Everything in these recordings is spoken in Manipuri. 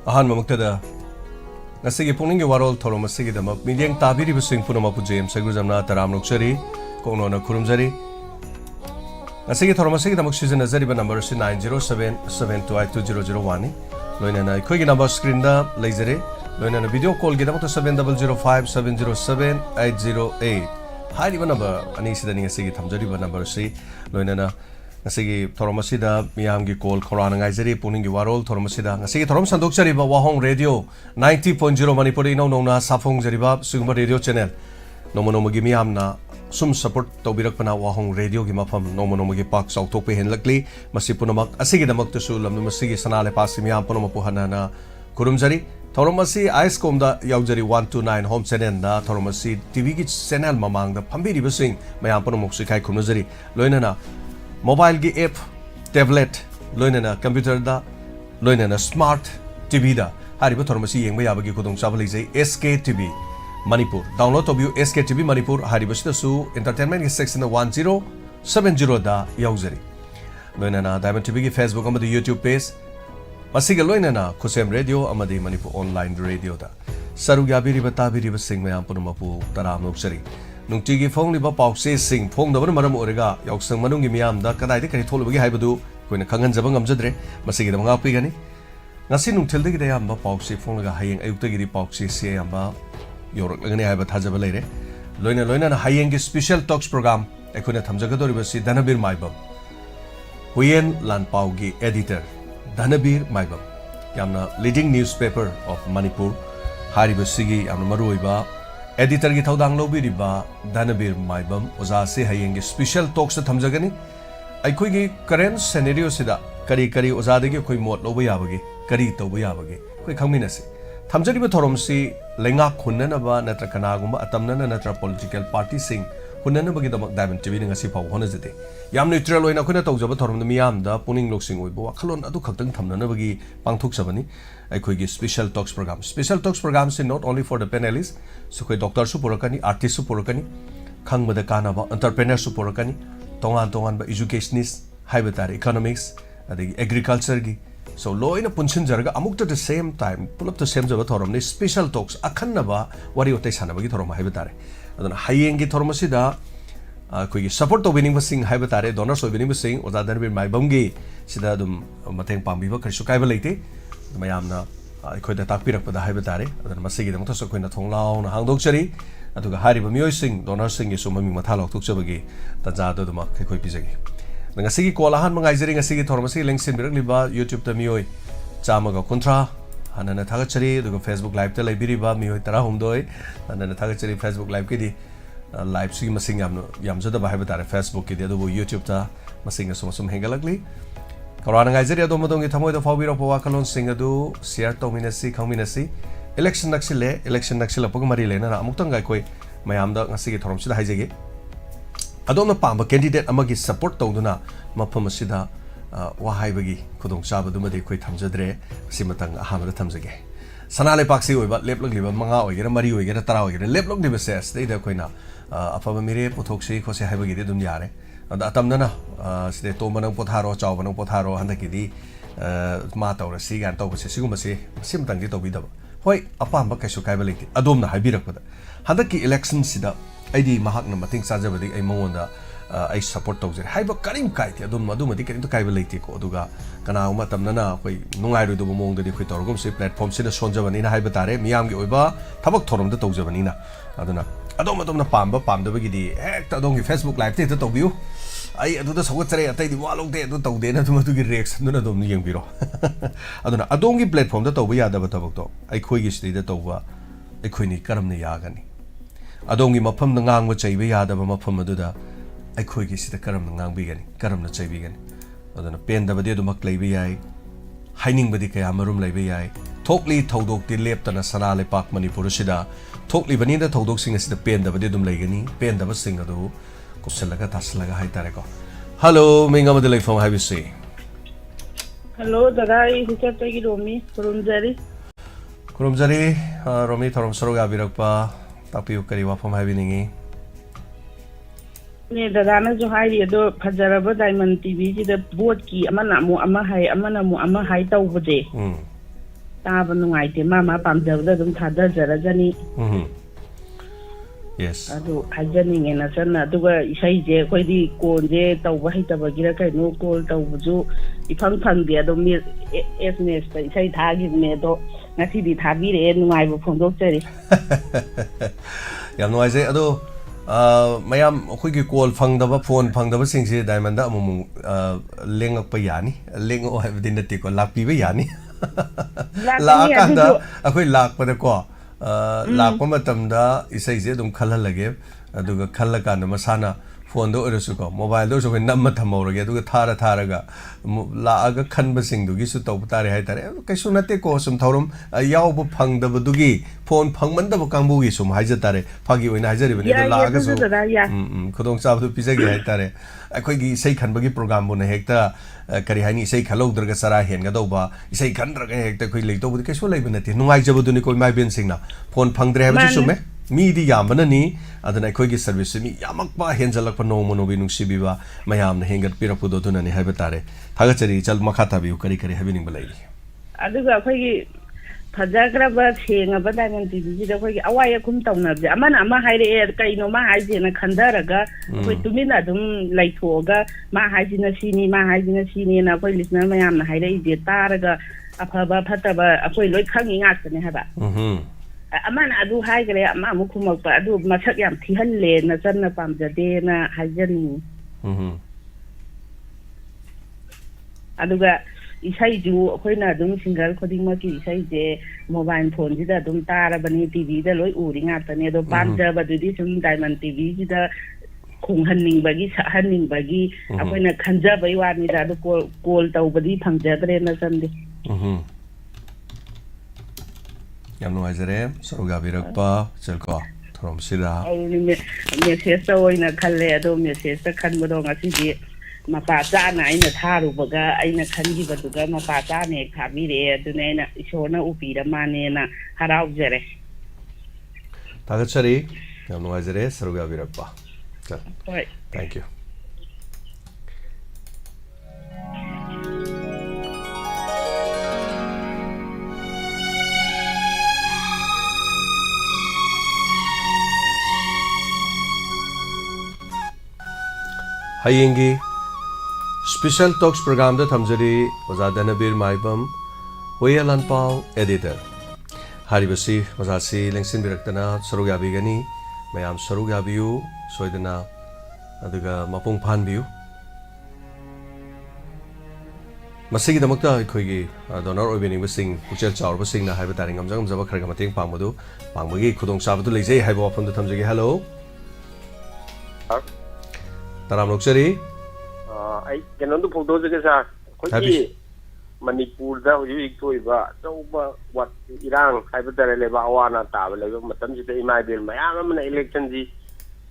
ahan mamuktada ngasigi Pukning Warol thorom asigi damak midyang tabiri basing punama pujem sagurjamna taram nuksari kono na kurumjari ngasigi thorom asigi damak season azari ba number 9077282001 loina na khoi gi number screen da leizare loina na video call gi damak 7005707808 hari ba number ani sidani ngasigi thamjari ba number si loina na ngasigi thorom asida miyam gi call khorana ngaijari Pukning Warol thorom asida ngasigi thorom sandok jari ba wahong radio 90.0 manipur ino nona safong jari ba sugma radio channel nomo gi miyam na sum support tobirak pana wahong radio gi mafam nomo gi pak sau tok pe hen lakli masi punamak asigi damak to su lam masigi sanale pas miyam puno puhana na kurum jari thorom asi ice com da yaw jari 129 home channel da thorom asi tv gi channel mamang da phambiri basing mayam puno mok sikai khum jari loina na mobile gi app tablet loinana computer da loinana smart tv da hariba thormasi yengba yabagi khudong chabali jai SK TV Manipur download to view SK TV Manipur hariba sida su entertainment gi section 1070 da yauzari loinana Diamond TV gi Facebook amadi YouTube page masiga loinana khusem radio amadi Manipur online radio da saru yabiri batabiri basing mayam punumapu taram nuksari nungtigi phong liba pause sing phong dabar maram orega yaksang manungi miyam da kadai de kari tholubagi haibadu koina khangan jaba ngamjadre masigi da manga pigani ngasi nungthel de gi da yamba pause phong laga hayeng ayukta gi pause se yamba yorok lagani haiba thajaba leire loina na hayeng gi special talks program ekhoina thamjaga dori basi Dhanabir Maibam Huyen Lanpau gi editor Dhanabir Maibam yamna leading newspaper of Manipur hariba sigi yamna maruiba editor gi thaudang lobi riba Dhanabir Maibam oza se hayeng gi special talks ta thamjagani aikoi gi current scenario sida kari oza de gi khoi mot lobi yabagi kari tobu yabagi khoi khangmina se thamjari ba thorom si lenga khunna ba natra kana gumba atamna na natra political party sing hunna ba gi damak Diamond TV ngasi phau hona jete yam neutral oina khona tawjaba thorom da miyam da Pukning loksing oibo wakhalon adu khaktang thamna na bagi pangthuk sabani aikoi gi special talks program se not only for the panelists so koi doctor su porakani artist su porakani khangbada kana ba entrepreneur su porakani tongan ba educationist haibatari economics adagi agriculture gi so loina punchin jarga amuk at the same time pull up the same jaba thorom ni special talks akhanna ba wari otai sana bagi thorom haibatare adana hayeng gi thorom sida koi gi support to winning basing haibatare donors winning basing oza Dhanabir Maibam gi sida dum mateng pambi ba karisu kai ba leite mayamna khoi da takpirak pada haibatare adana masigi dam thoso khoina thonglaw na hangdok chari aduga hariba miyoi sing donors sing gi sumami mathalok thukchabagi taja do duma khoi pijagi ngasigi kolahan mangai jari ngasigi thormasi lengsin birak liba YouTube ta miyoi chamaga kontra hanana thagachari aduga Facebook live ta laibiriba miyoi tara humdoi hanana thagachari Facebook live ki di live sigi masing yamjada ba haibatare Facebook ki di adugo YouTube ta masing sum hengalakli korana ngai jari adom dong gi thamoi da fawbiro pawa kalon sing adu share to minasi khangminasi election naksile pog mari lena na amuk tang koi mayam da ngasigi thorom sida haijege adom pamba candidate amagi support tawduna mafam sida wahai bagi khudong chaba duma de koi thamjadre simatang ahamra thamjage sanale paksi oiba leplok liba manga oigera mari oigera tara oigera leplok liba ses de koina afaba mire pothoksi khose haibagi de dum yare ada atamna na side to manang potharo chaw manang potharo handaki di ma tawra si gan tawbase siguma se simtang di tawbidaba hoi apamba kaisu kaiba leiti adom na haibirakpada handaki election sida aidi mahakna mating sajabadi ai mongonda ai support tawjere haiba karim kaiti adom madumadi karim to kaiba leiti ko aduga kana uma tamna na koi nungai ru do mongda di khoi torgum se platform sida sonjabani na haiba tare miyam gi oiba thabak thorom da tawjabani na aduna adom na pamdabagi di hekta adom gi Facebook live te tawbiu ai aduda sawachare atai di walok de adu tawde na thuma tu gi reaction duna dom yeng biro aduna adom gi platform da tawba yada ba tabak to ai khoi gi sida tawba ai khoi ni karam ne yagani adom gi mafam na ngang ba chaiba yada ba mafam aduda ai khoi gi sida karam na ngang bi gani karam na chaibi gani aduna pen da ba de dumak leiba yai haining ba di kaya marum leiba yai thokli thodok ti leptana sanale pak Manipur sida thokli bani da thodok sing sida pen da ba de dum leigani pen da ba sing adu kusalaga taslaga hai tare ko hello minga madalai from habisi hello dagai hukata gi romi kurumjari romi thorom soroga birakpa tapiu kari wa from habiningi ne dagana jo hai do phajaraba Diamond TV ji da board ki amana mu ama hai tawbode ꯇꯥꯕ ꯅꯨꯡꯉꯥꯏꯇꯦ ꯃꯥ ꯄꯥꯝꯖꯕꯗ ꯑꯗꯨꯝ ꯊꯥꯗꯖꯔꯖꯅꯤ Yes. ꯑꯗꯨ ꯍꯥꯏꯖꯅꯤꯡꯉꯦ ꯅꯆꯟꯅ ꯑꯗꯨꯒ ꯏꯁꯩꯁꯦ ꯑꯩꯈꯣꯏꯗꯤ ꯀꯣꯜꯁꯦ ꯇꯧꯕ ꯍꯩꯇꯕꯒꯤꯔ ꯀꯩꯅꯣ ꯀꯣꯜ ꯇꯧꯕꯁꯨ ꯏꯐꯪ ꯐꯪꯗꯦ ꯑꯗꯣ SMS ꯇ ꯏꯁꯩ ꯊꯥꯈꯤꯕꯅꯦ ꯑꯗꯣ ꯉꯁꯤꯗꯤ ꯊꯥꯕꯤꯔꯛꯑꯦ ꯅꯨꯡꯉꯥꯏꯕ ꯐꯣꯡꯗꯣꯛꯆꯔꯤ ꯌꯥꯝ ꯅꯨꯡꯉꯥꯏꯖꯩ ꯑꯗꯣ ꯃꯌꯥꯝ ꯑꯩꯈꯣꯏꯒꯤ ꯀꯣꯜ ꯐꯪꯗꯕ ꯐꯣꯟ ꯐꯪꯗꯕꯁꯤꯡꯁꯦ ꯗꯥꯏꯃꯟꯗ ꯑꯃꯨꯛ ꯂꯦꯡꯉꯛꯄ ꯌꯥꯅꯤ ꯂꯦꯡꯉꯛꯑꯣ ꯍꯥꯏꯕꯗꯤ ꯅꯠꯇꯦꯀꯣ ꯂꯥꯛꯄꯤꯕ ꯌꯥꯅꯤ ꯂꯥꯛꯑꯀꯥꯟꯗ ꯑꯩꯈꯣꯏ ꯂꯥꯛꯄꯗꯀꯣ ꯂꯥꯛꯄ ꯃꯇꯝꯗ ꯏꯁꯩꯁꯦ ꯑꯗꯨꯝ ꯈꯜꯍꯜꯂꯒꯦ ꯑꯗꯨꯒ ꯈꯜꯂꯀꯥꯟꯗ ꯃꯁꯥꯅ ꯐꯣꯟꯗ ꯑꯣꯏꯔꯁꯨꯀꯣ ꯃꯣꯕꯥꯏꯜꯗ ꯑꯣꯏꯔꯁꯨ ꯑꯩꯈꯣꯏ ꯅꯝꯃ ꯊꯝꯍꯧꯔꯒꯦ ꯑꯗꯨꯒ ꯊꯥꯔꯒ ꯂꯥꯛꯑꯒ ꯈꯟꯕꯁꯤꯡꯗꯨꯒꯤꯁꯨ ꯇꯧꯕ ꯇꯥꯔꯦ ꯍꯥꯏꯇꯥꯔꯦ ꯀꯩꯁꯨ ꯅꯠꯇꯦꯀꯣ ꯁꯨꯝ ꯊꯧꯔꯝ ꯌꯥꯎꯕ ꯐꯪꯗꯕꯗꯨꯒꯤ ꯐꯣन ꯐꯪꯃꯟꯗꯕ ꯀꯥꯡꯕꯨꯒꯤ ꯁꯨꯝ ꯍꯥꯏꯖꯇꯥꯔꯦ ꯐꯥꯒꯤ ꯑꯣꯏꯅ ꯍꯥꯏꯖꯔꯤꯕꯅꯤ ꯑꯗꯣ ꯂꯥꯛꯑꯒꯁꯨ ꯈꯨꯗꯣꯡꯆꯥꯕꯗꯨ ꯄꯤꯖꯒꯦ ꯍꯥꯏꯇꯥꯔꯦ ꯑꯩꯈꯣꯏꯒꯤ ꯏꯁꯩ ꯈꯟꯕꯒꯤ ꯄ꯭ꯔꯣꯒ꯭ꯔꯥꯝꯕꯨꯅ ꯍꯦꯛꯇ ꯀꯔꯤ ꯍꯥꯏꯅꯤ ꯏꯁꯩ ꯈꯜꯍꯧꯗ꯭ꯔꯒ ꯆꯔꯥ ꯍꯦꯟꯒꯗꯧꯕ ꯏꯁꯩ ꯈꯟꯗ꯭ꯔꯒ ꯍꯦꯛꯇ ꯑꯩꯈꯣꯏ ꯂꯩꯇꯧꯕꯗꯤ ꯀꯩꯁꯨ ꯂꯩꯕ ꯅꯠꯇꯦ ꯅꯨꯡꯉꯥꯏꯖꯕꯗꯨꯅꯤꯀꯣ ꯏꯃꯥ ꯏꯕꯦꯟꯁꯤꯡꯅ ꯐꯣꯟ ꯐꯪꯗ꯭ꯔꯦ ꯍꯥꯏꯕꯁꯨ ꯆꯨꯝꯃꯦ ꯃꯤꯗꯤ ꯌꯥꯝꯕꯅꯅꯤ ꯑꯗꯨꯅ ꯑꯩꯈꯣꯏꯒꯤ ꯁꯔꯚꯤꯁꯁꯤ ꯃꯤ ꯌꯥꯝꯃꯛꯄ ꯍꯦꯟꯖꯜꯂꯛꯄ ꯅꯣꯡꯃ ꯅꯣꯡꯃꯒꯤ ꯅꯨꯡꯁꯤꯕꯤꯕ ꯃꯌꯥꯝꯅ ꯍꯦꯟꯒꯠꯄꯤꯔꯛꯄꯗꯣ ꯑꯗꯨꯅꯅꯤ ꯍꯥꯏꯕ ꯇꯥꯔꯦ ꯊꯥꯒꯠꯆꯔꯤ ꯏꯆꯜ ꯃꯈꯥ ꯇꯥꯕꯤꯌꯨ ꯀꯔꯤ ꯍꯥꯏꯕꯤꯅꯤꯡꯕ ꯂꯩꯔꯤ ꯑꯗꯨꯒ ꯑꯩꯈꯣꯏꯒꯤ ꯐꯖꯈ꯭ꯔꯕ ꯁꯦꯡꯉꯕ ꯗꯥꯏꯃꯟ ꯇꯤꯚꯤꯁꯤꯗ ꯑꯩꯈꯣꯏꯒꯤ ꯑꯋꯥꯏ ꯑꯈꯨꯝ ꯇꯧꯅꯕꯁꯦ ꯑꯃꯅ ꯑꯃ ꯍꯥꯏꯔꯛꯑꯦ ꯀꯩꯅꯣ ꯃꯥ ꯍꯥꯏꯁꯦꯅ ꯈꯟꯊꯔꯒ ꯑꯩꯈꯣই ꯇꯨꯃꯤꯟꯅ ꯑꯗꯨꯝ ꯂꯩꯊꯣꯛꯑꯒ ꯃꯥ ꯍꯥꯏꯁꯤꯅ ꯁꯤꯅꯤ ꯃꯥ ꯍꯥꯏꯁꯤꯅ ꯁꯤꯅꯤꯅ ꯑꯩꯈꯣꯏ ꯂꯤꯁꯅꯔ ꯃꯌꯥꯝꯅ ꯍꯥꯏꯔꯛꯏꯁꯦ ꯇꯥꯔꯒ ꯑꯐꯕ ꯐꯠꯇꯕ ꯑꯩꯈꯣꯏ ꯂꯣꯏ ꯈꯪꯉꯤ ꯉꯥꯛꯇꯅꯦ ꯍꯥꯏꯕ ꯑꯃꯅ ꯑꯗꯨ ꯍꯥꯏꯈ꯭ꯔꯦ ꯑꯃ ꯑꯃꯨꯛ ꯈꯨꯝꯃꯛꯄ ꯑꯗꯨ ꯃꯁꯛ ꯌꯥꯝ ꯊꯤꯍꯜꯂꯦ ꯅꯆꯟꯅ ꯄꯥꯝꯖꯗꯦꯅ ꯍꯥꯏꯖꯅꯤꯡꯉꯤ ꯑꯗꯨꯒ ꯏꯁꯩꯁꯨ ꯑꯩꯈꯣꯏꯅ ꯑꯗꯨꯝ ꯁꯤꯡꯒꯔ ꯈꯨꯗꯤꯡꯃꯛꯀꯤ ꯏꯁꯩꯁꯦ ꯃꯣꯕꯥꯏꯜ ꯐꯣꯟꯁꯤꯗ ꯑꯗꯨꯝ ꯇꯥꯔꯕꯅꯤ ꯇꯤꯚꯤꯗ ꯂꯣꯏ ꯎꯔꯤ ꯉꯥꯛꯇꯅꯦ ꯑꯗꯣ ꯄꯥꯝꯖꯕꯗꯨꯗꯤ ꯁꯨꯝ ꯗꯥꯏꯃꯟ ꯇꯤꯚꯤꯁꯤꯗ ꯈꯣꯡꯍꯟꯅꯤꯡꯕꯒꯤ ꯁꯛꯍꯟꯅꯤꯡꯕꯒꯤ ꯑꯩꯈꯣꯏꯅ ꯈꯟꯖꯕꯩ ꯋꯥꯅꯤꯗ ꯑꯗꯨ ꯀꯣꯜ ꯇꯧꯕꯗꯤ ꯐꯪꯖꯗ꯭ꯔꯦꯅ ꯆꯟꯗꯦ ꯌꯥꯝ ꯅꯨꯡꯉꯥꯏꯖꯔꯦ ꯁꯔꯨꯛ ꯌꯥꯕꯤꯔꯛꯄ ꯆꯜꯀꯣ ꯊꯧꯔꯝꯁꯤꯗ ꯃꯦꯁꯦꯖꯇ ꯑꯣꯏꯅ ꯈꯜꯂꯦ ꯑꯗꯣ ꯃꯦꯁꯦꯖꯇ ꯈꯟꯕꯗꯣ ꯉꯁꯤꯗꯤ ꯃꯄꯥ ꯆꯥꯅ ꯑꯩꯅ ꯊꯥꯔꯨꯕꯒ ꯑꯩꯅ ꯈꯟꯈꯤꯕꯗꯨꯒ ꯃꯄꯥ ꯆꯥꯅ ꯍꯦꯛ ꯊꯥꯕꯤꯔꯛꯑꯦ ꯑꯗꯨꯅ ꯑꯩꯅ ꯏꯁꯣꯔꯅ ꯎꯄꯤꯔ ꯃꯥꯅꯦꯅ ꯍꯔꯥꯎꯖꯔꯦ ꯊꯥꯒꯠꯆꯔꯤ ꯌꯥꯝ ꯅꯨꯡꯉꯥꯏꯖꯔꯦ ꯁꯔꯨꯛ ꯌꯥꯕꯤꯔꯛꯄ ꯍꯣꯏ ꯊꯦꯡꯛ ꯌꯨ ꯍꯌꯦꯡꯒꯤ ꯁ꯭ꯄꯦꯁꯤꯌꯦꯜ ꯇꯣꯛꯁ ꯄ꯭ꯔꯣꯒ꯭ꯔꯥꯝꯗ ꯊꯝꯖꯔꯤ ꯑꯣꯖꯥ ꯗꯅꯕꯤꯔ ꯃꯥꯏꯕꯝ ꯍꯨꯌꯦꯜ ꯂꯥꯟꯄꯥꯎ ꯑꯦꯗꯤꯇꯔ ꯍꯥꯏꯔꯤꯕꯁꯤ ꯑꯣꯖꯥꯁꯤ ꯂꯦꯡꯁꯤꯟꯕꯤꯔꯛꯇꯅ ꯁꯔꯨꯛ ꯌꯥꯕꯤꯒꯅꯤ ꯃꯌꯥꯝ ꯁꯔꯨꯛ ꯌꯥꯕꯤꯌꯨ ꯁꯣꯏꯗꯅ ꯑꯗꯨꯒ ꯃꯄꯨꯡ ꯐꯥꯍꯟꯕꯤꯌꯨ ꯃꯁꯤꯒꯤꯗꯃꯛꯇ ꯑꯩꯈꯣꯏꯒꯤ ꯗꯣꯅꯔ ꯑꯣꯏꯕꯤꯅꯤꯡꯕꯁꯤꯡ ꯄꯨꯛꯆꯦꯜ ꯆꯥꯎꯔꯕꯁꯤꯡꯅ ꯍꯥꯏꯕ ꯇꯥꯔꯦ ꯉꯝꯖꯕ ꯈꯔꯒ ꯃꯇꯦꯡ ꯄꯥꯡꯕꯒꯤ ꯈꯨꯗꯣꯡꯆꯥꯕꯗꯨ ꯂꯩꯖꯩ ꯍꯥꯏꯕ ꯋꯥꯐꯝꯗ ꯊꯝꯖꯒꯦ ꯍꯜꯂꯣ ꯇꯔꯥꯝ ꯅꯣꯛꯆꯔꯤ ꯑꯩ ꯀꯩꯅꯣꯝꯇ ꯐꯣꯡꯗꯣꯛꯆꯒꯦ ꯁꯥꯔ ꯑꯩꯈꯣꯏꯒꯤ ꯃꯅꯤꯄꯨꯔꯗ ꯍꯧꯖꯤꯛ ꯍꯧꯖꯤꯛ ꯊꯣꯛꯏꯕ ꯑꯆꯧꯕ ꯏꯔꯥꯡ ꯍꯥꯏꯕ ꯇꯥꯔꯦ ꯂꯩꯕꯥꯛ ꯑꯋꯥ ꯑꯅꯥ ꯇꯥꯕ ꯂꯩꯕ ꯃꯇꯝꯁꯤꯗ ꯏꯃꯥ ꯏꯕꯦꯜ ꯃꯌꯥꯝ ꯑꯃꯅ ꯏꯂꯦꯛꯁꯟꯁꯤ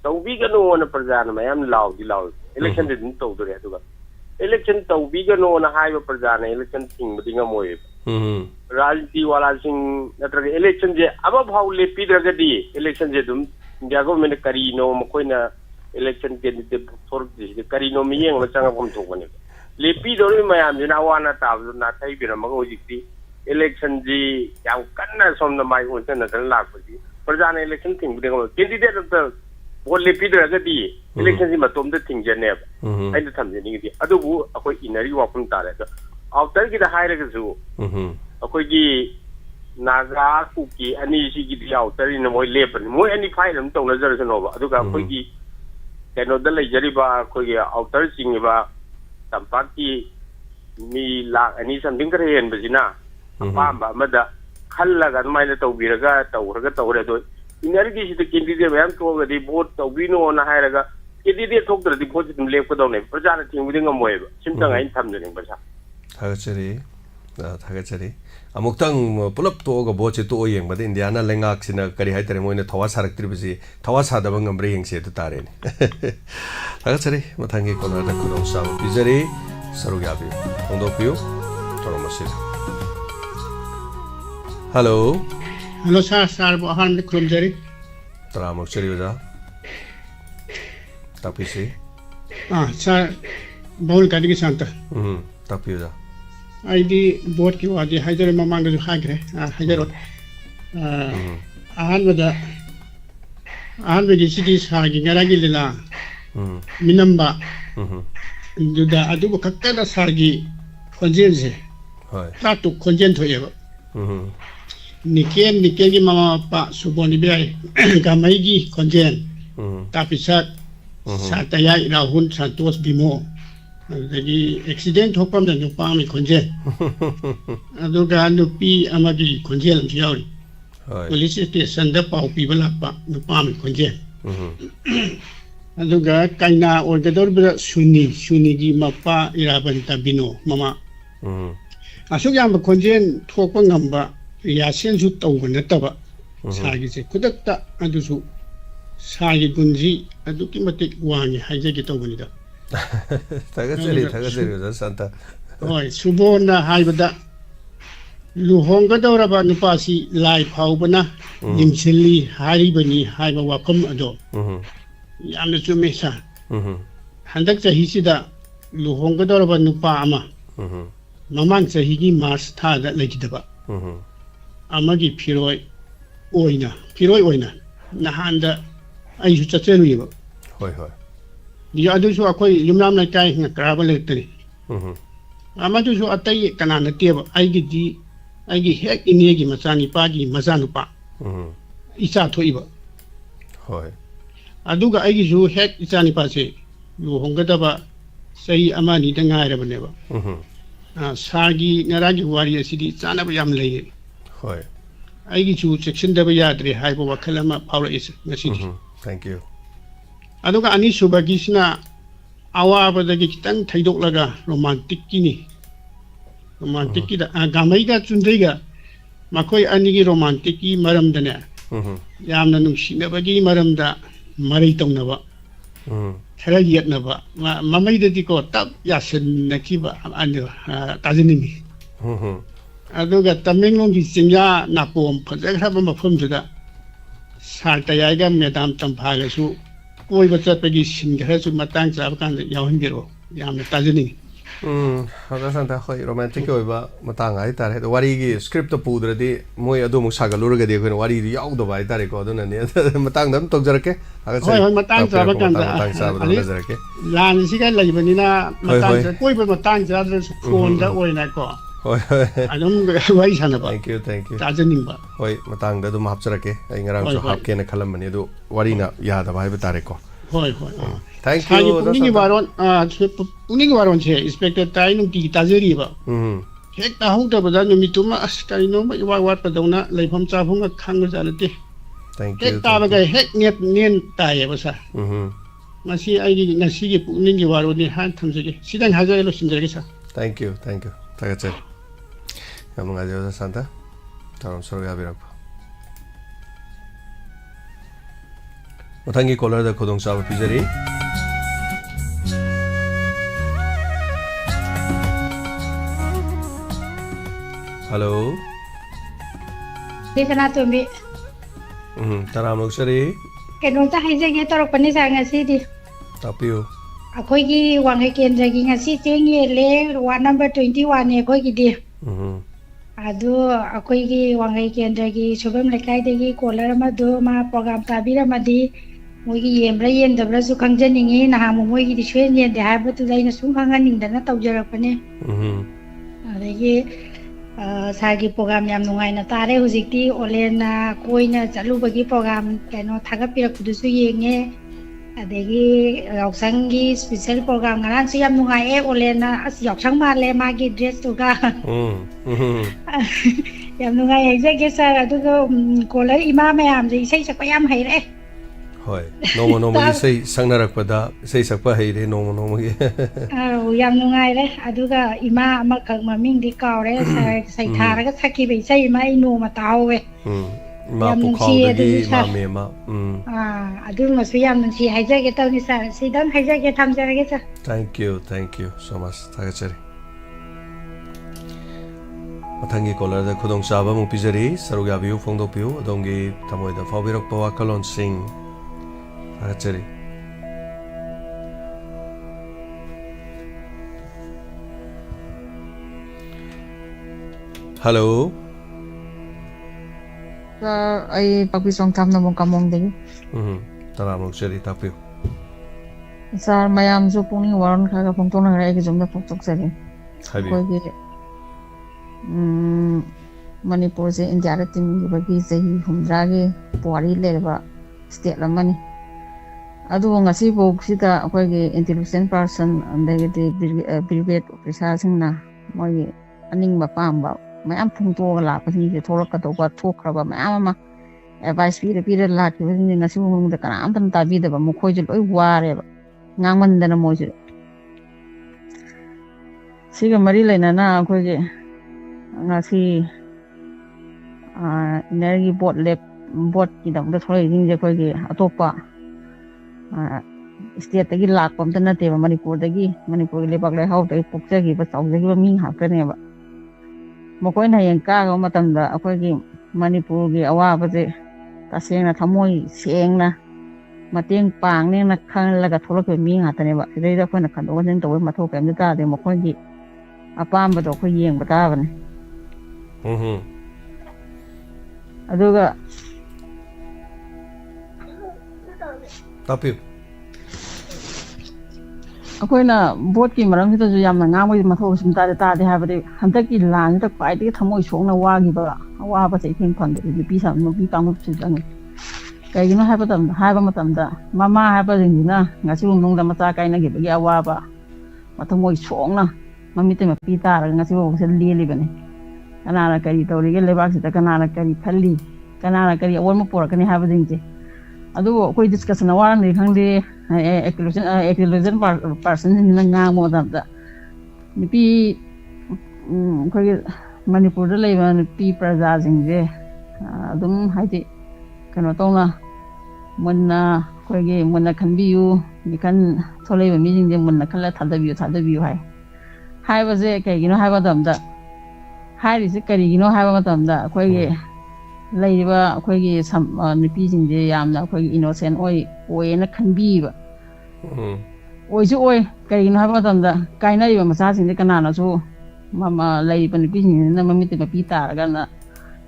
ꯇꯧꯕꯤꯒꯅꯣꯅ ꯄ꯭ꯔꯖꯥꯅ ꯃꯌꯥꯝ ꯂꯥꯎꯏ ꯏꯂꯦꯛꯁꯟꯗꯤ ꯑꯗꯨꯝ ꯇꯧꯗꯣꯔꯦ ꯑꯗꯨꯒ ꯏꯂꯦꯛꯁꯟ ꯇꯧꯕꯤꯒꯅꯣꯅ ꯍꯥꯏꯕ ꯄ꯭ꯔꯖꯥꯅ ꯏꯂꯦꯛꯁꯟ ꯊꯤꯡꯕꯗꯤ ꯉꯝꯃꯣꯏꯕ ꯔꯥꯖꯅꯤꯇꯤ ꯋꯥꯂꯥꯁꯤꯡ ꯅꯠꯇ꯭ꯔꯒ ꯏꯂꯦꯛꯁꯟꯁꯦ ꯑꯃꯐꯥꯎ ꯂꯦꯞꯄꯤꯗ꯭ꯔꯒꯗꯤ ꯏꯂꯦꯛꯁꯟꯁꯦ ꯑꯗꯨꯝ ꯏꯟꯗꯤꯌꯥ ꯒꯣꯔꯃꯦꯟꯅ ꯀꯔꯤꯅꯣ ꯃꯈꯣꯏꯅ ꯏꯂꯦꯛꯁꯟ ꯀꯦꯟꯗꯤꯗꯦꯠ ꯊꯣꯔꯛꯇ꯭ꯔꯤꯁꯤꯗ ꯀꯔꯤꯅꯣ ꯃꯤꯠꯌꯦꯡ ꯑꯃ ꯆꯪꯉꯛꯐꯝ ꯊꯣꯛꯄꯅꯦꯕ ꯂꯦꯞꯄꯤꯗꯧꯔꯤꯕ ꯃꯌꯥꯝꯁꯤꯅ ꯑꯋꯥ ꯑꯅꯥ ꯇꯥꯕꯗꯣ ꯅꯥꯊꯩꯕꯤꯔꯝꯃꯒ ꯍꯧꯖꯤꯛꯇꯤ इलेक्शन जी याम कन्ना सोमना माइ ओंसन नदन लापजी प्रजा ने इलेक्शन थिंग देगो कैंडिडेट ऑफ द वोट लेपिदरगदी इलेक्शन जी मतोम द थिंग जने आइन थमजनी गी अदुबु अखोय इनरी वाफुन तारे द आउटर गी द हायरगसु अखोय गी नागा कुकी अनि सी गी आउटर इन मोय लेपन मोय अनि फाइल हम तौना जरसनो बा अदुगा अखोय गी कैनो द लेजरीबा अखोय गी आउटर सिंगबा तंपाकी मी लाख अनि समथिंग करे हेन बजिना अपाम अमदा खल्लगा माइना तौबिरगा तौरगा तौरे दो इनरगी सिद कैंडिडेट मैम तोगदी वोट तौबिनो ना हायरगा कैंडिडेट थोकद्रदी वोट तुम लेपदौने प्रजाना थिंगबुदि ngमोयबा सिमतंग आइन थमजनिंग बसा थागचरी अमुक्तंग पुलप तोगा बोचे तो येंगबद इंडियाना लेंगाक सिना करी हाइतरे मोइना थवा सारक्त्रिबसि थवा सादब ngमब्रे येंगसे तो तारेनि थागचरी मथांगी कोनादा खुदों साब पिजरी सरुगाबि होंदोपियो थोरमसि हेलो हेलो सर बहान खुलमजरी तरामुक्चरी ओजा तापिसि सर बहुल कादिगी शांत तापि ओजा ꯑꯩꯗꯤ ꯕꯣꯠꯀꯤ ꯋꯥꯗꯤ ꯍꯥꯏꯖꯔꯦ ꯃꯃꯥꯡꯗꯁꯨ ꯍꯥꯏꯈ꯭ꯔꯦ ꯍꯥꯏꯖꯔꯣꯏ ꯑꯍꯥꯟꯕꯒꯤꯁꯤꯗꯤ ꯁꯥꯔꯒꯤ ꯉꯔꯥꯡꯒꯤ ꯂꯤꯂꯥ ꯃꯤꯅꯝꯕ ꯑꯗꯨꯗ ꯑꯗꯨꯕꯨ ꯈꯛꯇꯗ ꯁꯥꯔꯒꯤ ꯈꯣꯟꯖꯦꯜꯁꯦ ꯇꯥꯇꯨꯛ ꯈꯣꯟꯖꯦꯜ ꯊꯣꯛꯑꯦꯕ ꯅꯤꯀꯦꯜꯒꯤ ꯃꯃꯥ ꯃꯄꯥ ꯁꯨꯕꯣꯟ ꯏꯕꯦꯌꯥꯏ ꯒꯥꯃꯩꯒꯤ ꯈꯣꯟꯖꯦꯜ ꯇꯥꯄꯤꯁꯛ ꯁꯥꯇꯌꯥꯏ ꯔꯥꯍꯨꯜ ꯁꯟꯇꯣꯁ ꯕꯤꯃꯣ ꯑꯗꯨꯗꯒꯤ ꯑꯦꯛꯁꯤꯗꯦꯟ ꯊꯣꯛꯄ ꯑꯃꯗ ꯅꯨꯄꯥ ꯑꯃꯒꯤ ꯈꯣꯟꯖꯦꯜ ꯑꯗꯨꯒ ꯅꯨꯄꯤ ꯑꯃꯒꯤ ꯈꯣꯟꯖꯦꯜ ꯑꯃꯁꯨ ꯌꯥꯎꯔꯤ ꯄꯨꯂꯤꯁ ꯁ꯭ꯇꯦꯁꯟꯗ ꯄꯥꯎ ꯄꯤꯕ ꯂꯥꯛꯄ ꯅꯨꯄꯥ ꯑꯃꯒꯤ ꯈꯣꯟꯖꯦꯜ ꯑꯗꯨꯒ ꯀꯩꯅꯥ ꯑꯣꯏꯒꯗꯧꯔꯤꯕ ꯁꯨꯅꯤꯒꯤ ꯃꯄꯥ ꯏꯔꯥꯕꯟꯇ ꯕꯤꯅꯣ ꯃꯃꯥ ꯑꯁꯨꯛ ꯌꯥꯝꯕ ꯈꯣꯟꯖꯦꯜ ꯊꯣꯛꯄ ꯉꯝꯕ ꯔꯤꯍꯥꯔꯁꯦꯜꯁꯨ ꯇꯧꯕ ꯅꯠꯇꯕ ꯁꯥꯒꯤꯁꯦ ꯈꯨꯗꯛꯇ ꯑꯗꯨꯁꯨ ꯁꯥꯒꯤ ꯒꯨꯟꯁꯤ ꯑꯗꯨꯛꯀꯤ ꯃꯇꯤꯛ ꯋꯥꯡꯉꯤ ꯍꯥꯏꯖꯒꯦ ꯇꯧꯕꯅꯤꯗ ꯊꯥꯒꯠꯆꯔꯤ ꯑꯣꯖꯥ ꯁꯥꯟꯇ ꯍꯣꯏ ꯁꯨꯕꯣꯟꯅ ꯍꯥꯏꯕꯗ ꯂꯨꯍꯣꯡꯒꯗꯧꯔꯕ ꯅꯨꯄꯥꯁꯤ ꯂꯥꯏ ꯐꯥꯎꯕꯅ ꯌꯦꯡꯁꯤꯜꯂꯤ ꯍꯥꯏꯔꯤꯕꯅꯤ ꯍꯥꯏꯕ ꯋꯥꯐꯝ ꯑꯗꯣ ꯌꯥꯝꯅ ꯆꯨꯝꯃꯦ ꯁꯥꯔ ꯍꯟꯗꯛ ꯆꯍꯤꯁꯤꯗ ꯂꯨꯍꯣꯡꯒꯗꯧꯔꯕ ꯅꯨꯄꯥ ꯑꯃ ꯃꯃꯥꯡ ꯆꯍꯤꯒꯤ ꯃꯥꯔꯆ ꯊꯥꯗ ꯂꯩꯈꯤꯗꯕ ꯑꯃꯒꯤ ꯐꯤꯔꯣꯏ ꯑꯣꯏꯅ ꯅꯍꯥꯟꯗ ꯑꯩꯁꯨ ꯆꯠꯆꯔꯨꯏꯕ ꯑꯗꯨꯁꯨ ꯑꯩꯈꯣꯏ ꯌꯨꯝꯅꯥꯝ ꯂꯩꯀꯥꯏ ꯉꯀ꯭ꯔꯥꯕ ꯂꯩꯔꯛꯇꯅꯤ ꯑꯃꯗꯨꯁꯨ ꯑꯇꯩ ꯀꯅꯥ ꯅꯠꯇꯦꯕ ꯑꯩꯒꯤ ꯍꯦꯛ ꯏꯅꯦꯒꯤ ꯃꯆꯥꯅꯤꯄꯥꯒꯤ ꯃꯆꯥꯅꯨꯄꯥ ꯏꯆꯥ ꯊꯣꯛꯏꯕ ꯑꯗꯨꯒ ꯑꯩꯒꯤꯁꯨ ꯍꯦꯛ ꯏꯆꯥꯅꯤꯄꯥꯁꯦ ꯂꯨꯍꯣꯡꯒꯗꯕ ꯆꯍꯤ ꯑꯃ ꯑꯅꯤꯗ ꯉꯥꯏꯔꯕꯅꯦꯕ ꯁꯥꯔꯒꯤ ꯉꯔꯥꯡꯒꯤ ꯋꯥꯔꯤ ꯑꯁꯤꯗꯤ ꯆꯥꯅꯕ ꯌꯥꯝ ꯂꯩꯌꯦ ꯑꯩꯒꯤꯁꯨ ꯆꯦꯛꯁꯤꯟꯗꯕ ꯌꯥꯗ꯭ꯔꯦ ꯍꯥꯏꯕ ꯋꯥꯈꯜ ꯑꯃ ꯐꯥꯎꯔꯛꯏ ꯉꯁꯤꯗꯤ ꯑꯗꯨꯒ ꯑꯅꯤꯁꯨꯕꯒꯤꯁꯤꯅ ꯑꯋꯥꯕꯗꯒꯤ खितंग थैदोक्लगा रोमांटिक गामैगा चुंदैगा मखोय अनिगी रोमांटिक की मरमदने यामना नुंसिनबगी मरमदा मरै तौनबा खरा येतनबा ममैददि को तब यासननखिबा अनु ताजनिमी अदुगा तमिंगलोंगी चिंया नापोम फजखरबा मफमजुदा सारतयागा मेदाम तंफागसु कोई चटपगी सिन खरसु मतंग चाब कान यावहनगिरो यामना ताजनिमी Hada santa khoi romantic oiba matang ai tare wari gi script pudredi moi adu mu sagalurga de khoi wari di yaud bai tare ko aduna ne matang dam tokjarake aga hoi matang chaba kan matang chaba da jarake lan siga laibani na matang koi ba matang chadra phone da oina ko hoi adum wai sana ba thank you tajaning ba hoi matang da dum hapjarake ai ngarang so hapke na khalam bani adu wari na yada bai ba tare ko hoi thank you Pukning waron che inspector tai nung ki tajeri ba hek ta hu da bada numi tuma as kai no ma wa wat padona leifam cha phung khang ja late thank you hek ta ba ga hek net nen ta ye ba sa masi ai gi nasi gi pukning gi waron ni han thamje gi sidang ha ja lo sinjere gi sa thank you tagache yamunga josa santa taram sorga birak Matangi caller da khodong sawa pijari Hello Dikana tumbi taram loksari Kenong ta haijage torokpani sa ngasi di tapiu Akhoi gi wangai kendragi ngasi chengi le ward number 21 ne akhoi gi di Adu akhoi gi wangai kendragi subam lekai degi caller ma do ma program tabira madi moigi yembra yendabra su khangjaningi na ha moigi di shwen yen de haiba tu daina sum khanganing dana tawjarakpane adagi Sagi program yam nungai na tare hujikti olena koina chalubagi program kaino thagapirakudusu yenge adegi yauksangi special program ngaran su yam nungai e olena as yauksang male magi dress tuga yam nungai haijage sar aduga kolar ima mayam je isai sakpa yam haire Hoi, nomo sei sangnarakpada sei sakpa heire nomo gi yam nungai le aduga ima amakak maming di kaure sai tharaga thaki be sai ma ino ma tawe ma pukhawdagi ma mema adu masu yam nunsi haijage tawni sa sidan haijage thamjarage sa thank you so much tagachari Matangi caller da khodong chaba mu pijari saruga biu phongdo piu adongi thamoi da phawbirak pawa kalon sing Achari Hello. Sir, ay pagbisong tam na mong kamong din. Taramok seri tapiw. Sir, mayam so Pukning Warol kaga pungtong na rin na puktok sari. Habi. Koy Manipur se India ra tin bagi sahi humdrage puari leba state lamani. Adu ngasi bok sita koy intelligent person andagiti brigade officer singna moy aning mapamba mayam pungto la pasini ke thora ka to thokraba mayam ma advice pira la ki ni ngasi mung da kana am ta bi da ba mo khoi loi ware ba ngangman dana mo ji siga mari leina na khoi ge ngasi energy board lab board ki dam da thoi jing je khoi ge atopa state tagi lak pam ta na te Manipur le bak le hau te pukja gi ba chaw gi ba ming ha ka ne ba mokoi na yang ka ga matam da akoi gi Manipur gi awa ba je ta seng na thamoi seng na mateng pang ne na khang la ga tholo ke ming ha ta ne ba dei da khoi na khan do nen to ma tho pem ta de mokoi gi apam ba do khoi yeng ba ta ba ne aduga Tapiw. Akoina board ki maram sita ju yamna ngamoi matho sim ta de habade hantak ki lan ta kwai de thamoi songna wa gi ba wa ba sei thing phang de bi sam no bi kam su jang kai gi no ha ba matam da mama ha ba jing na ngasi nong da macha kai na gi ba ya wa ba mathomoi songna mami te ma pi ta ra ngasi bo se li li bane kana na kari to ri ge le ba sita kana na kari thalli kana na kari awal ma por ka ni ha ba jing je adu koi discussion na wa ni khang de exclusion person na nga mo da nipi koi Manipur da leiba nipi praja jing je adum haiti kano tona munna koi ge munna khanbi yu ni kan tholei ba mi jing je munna khala thada biu hai ba je kai gino hai ba dam da hai ri se kari gino hai ba dam da koi ge leiba koi ge sam nipi jing je yamna koi innocent oi na khanbi ba oi ju oi kai gino hai ba dam da kai na iba masa sing de kana na su mama lei pa nipi jing na mami te ma pi ta ga na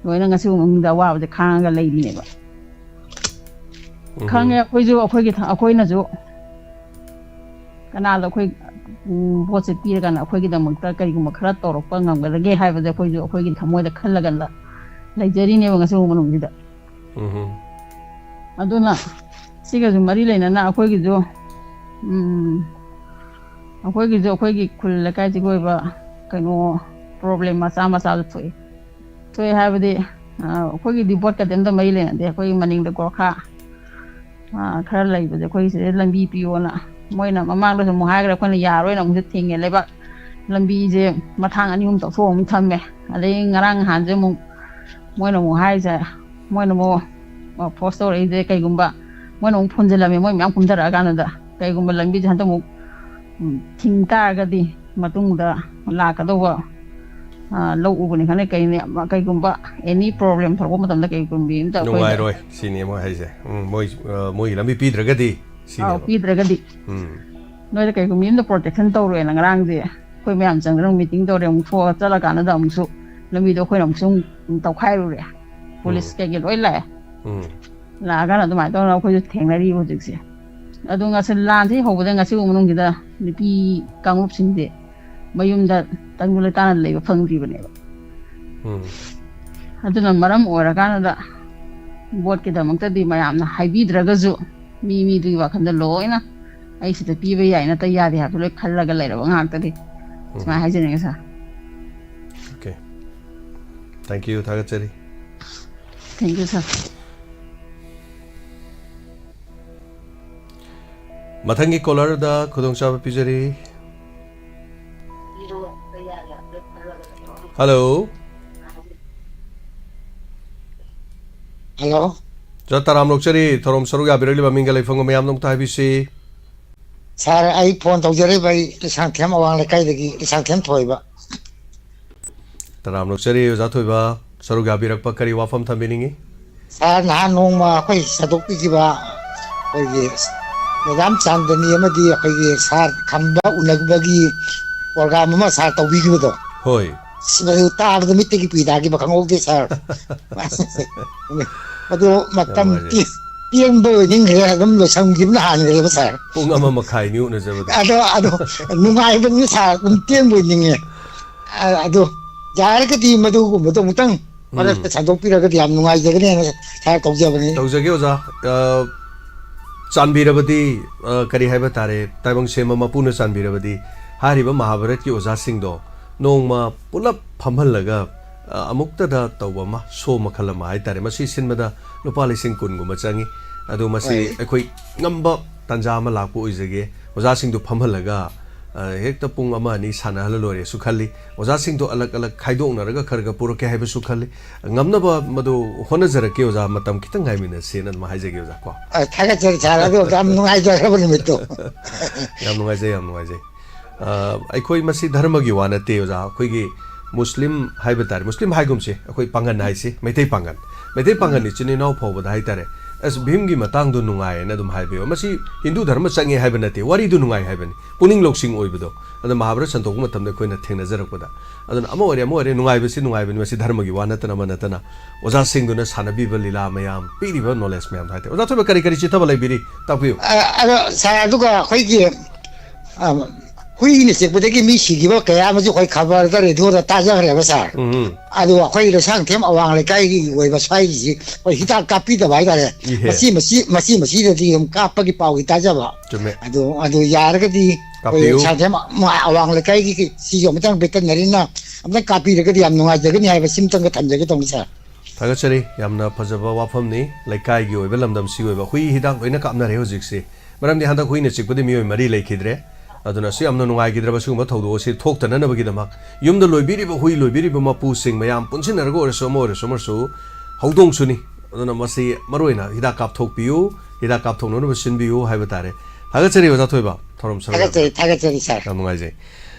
loi na ngasi ung da wa ba khang ga lei ni ba khang ya koi ju akoi na ju kana la koi boat se pi ga na akoi gi da mak ta kari gum khara torok pa ngam ga ge hai ba je koi ju akoi gi thamoi da khal la ga la lai jari ne ba ngasi ung manung gi da aduna siga ju mari leina na akoi gi ju akoi gi khul la kai ji goi ba kano problem masa thoi hai ba de akoi gi di bot ka den da mai leina de akoi maning da ko kha khara lai ba je akoi se lambi piyo na moina mamang da mu hai ga khon ya roi na mu thing le ba lambi je mathang ani um to so mu thamme ale ngarang han je mu moina mu hai ja moina mo postor e je kai gumba moina mu phun je la me moi myam phun da ga na da kai gumba lambi je han to mu thing ta ga di matung da la ka do wa lo u ni khane kai ne kai gumba any problem thor ko matam da kai gumbi ta No ai roi sini mo hai je moi lambi pi dra ga di sini pi dra ga di noi da kai gumbi da protection to ro na ngarang je koi myam chang rong meeting to re mu tho cha la ka na da mu su lambi do khoi na mu sung tau khai ro re police ke ge loi la la ga na do mai to na khoi theng la ri bo jik se adu nga se lan thi ho ba da nga si mu nong gi da ni pi kang up sing de mayum da tangul ta na le ba phang ri ba ne ba adu na maram ora ka na da board ke da mang ta di mayam na hai bi dra ga ju mi du wa khan da loi na ai si ta pi ba yai na ta ya de ha loi khal la ga le ra ba ngak ta di sma hai je ne sa Okay. Thank you, Thagachari. thank you sir Mathangi caller da khudong chaba pijari. Hello. Hello. Jataram lokchari thorom saru ya birali ba minga lai fango mayam nong tai bisi. Sar ai phone tawjare bai sang them awang le kai dagi sang them thoi ba. Taram lokchari ja thoi ba saru ya birak pa kari wafam thambiningi. Sar na nong ma khoi sadok pi ba khoi gi Madam Chandani amadi khoi gi sar khamba unag bagi program ma sar tawbi gi do. Hoi. ꯃꯗꯨ ꯇꯥꯕꯗ ꯃꯤꯠꯇꯒꯤ ꯄꯤ ꯇꯥꯈꯤꯕ ꯈꯪꯍꯧꯗꯦ ꯁꯥꯔ ꯃꯗꯨ ꯃꯇꯝ ꯇꯦꯟꯕ ꯑꯣꯏꯅꯤꯡꯈ꯭ꯔꯦ ꯑꯗꯨꯝ ꯂꯣꯏꯁꯟꯈꯤꯕꯅ ꯍꯥꯟꯈ꯭ꯔꯦꯕ ꯁꯥꯔ ꯄꯨꯡ ꯑꯃ ꯃꯈꯥꯏꯅꯤ ꯎꯅꯖꯕꯗꯣ ꯑꯗꯣ ꯅꯨꯡꯉꯥꯏꯕꯅꯤ ꯁꯥꯔ ꯑꯗꯨꯝ ꯇꯦꯟꯕ ꯑꯣꯏꯅꯤꯡꯉꯦ ꯑꯗꯣ ꯌꯥꯔꯒꯗꯤ ꯃꯗꯨꯒꯨꯝꯕꯗꯣ ꯑꯃꯨꯛꯇꯪ ꯃꯔꯛꯇ ꯁꯟꯗꯣꯛꯄꯤꯔꯒꯗꯤ ꯌꯥꯝ ꯅꯨꯡꯉꯥꯏꯖꯒꯅꯤꯅ ꯁꯥꯔ ꯇꯧꯖꯕꯅꯤ ꯇꯧꯖꯒꯦ ꯑꯣꯖꯥ ꯆꯥꯟꯕꯤꯔꯕꯗꯤ ꯀꯔꯤ ꯍꯥꯏꯕ ꯇꯥꯔꯦ ꯇꯥꯏꯕꯪ ꯁꯦꯝꯕ ꯃꯄꯨꯅ ꯆꯥꯟꯕꯤꯔꯕꯗꯤ ꯍꯥꯏꯔꯤꯕ ꯃꯍꯥꯚꯥꯔꯠꯀꯤ ꯑꯣꯖꯥꯁꯤꯡꯗꯣ ꯅꯣꯡꯃ ꯄꯨꯂꯞ ꯐꯝꯍꯜꯂꯒ ꯑꯃꯨꯛꯇꯗ ꯇꯧꯕ ꯑꯃ ꯁꯣ ꯃꯈꯜ ꯑꯃ ꯍꯥꯏꯇꯥꯔꯦ ꯃꯁꯤ ꯁꯤꯟꯕꯗ ꯂꯨꯄꯥ 10,000 ꯆꯪꯏ ꯑꯗꯣ ꯃꯁꯤ ꯑꯩꯈꯣꯏ ꯉꯝꯕ ꯇꯥꯟꯖꯥ ꯑꯃ ꯂꯥꯛꯄ ꯑꯣꯏꯖꯒꯦ ꯑꯣꯖꯥꯁꯤꯡꯗꯨ ꯐꯝꯍꯜꯂꯒ ꯍꯦꯛꯇ ꯄꯨꯡ ꯑꯃ ꯑꯅꯤ ꯁꯥꯟꯅꯍꯜꯂ ꯂꯣꯏꯔꯦꯁꯨ ꯈꯜꯂꯤ ꯑꯣꯖꯥꯁꯤꯡꯗꯣ ꯑꯂꯛ ꯑꯂꯛ ꯈꯥꯏꯗꯣꯛꯅꯔꯒ ꯈꯔ ꯄꯨꯔꯛꯀꯦ ꯍꯥꯏꯕꯁꯨ ꯈꯜꯂꯤ ꯉꯝꯅꯕ ꯃꯗꯨ ꯍꯣꯠꯅꯖꯔꯛꯀꯦ ꯑꯣꯖꯥ ꯃꯇꯝ ꯈꯤꯇꯪ ꯉꯥꯏꯃꯤꯟꯅꯁꯦꯅ ꯑꯗꯨꯝ ꯍꯥꯏꯖꯒꯦ ꯑꯣꯖꯥ ꯀꯣ ꯊꯥꯒꯠꯆꯔꯤ ꯁꯥꯔ ꯑꯗꯣ ꯌꯥꯝ ꯅꯨꯡꯉꯥꯏꯖꯈ꯭ꯔꯕ ꯅꯨꯃꯤꯠꯇꯣ ꯌꯥꯝ ꯅꯨꯡꯉꯥꯏꯖꯩ ꯑꯩꯈꯣꯏ ꯃꯁꯤ ꯙꯔꯃꯒꯤ ꯋꯥ ꯅꯠꯇꯦ ꯑꯣꯖꯥ ꯑꯩꯈꯣꯏꯒꯤ ꯃꯨꯁꯂꯤꯝ ꯍꯥꯏꯕ ꯇꯥꯔꯦ ꯃꯨꯁꯂꯤꯝ ꯍꯥꯏꯒꯨꯝꯁꯦ ꯑꯩꯈꯣꯏ ꯄꯥꯡꯒꯟ ꯍꯥꯏꯁꯤ ꯃꯩꯇꯩ ꯄꯥꯡꯒꯟ ꯏꯆꯤꯟ ꯏꯅꯥꯎ ꯐꯥꯎꯕꯗ ꯍꯥꯏꯇꯥꯔꯦ ꯑꯁ ꯚꯤꯝꯒꯤ ꯃꯇꯥꯡꯗꯣ ꯅꯨꯡꯉꯥꯏꯌꯦꯅ ꯑꯗꯨꯝ ꯍꯥꯏꯕꯤꯌꯨ ꯃꯁꯤ ꯍꯤꯟꯗꯨ ꯙꯔꯃ ꯆꯪꯉꯦ ꯍꯥꯏꯕ ꯅꯠꯇꯦ ꯋꯥꯔꯤꯗꯨ ꯅꯨꯡꯉꯥꯏ ꯍꯥꯏꯕꯅꯤ ꯄꯨꯛꯅꯤꯡ ꯂꯧꯁꯤꯡ ꯑꯣꯏꯕꯗꯣ ꯑꯗꯨꯅ ꯃꯍꯥꯚꯥꯔꯠ ꯁꯟꯇꯣꯛꯄ ꯃꯇꯝꯗ ꯑꯩꯈꯣꯏꯅ ꯊꯦꯡꯅꯖꯔꯛꯄꯗ ꯑꯗꯨꯅ ꯑꯃ ꯑꯣꯏꯔꯦ ꯅꯨꯡꯉꯥꯏꯕꯅꯤ ꯃꯁꯤ ꯙꯔꯃꯒꯤ ꯋꯥ ꯅꯠꯇꯅ ꯑꯃ ꯅꯠꯇꯅ ꯑꯣꯖꯥꯁꯤꯡꯗꯨꯅ ꯁꯥꯟꯅꯕꯤꯕ ꯂꯤꯂꯥ ꯃꯌꯥꯝ ꯄꯤꯔꯤꯕ ꯅꯣꯂꯦꯖ ꯃꯌꯥꯝꯗꯣ ꯍꯥꯏꯇꯥꯔꯦ ꯑꯣꯖꯥ ꯊꯣꯏꯕ ꯀꯔꯤ ꯆꯤꯊꯕ ꯂꯩꯕꯤꯔꯤ ꯇꯥꯛꯄꯤꯌꯨ ꯑꯗꯣ ꯁꯥꯔ ꯑꯗꯨꯒ ꯑꯩꯈꯣꯏꯒꯤ ꯍꯨꯏꯅ ꯆꯤꯛꯄꯗꯒꯤ ꯃꯤ ꯁꯤꯈꯤꯕ ꯀꯌꯥ ꯑꯃꯁꯨ ꯑꯩꯈꯣꯏ ꯈꯕꯔꯗ ꯔꯦꯗꯤꯑꯣꯗ ꯇꯥꯖꯈ꯭ꯔꯦꯕ ꯁꯥꯔ ꯑꯗꯣ ꯑꯩꯈꯣꯏ ꯂꯩꯁꯥꯡꯊꯦꯝ ꯑꯋꯥꯡ ꯂꯩꯀꯥꯏꯒꯤ ꯑꯣꯏꯕ ꯁ꯭ꯋꯥꯏꯒꯤꯁꯤ ꯑꯩꯈꯣꯏ ꯍꯤꯗꯥꯛ ꯀꯥꯞꯄꯤꯗꯕ ꯍꯥꯏꯇꯥꯔꯦ ꯃꯁꯤꯗꯗꯤ ꯑꯗꯨꯝ ꯀꯥꯞꯄꯒꯤ ꯄꯥꯎꯒꯤ ꯇꯥꯖꯕ ꯑꯗꯨ ꯌꯥꯔꯒꯗꯤ ꯑꯩꯈꯣꯏ ꯁꯥꯡꯊꯦꯝ ꯑꯋꯥꯡ ꯂꯩꯀꯥꯏꯒꯤ ꯁꯤꯁꯨ ꯑꯃꯇꯪ ꯚꯦꯇꯅꯔꯤꯅ ꯑꯃꯇꯪ ꯀꯥꯞꯄꯤꯔꯒꯗꯤ ꯌꯥꯝ ꯅꯨꯡꯉꯥꯏꯖꯒꯅꯤ ꯍꯥꯏꯕ ꯁꯤꯃꯇꯪꯒ ꯊꯝꯖꯒꯦ ꯇꯧꯅꯤ ꯁꯥꯔ ꯊꯥꯒꯠꯆꯔꯤ ꯌꯥꯝꯅ ꯐꯖꯕ ꯋꯥꯐꯝꯅꯤ ꯂꯩꯀꯥꯏꯒꯤ ꯑꯣꯏꯕ ꯂꯝꯗꯝꯁꯤ ꯑꯣꯏꯕ ꯍꯨꯏ ꯍꯤꯗꯥꯛ ꯂꯣꯏꯅ ꯀꯥꯞꯅꯔꯦ ꯍꯧꯖꯤꯛꯁꯤ ꯃꯔꯝꯗꯤ ꯍꯟꯗꯛ ꯍꯨꯏꯅ ꯆꯤꯛꯄꯗꯤ ꯃꯤꯑꯣꯏ 4 ꯂꯩꯈꯤꯗ꯭रे ꯑꯗꯨꯅ ꯁꯤ ꯌꯥꯝꯅ ꯅꯨꯡꯉꯥꯏꯒꯤꯗ꯭ꯔꯕ ꯁꯤꯒꯨꯝꯕ ꯊꯧꯗꯣꯛ ꯑꯁꯤ ꯊꯣꯛꯇꯅꯅꯕꯒꯤꯗꯃꯛ ꯌꯨꯝꯗ ꯂꯣꯏꯕꯤꯔꯤꯕ ꯍꯨꯏ ꯂꯣꯏꯕꯤꯔꯤꯕ ꯃꯄꯨꯁꯤꯡ ꯃꯌꯥꯝ ꯄꯨꯟꯁꯤꯟꯅꯔꯒ ꯑꯣꯏꯔꯁꯨ ꯑꯃꯁꯨ ꯍꯧꯗꯣꯡꯁꯨꯅꯤ ꯑꯗꯨꯅ ꯃꯁꯤ ꯃꯔꯨꯑꯣꯏꯅ ꯍꯤꯗꯥꯛ ꯀꯥꯞꯊꯣꯛꯄꯤꯌꯨ ꯍꯤꯗꯥꯛ ꯀꯥꯞꯊꯣꯛꯅꯅꯕ ꯁꯤꯟꯕꯤꯌꯨ ꯍꯥꯏꯕ ꯇꯥꯔꯦ ꯊꯥꯒꯠꯆꯔꯤ ꯑꯣꯖꯥ ꯊꯣꯏꯕ ꯊꯧꯔꯝ ꯊꯥꯒꯠꯆꯔꯤ ꯁꯥꯔ ꯌꯥꯝ ꯅꯨꯡꯉꯥꯏꯖꯩ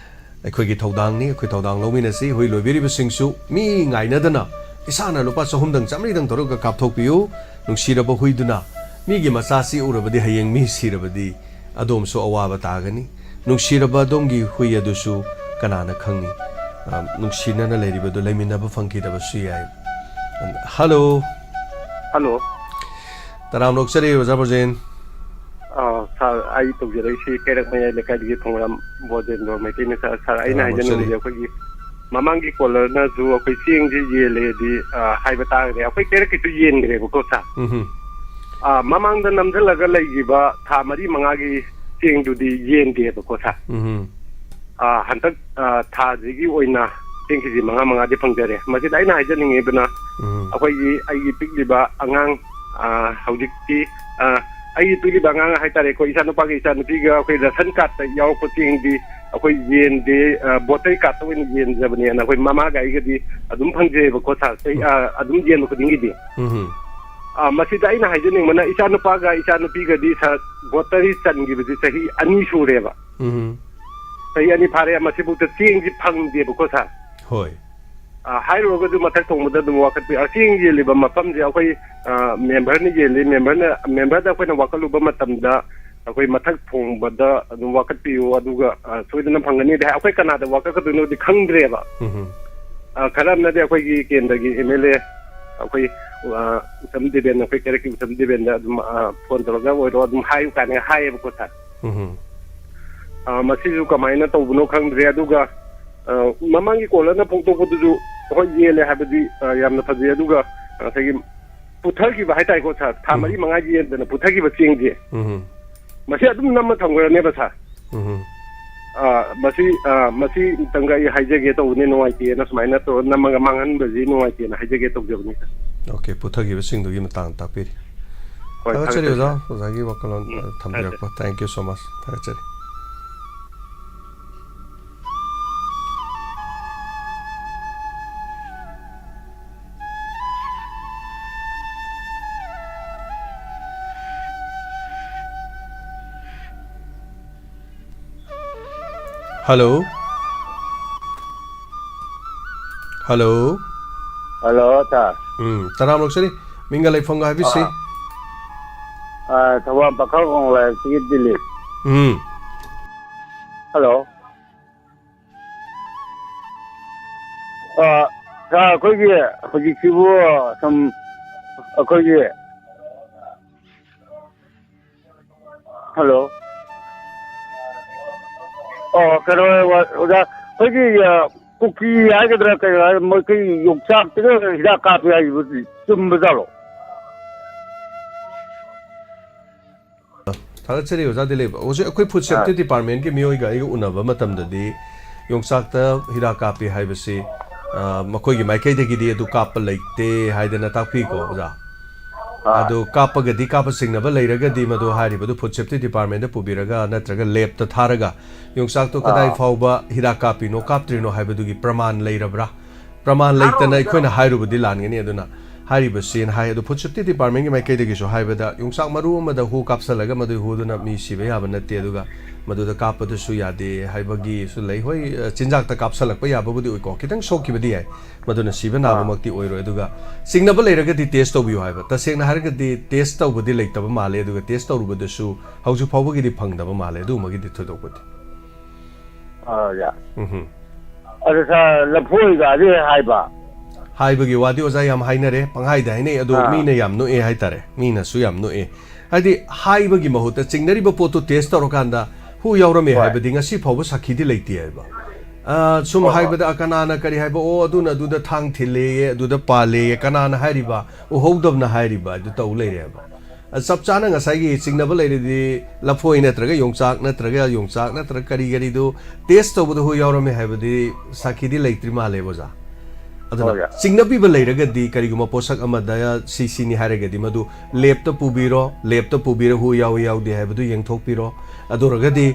ꯑꯩꯈꯣꯏꯒꯤ ꯊꯧꯗꯥꯡꯅꯤ ꯑꯩꯈꯣꯏ ꯊꯧꯗꯥꯡ ꯂꯧꯃꯤꯟꯅꯁꯤ ꯍꯨꯏ ꯂꯣꯏꯕꯤꯔꯤꯕꯁꯤꯡꯁꯨ ꯃꯤ ꯉꯥꯏꯅꯗꯅ ꯏꯁꯥꯅ ꯂꯨꯄꯥ 100 150 ꯇꯧꯔꯒ ꯀꯥꯞꯊꯣꯛꯄꯤꯌꯨ ꯅꯨꯡꯁꯤꯔꯕ ꯍꯨꯏꯗꯨꯅ ꯃꯤꯒꯤ ꯃꯆꯥꯁꯤ ꯎꯔꯕꯗꯤ ꯍꯌꯦꯡ ꯃꯤ ꯁꯤꯔꯕꯗꯤ ꯑꯗꯣꯝꯁꯨ ꯑꯋꯥꯕ ꯇꯥꯒꯅꯤ ꯅꯨꯡꯁꯤꯔꯕ ꯑꯗꯣꯝꯒꯤ ꯍꯨꯏ ꯑꯗꯨꯁꯨ ꯀꯅꯥꯅ ꯈꯪꯅꯤ ꯅꯨꯡꯁꯤꯅꯅ ꯂꯩꯔꯤꯕꯗꯨ ꯂꯩꯃꯤꯟꯅꯕ ꯐꯪꯈꯤꯗꯕꯁꯨ ꯌꯥꯏ ꯍꯜꯂꯣ ꯇꯔꯥꯝ ꯅꯣꯛꯆꯔꯤ ꯑꯣꯖꯥ ꯕ꯭ꯔꯣꯖꯦꯟ ꯁꯥꯔ ꯑꯩ ꯇꯧꯖꯔꯛꯏꯁꯤ ꯀꯩꯔꯛ ꯃꯌꯥꯏ ꯂꯩꯀꯥꯏꯗꯒꯤ ꯊꯣꯡꯒ꯭ꯔꯥꯝ ꯕꯣꯖꯦꯟꯗꯣ ꯃꯩꯇꯩꯅ ꯁꯥꯔ ꯑꯩꯅ ꯍꯥꯏꯖꯅꯤꯡꯕꯗꯤ ꯑꯩꯈꯣꯏꯒꯤ ꯃꯃꯥꯡꯒꯤ ꯀꯣꯂꯔꯅꯁꯨ ꯑꯩꯈꯣꯏ ꯆꯦꯡꯁꯤ ꯌꯦꯜꯂꯦꯗꯤ ꯍꯥꯏꯕ ꯇꯥꯔꯒꯗꯤ ꯑꯩꯈꯣꯏ ꯀꯩꯔꯛꯀꯤꯁꯨ ꯌꯦꯟꯈ꯭ꯔꯦꯕꯀꯣ ꯁꯥꯔ ꯃꯃꯥꯡꯗ ꯅꯝꯁꯤꯜꯂꯒ ꯂꯩꯈꯤꯕ ꯊꯥ 4-5ꯒꯤ ꯆꯦꯡꯗꯨꯗꯤ ꯌꯦꯟꯗꯦꯕꯀꯣ ꯁꯥꯔ ꯍꯟꯗꯛ ꯊꯥꯁꯤꯒꯤ ꯑꯣꯏꯅ ꯆꯦꯡ ꯀꯦꯖꯤ 5-5ꯗꯤ ꯐꯪꯖꯔꯦ ꯃꯁꯤꯗ ꯑꯩꯅ ꯍꯥꯏꯖꯅꯤꯡꯉꯤꯕꯅ ꯑꯩꯒꯤ ꯄꯤꯛꯂꯤꯕ ꯑꯉꯥꯡ ꯍꯧꯖꯤꯛꯇꯤ ꯑꯩꯒꯤ ꯄꯤꯛꯂꯤꯕ ꯑꯉꯥꯡ ꯍꯥꯏꯇꯥꯔꯦ ꯑꯩꯈꯣꯏ ꯏꯆꯥꯅꯨꯄꯥꯒ ꯏꯆꯥꯅꯨꯄꯤꯒ ꯑꯩꯈꯣꯏ ꯔꯦꯁꯟ ꯀꯥꯔꯗꯇ ꯌꯥꯎꯔꯛꯄ ꯆꯦꯡꯗꯤ ꯑꯩꯈꯣꯏ ꯌꯦꯟꯗꯦ ꯕꯣꯇꯔ ꯀꯥꯔꯗꯇ ꯑꯣꯏꯅ ꯌꯦꯟꯖꯕꯅꯦꯅ ꯑꯩꯈꯣꯏ ꯃꯃꯥꯒ ꯑꯩꯒꯗꯤ ꯑꯗꯨꯝ ꯐꯪꯖꯩꯑꯕꯀꯣ ꯁꯥꯔ ꯑꯗꯨꯝ ꯌꯦꯟꯕ ꯈꯨꯗꯤꯡꯒꯤꯗꯤ ꯃꯁꯤꯗ ꯑꯩꯅ ꯍꯥꯏꯖꯅꯤꯡꯕꯅ ꯏꯆꯥꯅꯨꯄꯥꯒ ꯏꯆꯥꯅꯨꯄꯤꯒꯗꯤ ꯁꯥꯔ ꯕꯣꯇꯔꯤ ꯆꯟꯈꯤꯕꯁꯤ ꯆꯍꯤ 2 ꯁꯨꯔꯦꯕ ꯆꯍꯤ 2 ꯐꯥꯔꯦ ꯃꯁꯤꯐꯥꯎꯗ ꯆꯦꯡꯁꯤ ꯐꯪꯗꯦꯕꯀꯣ ꯁꯥꯔ ꯍꯣꯏ ꯍꯥꯏꯔꯨꯔꯒꯁꯨ ꯃꯊꯛ ꯊꯣꯡꯕꯗ ꯑꯗꯨꯝ ꯋꯥꯀꯠꯄꯤ ꯆꯦꯡ ꯌꯦꯜꯂꯤꯕ ꯃꯐꯝꯁꯦ ꯑꯩꯈꯣꯏ ꯃꯦꯝꯕꯔꯅ ꯌꯦꯜꯂꯤ ꯃꯦꯝꯕꯔꯗ ꯑꯩꯈꯣꯏꯅ ꯋꯥꯀꯠꯂꯨꯕ ꯃꯇꯝꯗ ꯑꯩꯈꯣꯏ ꯃꯊꯛ ꯊꯣꯡꯕꯗ ꯑꯗꯨꯝ ꯋꯥꯀꯠꯄꯤꯌꯨ ꯑꯗꯨꯒ ꯁꯣꯏꯗꯅ ꯐꯪꯒꯅꯤꯗꯤ ꯑꯩꯈꯣꯏ ꯀꯅꯥꯗ ꯋꯥꯀꯠꯀꯗꯣꯏꯅꯣꯗꯤ ꯈꯪꯗ꯭ꯔꯦꯕ ꯈꯔ ꯑꯃꯅꯗꯤ ꯑꯩꯈꯣꯏꯒꯤ ꯀꯦꯟꯗ꯭ꯔꯒꯤ MLA ꯑꯩꯈꯣই ꯎꯁꯝ ꯗꯦꯕꯦꯟ ꯑꯩꯈꯣꯏ ꯀꯩꯔꯛꯀꯤ ꯎꯁꯝ ꯗꯦꯕꯦꯟꯗ ꯑꯗꯨꯝ ꯐꯣꯟ ꯇꯧꯔꯒ ꯑꯣꯏꯔꯣ ꯑꯗꯨꯝ ꯍꯥꯏꯌꯨ ꯀꯥꯏꯅ ꯍꯥꯏꯌꯦꯕꯀꯣ ꯁꯥꯔ ꯃꯁꯤꯁꯨ ꯀꯃꯥꯏꯅ ꯇꯧꯕꯅꯣ ꯈꯪꯗ꯭ꯔꯦ ꯑꯗꯨꯒ ꯃꯃꯥꯡꯒꯤ ꯀꯣꯂꯔꯅ ꯐꯣꯡꯗꯣꯛꯄꯗꯨꯁꯨ ꯑꯩꯈꯣꯏ ꯌꯦꯜꯂꯦ ꯍꯥꯏꯕꯗꯤ ꯌꯥꯝꯅ ꯐꯖꯩ ꯑꯗꯨꯒ ꯉꯁꯥꯏꯒꯤ ꯄꯨꯊꯈꯤꯕ ꯍꯥꯏꯇꯥꯔꯦꯀꯣ ꯁꯥꯔ ꯊꯥ 4-5 ꯌꯦꯟꯗꯅ ꯄꯨꯊꯈꯤꯕ ꯆꯦꯡꯁꯦ ꯃꯁꯤ ꯑꯗꯨꯝ ꯅꯝꯃ ꯊꯝꯈ꯭ꯔꯅꯦꯕ ꯁꯥꯔ ꯃꯁꯤ ꯑꯃꯇꯪꯒ ꯑꯩ ꯍꯥꯏꯖꯒꯦ ꯇꯧꯕꯅꯤ ꯅꯨꯡꯉꯥꯏꯇꯦꯅ ꯁꯨꯃꯥꯏꯅ ꯇꯧꯔ ꯅꯝꯃꯒ ꯃꯥꯡꯍꯟꯕꯁꯤ ꯅꯨꯡꯉꯥꯏꯇꯦꯅ ꯍꯥꯏꯖꯒꯦ ꯇꯧꯖꯕꯅꯤ ꯁꯥꯔ ꯑꯣꯀꯦ ꯄꯨꯊꯈꯤꯕꯁꯤꯡꯗꯨꯒꯤ ꯃꯇꯥꯡꯗ ꯇꯥꯛꯄꯤꯔꯤ ꯊꯥꯒꯠꯆꯔꯤ ꯑꯣꯖꯥ ꯑꯣꯖꯥꯒꯤ ꯋꯥꯈꯜꯂꯣꯟ ꯊꯝꯕꯤꯔꯛꯄ ꯊꯦꯡꯛ ꯌꯨ ꯁꯣ ꯃꯆ ꯊꯥꯒꯠꯆꯔꯤ हेलो हेलो हेलो सर तराम लोकसरी मिंगा लाइफंगा है बिसी थवा पखल कोंगला सिगी दिल्ली हेलो ꯑꯩꯈꯣꯏꯒꯤ ꯍꯧꯖꯤꯛꯁꯤꯕꯨ ꯁꯨꯝ ꯑꯩꯈꯣꯏꯒꯤ ꯍꯜꯂꯣ ꯀꯩꯅꯣ ꯑꯣꯖꯥ ꯑꯩꯈꯣꯏꯒꯤ ꯀꯨꯀꯤ ꯍꯥꯏꯒꯗ꯭ꯔꯥ ꯀꯩꯅꯣ ꯃꯣꯏꯒꯤ ꯌꯣꯡꯆꯥꯛꯇꯒ ꯍꯤꯗꯥꯛ ꯀꯥꯞꯄꯦ ꯍꯥꯏꯕꯗꯤ ꯆꯨꯝꯕꯖꯥꯠꯂꯣ ꯊꯥꯒꯠꯆꯔꯤ ꯑꯣꯖꯥ ꯗꯤꯂꯤꯞ ꯍꯧꯖꯤꯛ ꯑꯩꯈꯣꯏ ꯐꯨꯗ ꯁꯦꯐꯇꯤ ꯗꯤꯄꯥꯔꯠꯃꯦꯟꯒꯤ ꯃꯤꯑꯣꯏꯒ ꯑꯩꯒ ꯎꯅꯕ ꯃꯇꯝꯗꯗꯤ ꯌꯣꯡꯆꯥꯛꯇ ꯍꯤꯗꯥꯛ ꯀꯥꯞꯄꯤ ꯍꯥꯏꯕꯁꯤ ꯃꯈꯣꯏꯒꯤ ꯃꯥꯏꯀꯩꯗꯒꯤꯗꯤ ꯑꯗꯨ ꯀꯥꯞꯄ ꯂꯩꯇꯦ ꯍꯥꯏꯗꯅ ꯇꯥꯛꯄꯤꯀꯣ ꯑꯣꯖꯥ ꯑꯗꯨ ꯀꯥꯞꯄꯒꯗꯤ ꯀꯥꯞꯄ ꯆꯤꯡꯅꯕ ꯂꯩꯔꯒꯗꯤ ꯃꯗꯨ ꯍꯥꯏꯔꯤꯕꯗꯨ ꯐꯨꯗ ꯁꯦꯐꯇꯤ ꯗꯤꯄꯥꯔꯠꯃꯦꯟꯗ ꯄꯨꯕꯤꯔꯒ ꯅꯠꯇ꯭ꯔꯒ ꯂꯦꯕꯇ ꯊꯥꯔꯒ ꯌꯣꯡꯆꯥꯛꯇꯣ ꯀꯗꯥꯏ ꯐꯥꯎꯕ ꯍꯤꯗꯥꯛ ꯀꯥꯞꯄꯤꯅꯣ ꯀꯥꯞꯇ꯭ꯔꯤꯅꯣ ꯍꯥꯏꯕꯗꯨꯒꯤ ꯄ꯭ꯔꯃꯥꯟ ꯂꯩꯔꯕ꯭ꯔꯥ ꯄ꯭ꯔꯃꯥꯟ ꯂꯩꯇꯅ ꯑꯩꯈꯣꯏꯅ ꯍꯥꯏꯔꯨꯕꯗꯤ ꯂꯥꯟꯒꯅꯤ ꯑꯗꯨꯅ ꯍꯥꯏꯔꯤꯕꯁꯤꯅ ꯍꯥꯏ ꯑꯗꯨ ꯐꯨꯗ ꯁꯦꯐꯇꯤ ꯗꯤꯄꯥꯔꯠꯃꯦꯟꯒꯤ ꯃꯥꯏꯀꯩꯗꯒꯤꯁꯨ ꯍꯥꯏꯕꯗ ꯌꯣꯡꯆꯥꯛ ꯃꯔꯨ ꯑꯃꯗ ꯍꯨ ꯀꯥꯞꯁꯜꯂꯒ ꯃꯗꯨ ꯍꯨꯗꯨꯅ ꯃꯤ ꯁꯤꯕ ꯌꯥꯕ ꯅꯠꯇꯦ ꯑꯗꯨꯒ ꯃꯗꯨꯗ ꯀꯥꯞꯄꯗꯨꯁꯨ ꯌꯥꯗꯦ ꯍꯥꯏꯕꯒꯤꯁꯨ ꯂꯩ ꯍꯣꯏ ꯆꯤꯟꯖꯥꯛꯇ ꯀꯥꯞꯁꯜꯂꯛꯄ ꯌꯥꯕꯕꯨꯗꯤ ꯑꯣꯏꯀꯣ ꯈꯤꯇꯪ ꯁꯣꯛꯈꯤꯕꯗꯤ ꯌꯥꯏ ꯃꯗꯨꯅ ꯁꯤꯕ ꯅꯥꯕꯃꯛꯇꯤ ꯑꯣꯏꯔꯣꯏ ꯑꯗꯨꯒ ꯆꯤꯡꯅꯕ ꯂꯩꯔꯒꯗꯤ ꯇꯦꯁ ꯇꯧꯕꯤꯌꯨ ꯍꯥꯏꯕ ꯇꯁꯦꯡꯅ ꯍꯥꯏꯔꯒꯗꯤ ꯇꯦꯁ ꯇꯧꯕꯗꯤ ꯂꯩꯇꯕ ꯃꯥꯜꯂꯦ ꯑꯗꯨꯒ ꯇꯦꯁ ꯇꯧꯔꯨꯕꯗꯁꯨ ꯍꯧꯖꯤꯛ ꯐꯥꯎꯕꯒꯤꯗꯤ ꯐꯪꯗꯕ ꯃꯥꯜꯂꯦ ꯑꯗꯨꯒꯨꯝꯕꯒꯤꯗꯤ ꯊꯣꯏꯗꯣꯛꯄꯗꯤ ꯑꯗꯨ ꯁꯥꯔ ꯂꯐꯣꯏꯒꯗꯤ ꯍꯥꯏꯕ ꯍꯥꯏꯕꯒꯤ ꯋꯥꯗꯤ ꯑꯣꯖꯥ ꯌꯥꯝ ꯍꯥꯏꯅꯔꯦ ꯄꯪꯍꯥꯏꯗ ꯍꯥꯏꯅꯩ ꯑꯗꯣ ꯃꯤꯅ ꯌꯥꯝ ꯅꯣꯛꯑꯦ ꯍꯥꯏꯇꯥꯔꯦ ꯃꯤꯅꯁꯨ ꯌꯥꯝ ꯅꯣꯛꯑꯦ ꯍꯥꯏꯗꯤ ꯍꯥꯏꯕꯒꯤ ꯃꯍꯨꯠꯇ ꯆꯤꯡꯅꯔꯤꯕ ꯄꯣꯠꯇꯨ ꯇꯦꯁ ꯇꯧꯔꯀꯥꯟꯗ ꯍꯨ ꯌꯥꯎꯔꯝꯃꯦ ꯍꯥꯏꯕꯗꯤ ꯉꯁꯤ ꯐꯥꯎꯕ ꯁꯥꯈꯤꯗꯤ ꯂꯩꯇꯦ ꯍꯥꯏꯕ ꯁꯨꯝ ꯍꯥꯏꯕꯗ ꯀꯅꯥꯅ ꯀꯔꯤ ꯍꯥꯏꯕ ꯑꯗꯨꯅ ꯑꯗꯨꯗ ꯊꯥꯡ ꯊꯤꯜꯂꯦꯌꯦ ꯑꯗꯨꯗ ꯄꯥꯜꯂꯦꯌꯦ ꯀꯅꯥꯅ ꯍꯥꯏꯔꯤꯕ ꯎꯍꯧꯗꯕꯅ ꯍꯥꯏꯔꯤꯕ ꯑꯗꯨ ꯇꯧ ꯂꯩꯔꯦꯕ ꯆꯞ ꯆꯥꯅ ꯉꯁꯥꯏꯒꯤ ꯆꯤꯡꯅꯕ ꯂꯩꯔꯗꯤ ꯂꯐꯣꯏ ꯅꯠꯇ꯭ꯔꯒ ꯌꯣꯡꯆꯥꯛ ꯅꯠꯇ꯭ꯔꯒ ꯀꯔꯤ ꯀꯔꯤꯗꯨ ꯇꯦꯁ ꯇꯧꯕꯗ ꯍꯨ ꯌꯥꯎꯔꯝꯃꯦ ꯍꯥꯏꯕꯗꯤ ꯁꯥꯈꯤꯗꯤ ꯂꯩꯇ꯭ꯔꯤ ꯃꯥꯜꯂꯦꯕ ꯑꯣꯖꯥ ꯑꯗꯨꯅ ꯆꯤꯡꯅꯕꯤꯕ ꯂꯩꯔꯒꯗꯤ ꯀꯔꯤꯒꯨꯝꯕ ꯄꯣꯠꯁꯛ ꯑꯃꯗ ꯁꯤꯅꯤ ꯍꯥꯏꯔꯒꯗꯤ ꯃꯗꯨ ꯂꯦꯕꯇ ꯄꯨꯕꯤꯔ ꯍꯨ ꯌꯥꯎꯏ ꯌꯥꯎꯗꯦ ꯍꯥꯏꯕꯗꯨ ꯌꯦꯡꯊꯣꯛꯄꯤꯔꯣ ꯑꯗꯨꯔꯒꯗꯤ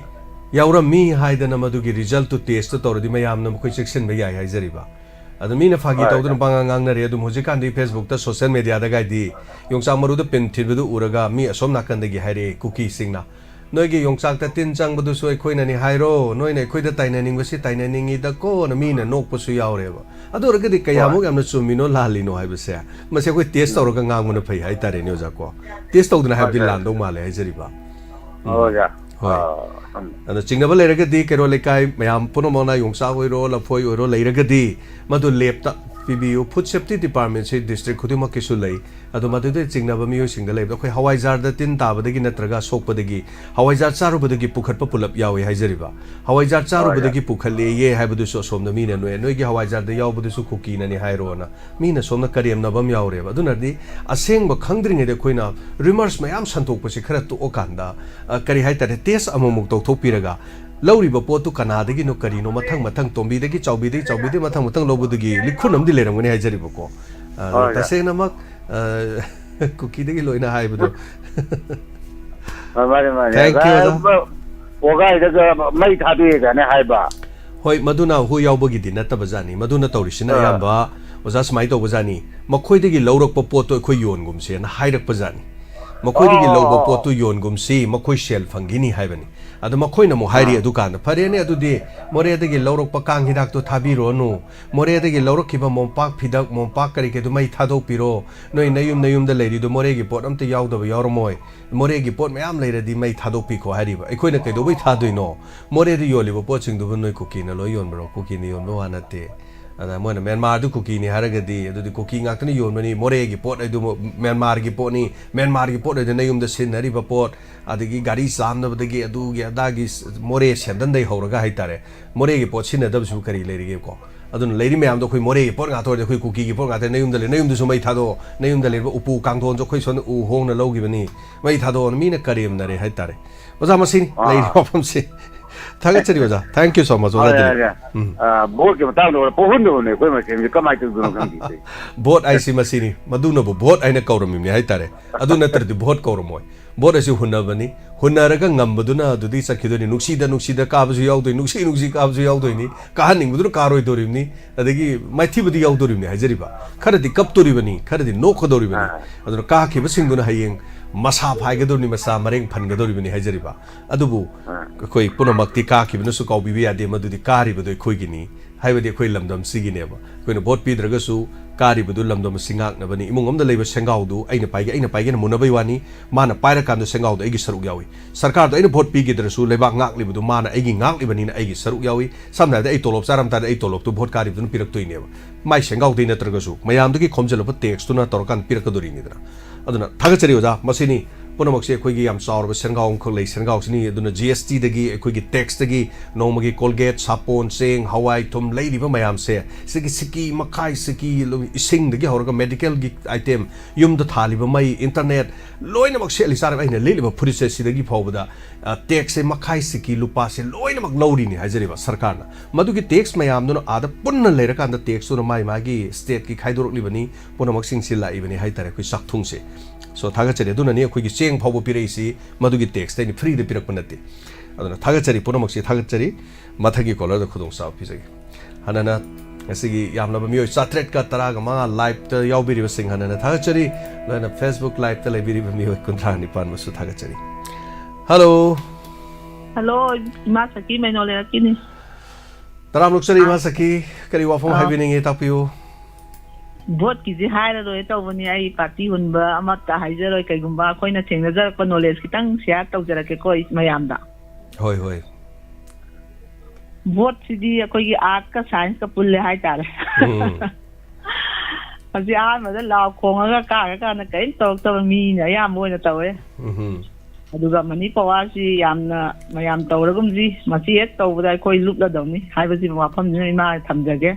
ꯌꯥꯎꯔꯝꯃꯤ ꯍꯥꯏꯗꯅ ꯃꯗꯨꯒꯤ ꯔꯤꯖꯜꯇꯨ ꯇꯦꯁꯇꯨ ꯇꯧꯔꯗꯤ ꯃꯌꯥꯝꯅ ꯃꯈꯣꯏ ꯆꯦꯛꯁꯤꯟꯕ ꯌꯥꯏ ꯍꯥꯏꯖꯔꯤꯕ ꯑꯗꯨ ꯃꯤꯅ ꯐꯥꯒꯤ ꯇꯧꯗꯨꯅ ꯄꯪꯉꯥꯡ ꯉꯥꯡꯅꯔꯦ ꯑꯗꯨꯝ ꯍꯧꯖꯤꯛꯀꯥꯟꯗꯤ ꯐꯦꯁꯕꯨꯛꯇ ꯁꯣꯁꯤꯌꯦꯜ ꯃꯦꯗꯤꯌꯥꯗꯒꯥꯏꯗꯤ ꯌꯣꯡꯆꯥꯛ ꯃꯔꯨꯗ ꯄꯤꯟ ꯊꯤꯟꯕꯗꯨ ꯎꯔꯒ ꯃꯤ ꯑꯁꯣꯝ ꯅꯥꯀꯟꯗꯒꯤ ꯍꯥꯏꯔꯛꯑꯦ ꯀꯨꯀꯤꯁꯤꯡꯅ ꯅꯣꯏꯒꯤ ꯌꯣꯡꯆꯥꯛꯇ ꯇꯤꯟ ꯆꯪꯕꯗꯨꯁꯨ ꯑꯩꯈꯣꯏꯅꯅꯤ ꯍꯥꯏꯔꯣ ꯅꯣꯏꯅ ꯑꯩꯈꯣꯏꯗ ꯇꯥꯏꯅꯅꯤꯡꯕꯁꯤ ꯇꯥꯏꯅꯅꯤꯡꯉꯤꯗꯀꯣꯅ ꯃꯤꯅ ꯅꯣꯛꯄꯁꯨ ꯌꯥꯎꯔꯦꯕ ꯑꯗꯨ ꯑꯣꯏꯔꯒꯗꯤ ꯀꯌꯥꯃꯨꯛ ꯌꯥꯝꯅ ꯆꯨꯝꯃꯤꯅꯣ ꯂꯥꯜꯂꯤꯅೋ ꯍꯥꯏꯕꯁꯦ ꯃꯁꯤ ꯑꯩꯈꯣꯏ ꯇꯦꯁ ꯇꯧꯔꯒ ꯉꯥꯡꯕꯅ ꯐꯩ ꯍꯥꯏꯇꯥꯔꯦꯅꯦ ꯑꯣꯖꯥꯀꯣ ꯇꯦꯁ ꯇꯧꯗꯅ ꯍꯥꯏꯕꯗꯤ ꯂꯥꯟꯗꯧ ꯃꯥꯜꯂꯦ ꯍꯥꯏꯖꯔꯤꯕ ꯍꯣꯏ ꯑꯗꯣ ꯆꯤꯡꯅꯕ ꯂꯩꯔꯒꯗꯤ ꯀꯩꯔꯣꯜ ꯂꯩꯀꯥꯏ ꯃꯌꯥꯝ ꯄꯨꯝꯅꯃꯛꯅ ꯌꯣꯡꯆꯥꯛ ꯑꯣꯏꯔꯣ ꯂꯐꯣꯏ ꯑꯣꯏꯔോ ꯂꯩꯔꯒꯗꯤ ꯃꯗꯨ ꯂꯦꯕꯇ ꯄꯤꯕꯤꯌꯨ ꯐꯨꯗ ꯁꯦꯐꯇꯤ ꯗꯤꯄꯥꯔꯠꯃꯦꯟꯁꯤ ꯗꯤꯁꯇ꯭ꯔꯤꯛ ꯈꯨꯗꯤꯡꯃꯛꯀꯤꯁꯨ ꯂꯩ ꯑꯗꯣ ꯃꯗꯨꯗ ꯆꯤꯡꯅꯕ ꯃꯤꯑꯣꯏꯁꯤꯡꯗ ꯂꯩꯕꯗ ꯑꯩꯈꯣꯏ ꯍꯋꯥꯏꯖꯥꯔꯗ ꯇꯤꯟ ꯇꯥꯕꯗꯒꯤ ꯅꯠꯇ꯭ꯔꯒ ꯁꯣꯛꯄꯗꯒꯤ ꯍꯋꯥꯏꯖꯥꯔ ꯆꯥꯔꯨꯕꯗꯒꯤ ꯄꯨꯈꯠꯄ ꯄꯨꯂꯞ ꯌꯥꯎꯏ ꯍꯥꯏꯖꯔꯤꯕ ꯍꯋꯥꯏꯖꯥꯔ ꯆꯥꯔꯨꯕꯗꯒꯤ ꯄꯨꯈꯠꯂꯦꯌꯦ ꯍꯥꯏꯕꯗꯨꯁꯨ ꯑꯁꯣꯝꯗ ꯃꯤꯅ ꯅꯣꯏꯒꯤ ꯍꯋꯥꯏꯖꯥꯔꯗ ꯌꯥꯎꯕꯗꯨꯁꯨ ꯀꯨꯀꯤꯅꯅꯤ ꯍꯥꯏꯔꯣꯅ ꯃꯤꯅ ꯁꯣꯝꯗ ꯀꯔꯦꯝꯅꯕ ꯑꯃ ꯌꯥꯎꯔꯦꯕ ꯑꯗꯨꯅꯗꯤ ꯑꯁꯦꯡꯕ ꯈꯪꯗ꯭ꯔꯤꯉꯩꯗ ꯑꯩꯈꯣꯏꯅ ꯔꯤꯃꯔꯁ ꯃꯌꯥꯝ ꯁꯟꯇꯣꯛꯄꯁꯤ ꯈꯔ ꯇꯣꯛꯑꯀꯥꯟꯗ ꯀꯔꯤ ꯍꯥꯏꯇꯥꯔꯦ ꯇꯦꯁ ꯑꯃꯃꯨꯛ ꯇꯧꯊꯣꯛꯄꯤꯔꯒ ꯂꯧꯔꯤꯕ ꯄꯣꯠꯇꯨ ꯀꯅꯥꯗꯒꯤꯅꯣ ꯀꯔꯤꯅꯣ ꯃꯊꯪ ꯇꯣꯝꯕꯤꯗꯒꯤ ꯆꯥꯎꯕꯤꯗꯒꯤ ꯃꯊꯪ ꯂꯧꯕꯗꯨꯒꯤ ꯂꯤꯈꯨꯟ ꯑꯃꯗꯤ ꯂꯩꯔꯝꯒꯅꯤ ꯍꯥꯏꯖꯔꯤꯕꯀꯣ ꯇꯁꯦꯡꯅꯃꯛ ꯀꯨꯀꯤꯗꯒꯤ ꯂꯣꯏꯅ ꯍꯥꯏꯕꯗꯣ ꯊꯦꯡꯛ ꯌꯨ ꯑꯣꯖꯥ ꯋꯥꯒꯥꯏꯗꯒ ꯃꯩ ꯊꯥꯗꯣꯛꯑꯦꯒꯅ ꯍꯥꯏꯕ ꯍꯣꯏ ꯃꯗꯨꯅ ꯍꯨ ꯌꯥꯎꯕꯒꯤꯗꯤ ꯅꯠꯇꯕꯖꯥꯠꯅꯤ ꯃꯗꯨꯅ ꯇꯧꯔꯤꯁꯤꯅ ꯑꯌꯥꯝꯕ ꯑꯣꯖꯥ ꯁꯨꯃꯥꯏꯅ ꯇꯧꯕꯖꯥꯠꯅꯤ ꯃꯈꯣꯏꯗꯒꯤ ꯂꯧꯔꯛꯄ ꯄꯣꯠꯇꯣ ꯑꯩꯈꯣꯏ ꯌꯣꯟꯒꯨꯝꯁꯦꯅ ꯍꯥꯏꯔꯛꯄꯖꯥꯠꯅꯤ ꯃꯈꯣꯏꯗꯒꯤ ꯂꯧꯕ ꯄꯣꯠꯇꯨ ꯌꯣꯟꯒꯨꯝꯁꯤ ꯃꯈꯣꯏ ꯁꯦꯜ ꯐꯪꯈꯤꯅꯤ ꯍꯥꯏꯕꯅꯤ ꯑꯗꯣ ꯃꯈꯣꯏꯅ ꯑꯃꯨꯛ ꯍꯥꯏꯔꯤ ꯑꯗꯨꯀꯥꯟꯗ ꯐꯔꯦꯅꯦ ꯑꯗꯨꯗꯤ ꯃꯣꯔꯦꯗꯒꯤ ꯂꯧꯔꯛꯄ ꯀꯥꯡ ꯍꯤꯗꯥꯛꯇꯣ ꯊꯥꯕꯤꯔꯣꯅꯨ ꯃꯣꯔꯦꯗꯒꯤ ꯂꯧꯔꯛꯈꯤꯕ ꯃꯣꯝꯄꯥꯛ ꯐꯤꯗꯛ ꯃꯣꯝꯄꯥꯛ ꯀꯔꯤ ꯃꯩ ꯊꯥꯗꯣꯛꯄꯤꯔꯣ ꯅꯣꯏ ꯅꯌꯨꯝꯗ ꯂꯩꯔꯤꯗꯣ ꯃꯣꯔꯦꯒꯤ ꯄꯣꯠ ꯑꯝꯇ ꯌꯥꯎꯗꯕ ꯌꯥꯎꯔꯝꯃꯣꯏ ꯃꯣꯔꯦꯒꯤ ꯄꯣꯠ ꯃꯌꯥम ꯂꯩꯔꯗꯤ ꯃꯩ ꯊꯥꯗꯣꯛꯄꯤꯈꯣ ꯍꯥꯏꯔꯤꯕ ꯑꯩꯈꯣꯏꯅ ꯀꯩꯗꯧꯕꯩ ꯊꯥꯗꯣꯏꯅೋ ꯃꯣꯔꯦꯗ ꯌꯣꯜꯂꯤꯕ ꯄꯣꯠꯁꯤꯡꯗꯨꯕꯨ ꯅꯣꯏ ꯀꯨꯀꯤꯅ ꯂꯣꯏ ꯌꯣꯟꯕꯔꯣ ꯀꯨꯀꯤꯅ ꯌꯣꯟꯕ ꯋꯥ ꯅꯠꯇꯦ ꯑꯗ ꯃꯣꯏꯅ ꯃꯦꯟꯃꯥꯔꯗꯨ ꯀꯨꯀꯤꯅꯤ ꯍꯥꯏꯔꯒꯗꯤ ꯑꯗꯨꯗꯤ ꯀꯨꯀꯤ ꯉꯥꯛꯇꯅ ꯌꯣꯟꯕꯅꯤ ꯃꯣꯔꯦꯒꯤ ꯄꯣꯠ ꯑꯗꯨ ꯃꯦꯟꯃꯥꯔꯒꯤ ꯄꯣꯠꯅꯤ ꯃꯦꯟꯃꯥꯔꯒꯤ ꯄꯣꯠ ꯑꯣꯏꯗꯅ ꯌꯨꯝꯗ ꯁꯤꯖꯤꯟꯅꯔꯤꯕ ꯄꯣꯠ ꯑꯗꯒꯤ ꯒꯥꯔꯤ ꯆꯥꯝꯅꯕꯗꯒꯤ ꯑꯗꯨꯒꯤ ꯑꯗꯥꯒꯤ ꯃꯣꯔꯦ ꯁꯦꯟꯗꯟꯗꯩ ꯍꯧꯔꯒ ꯍꯥꯏꯇꯥꯔꯦ ꯃꯣꯔꯦꯒꯤ ꯄꯣꯠ ꯁꯤꯖꯤꯟꯅꯗꯕꯁꯨ ꯀꯔꯤ ꯂꯩꯔꯤꯒꯦꯀꯣ ꯑꯗꯨꯅ ꯂꯩꯔꯤ ꯃꯌꯥꯝꯗꯣ ꯑꯩꯈꯣꯏ ꯃꯣꯔꯦꯒꯤ ꯄꯣꯠ ꯉꯥꯛꯇ ꯑꯣꯏꯔꯗꯤ ꯑꯩꯈꯣꯏ ꯀꯨꯀꯤꯒꯤ ꯄꯣꯠ ꯉꯥꯛꯇ ꯅꯌꯨꯝꯗꯁꯨ ꯃꯩ ꯊꯥꯗꯣꯛꯑꯣ ꯅꯌꯨꯝꯗ ꯂꯩꯔꯤꯕ ꯎꯄꯨ ꯀꯥꯡꯊꯣꯟꯁꯨ ꯑꯩꯈꯣꯏ ꯁꯣꯝꯗ ꯎ ꯍꯣꯡꯅ ꯂꯧꯈꯤꯕꯅꯤ ꯃꯩ ꯊꯥꯗꯣꯛꯑꯣꯅ ꯃꯤꯅ ꯀꯔꯦꯝꯅꯔꯦ ꯍꯥꯏꯇꯥꯔꯦ ꯑꯣꯖꯥ ꯃꯁꯤꯅꯤ ꯂꯩꯔꯤꯕ ꯋꯥꯐꯝꯁꯤ ꯊꯥꯒꯠꯆꯔꯤ ꯑꯣꯖꯥ ꯊꯦꯡꯛ ꯌꯨ ꯁꯣ ꯃꯆ ꯑꯣꯖꯥ ꯚꯣꯠꯀꯤ ꯃꯇꯥꯡꯗ ꯄꯣꯛꯍꯟꯗꯕꯅꯦ ꯑꯩꯈꯣꯏ ꯃꯁꯦꯟꯁꯦ ꯀꯃꯥꯏꯅ ꯇꯧꯗꯣꯏꯅꯣ ꯈꯪꯗꯦ ꯚꯣꯠ ꯍꯥꯏꯁꯤ ꯃꯁꯤꯅꯤ ꯃꯗꯨꯅꯕꯨ ꯚꯣꯠ ꯍꯥꯏꯅ ꯀꯧꯔꯝꯃꯤꯕꯅꯤ ꯍꯥꯏꯇꯥꯔꯦ ꯑꯗꯨ ꯅꯠꯇ꯭ꯔꯗꯤ ꯚꯣꯠ ꯀꯧꯔꯝꯃꯣꯏ ꯚꯣꯠ ꯑꯁꯤ ꯍꯨꯟꯅꯕꯅꯤ ꯍꯨꯟꯅꯔꯒ ꯉꯝꯕꯗꯨꯅ ꯑꯗꯨꯗꯤ ꯆꯠꯈꯤꯗꯣꯏꯅꯤ ꯅꯨꯡꯁꯤꯗ ꯀꯥꯕꯁꯨ ꯌꯥꯎꯗꯣꯏꯅꯤ ꯅꯨꯡꯁꯤ ꯀꯥꯕꯁꯨ ꯌꯥꯎꯗꯣꯏꯅꯤ ꯀꯥꯍꯟꯅꯤꯡꯕꯗꯨꯅ ꯀꯥꯔꯣꯏꯗꯣꯔꯤꯕꯅꯤ ꯑꯗꯒꯤ ꯃꯥꯏꯊꯤꯕꯗꯤ ꯌꯥꯎꯗꯣꯔꯤꯕꯅꯤ ꯍꯥꯏꯖꯔꯤꯕ ꯈꯔꯗꯤ ꯀꯞꯇꯣꯔꯤꯕꯅꯤ ꯈꯔꯗꯤ ꯅꯣꯛꯀꯗꯧꯔꯤꯕꯅꯤ ꯑꯗꯨꯅ ꯀꯥꯈꯤꯕꯁꯤꯡꯗꯨꯅ ꯍꯌꯦꯡ ꯃꯁꯥ ꯐꯥꯏꯒꯗꯧꯔꯤꯕꯅꯤ ꯃꯁꯥ ꯃꯔꯦꯡ ꯐꯟꯒꯗꯧꯔꯤꯕꯅꯤ ꯍꯥꯏꯖꯔꯤꯕ ꯑꯗꯨꯕꯨ ꯑꯩꯈꯣꯏ ꯄꯨꯝꯅꯃꯛꯇꯤ ꯀꯥꯈꯤꯕꯅꯁꯨ ꯀꯥꯎꯕꯤꯕ ꯌꯥꯗꯦ ꯃꯗꯨꯗꯤ ꯀꯥꯔꯤꯕꯗꯣ ꯑꯩꯈꯣꯏꯒꯤꯅꯤ haibadi khoi lamdam sigineba koina vote pidragasu kari budu lamdam singak nabani imung amda leiba sengau du aina paige na munabai wani mana paira kan du sengau du egi saruk yawi sarkar du aina vote pigidrasu leiba ngak libudu mana egi ngak libani na egi saruk yawi samna da ai tolop saram ta da ai tolop tu vote kari budu pirak toineba mai sengau de natragasu mayam du ki khomjelo text tu na torkan pirakaduri ni dra aduna thagachari oja masini पुनमक्से अखोगी याम चावरब सेनगाव खलै सेनगाव सिनी अदुना जीएसटी दगी अखोगी टैक्स दगी नोमगी कोलगेट सापोन सेंग हवाई थुम लैलिबा मयाम से सिगी सिकी मखाई सिकी इसिंग दगी हौरगा मेडिकल गी आइटम युमदा थालिबा मै इंटरनेट लोइनमक से लिसार आइना लेलिबा फुरिसे सिदगी फावबदा टैक्स से मखाई सिकी लुपा से लोइनमक लौरिनि हाजरिबा सरकारना मदुगी टैक्स मयाम दुना आदा पुन्ना लेरकांदा टैक्स दुना माई मागी स्टेट की खाइदोरकलिबनी पुनमक सिंगसि लाइबनी हाइतारे खै साखथुंगसे so thagachari aduna ni akhoi gi cheng phawbo pireisi madugi text ni free de pirakpa nate aduna thagachari punamakse thagachari mathagi color da khudong sa pisagi hanana asigi yamna ba miyo satret ka tara ga ma live ta yaubiri ba sing hanana thagachari lana facebook live ta lebiri ba miyo kuntra ni pan masu thagachari hello ma saki mai no le kini taram luksari ma saki kari wa phone haibini nge tapiu vote ki ji haira do eta woni ai party hunba amata haijero kai gumba koina thengna jar ko knowledge kitang share tau jara ke koi mayam da hoi vote si di koi gi art ka science ka pulle hai tare asi a ma da law khong ga ka na kai tok mi na ya mo na tawe aduga mani pawa si yamna mayam tawragum ji masi ek tawda koi loop la dawni haiba ji ma pham ni ma thamjage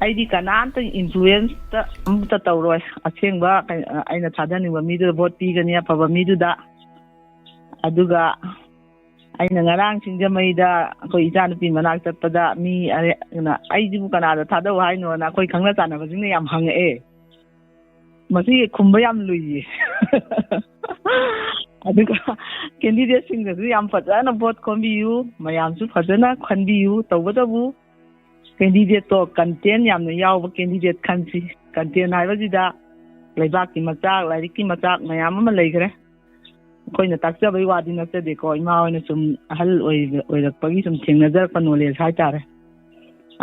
aidi kananta influence ta tawroi achengba aina thadani ba mi du vote pi gani apaba mi du da aduga aina ngarang singjamai da koi ijanu pi manak tatpada mi na aidi bu kanada thadaw haino na koi khangna chana ba jing yam hang e masi khumba yam lui aduga candidate sing da yam fajana vote kombi yu mayam su fajana khandi yu tawba bu candidate to content yamna yaw candidate khansi content hai bajida leibak ki machak larik ki machak mayam ma leigre koina takcha bai wadi na te ko ima oina sum hal oi rak pagi sum thengnajar pa knowledge hai tare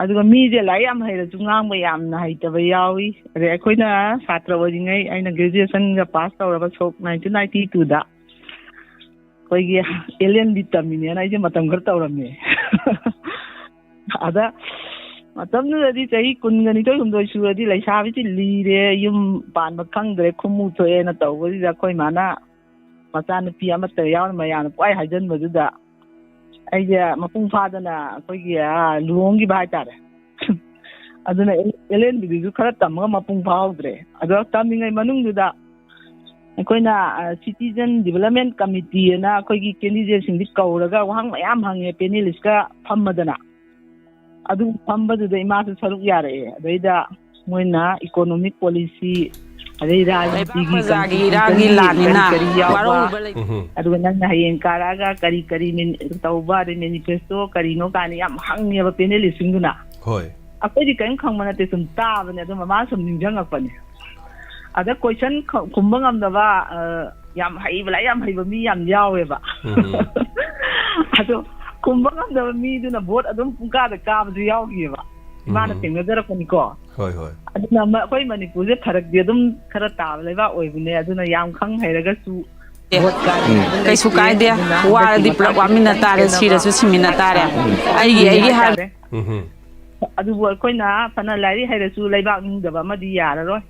aduga mi je lai am hai ra jungang ba yamna hai ta bai yawi re koina satra wadi ngai aina graduation ga pass tawra sok 1992 da koi gi alien vitamin na je matam gar tawrame ada matamnadi chahi kungani to humdoi suradi laisabi ti lire yum pan ba khangdre khumu thoe na tawri da koi mana machan pi amata yawn mayan kwai hajan bajuda aija mapung phadana koi gi luong gi bai tare aduna elen bidu khara tamga mapung phawdre adu tamingai manung duda koina citizen development committee na koi gi candidate sing di kauraga wahang mayam hange panelist ka phammadana adu pambadu da imasu saruk yare aida moina economic policy aida rajniti gi lanina warol adu nang hayeng karaga kari min tauba de manifesto kari no kani yam hangye ba panelist singuna hoi akoi di kan khangmana te sum ta bane adu mama sum ningjang akpane ada question kumbang am da ba yam hai bla yam hai ba mi yam yawe ba adu kumbang da mi du na vote adum pungka da ka ba yaw gi ba mana tengna dara ko ni ko hoi aduna ma koi manipur je tharak di adum khara ta le ba oi bune aduna yam khang hairaga su vote ka kai su kai de wa di plak wa mina tare sira su simina tare ai ha adu bo koi na pana lari haira su leibak ning da ba ma di yara roi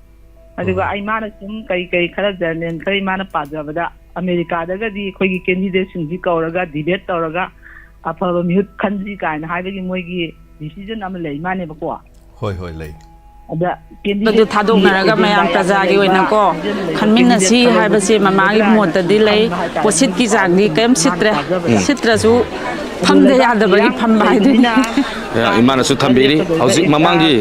aduga ai mana sum kai khara janen kai mana pa ja ba da america daga di koi gi candidate sing ji kauraga debate tauraga afaba mihut khanji kaina haibagi moigi decision am lei mane ba ko hoi lei ada adu thadoknaraga mayam prajagi oina ko khanminna si haibase mamagi mota di lei posit ki jagni kem sitra su phamde yadabagi phamba idina imana su thambiri hauzik mamangi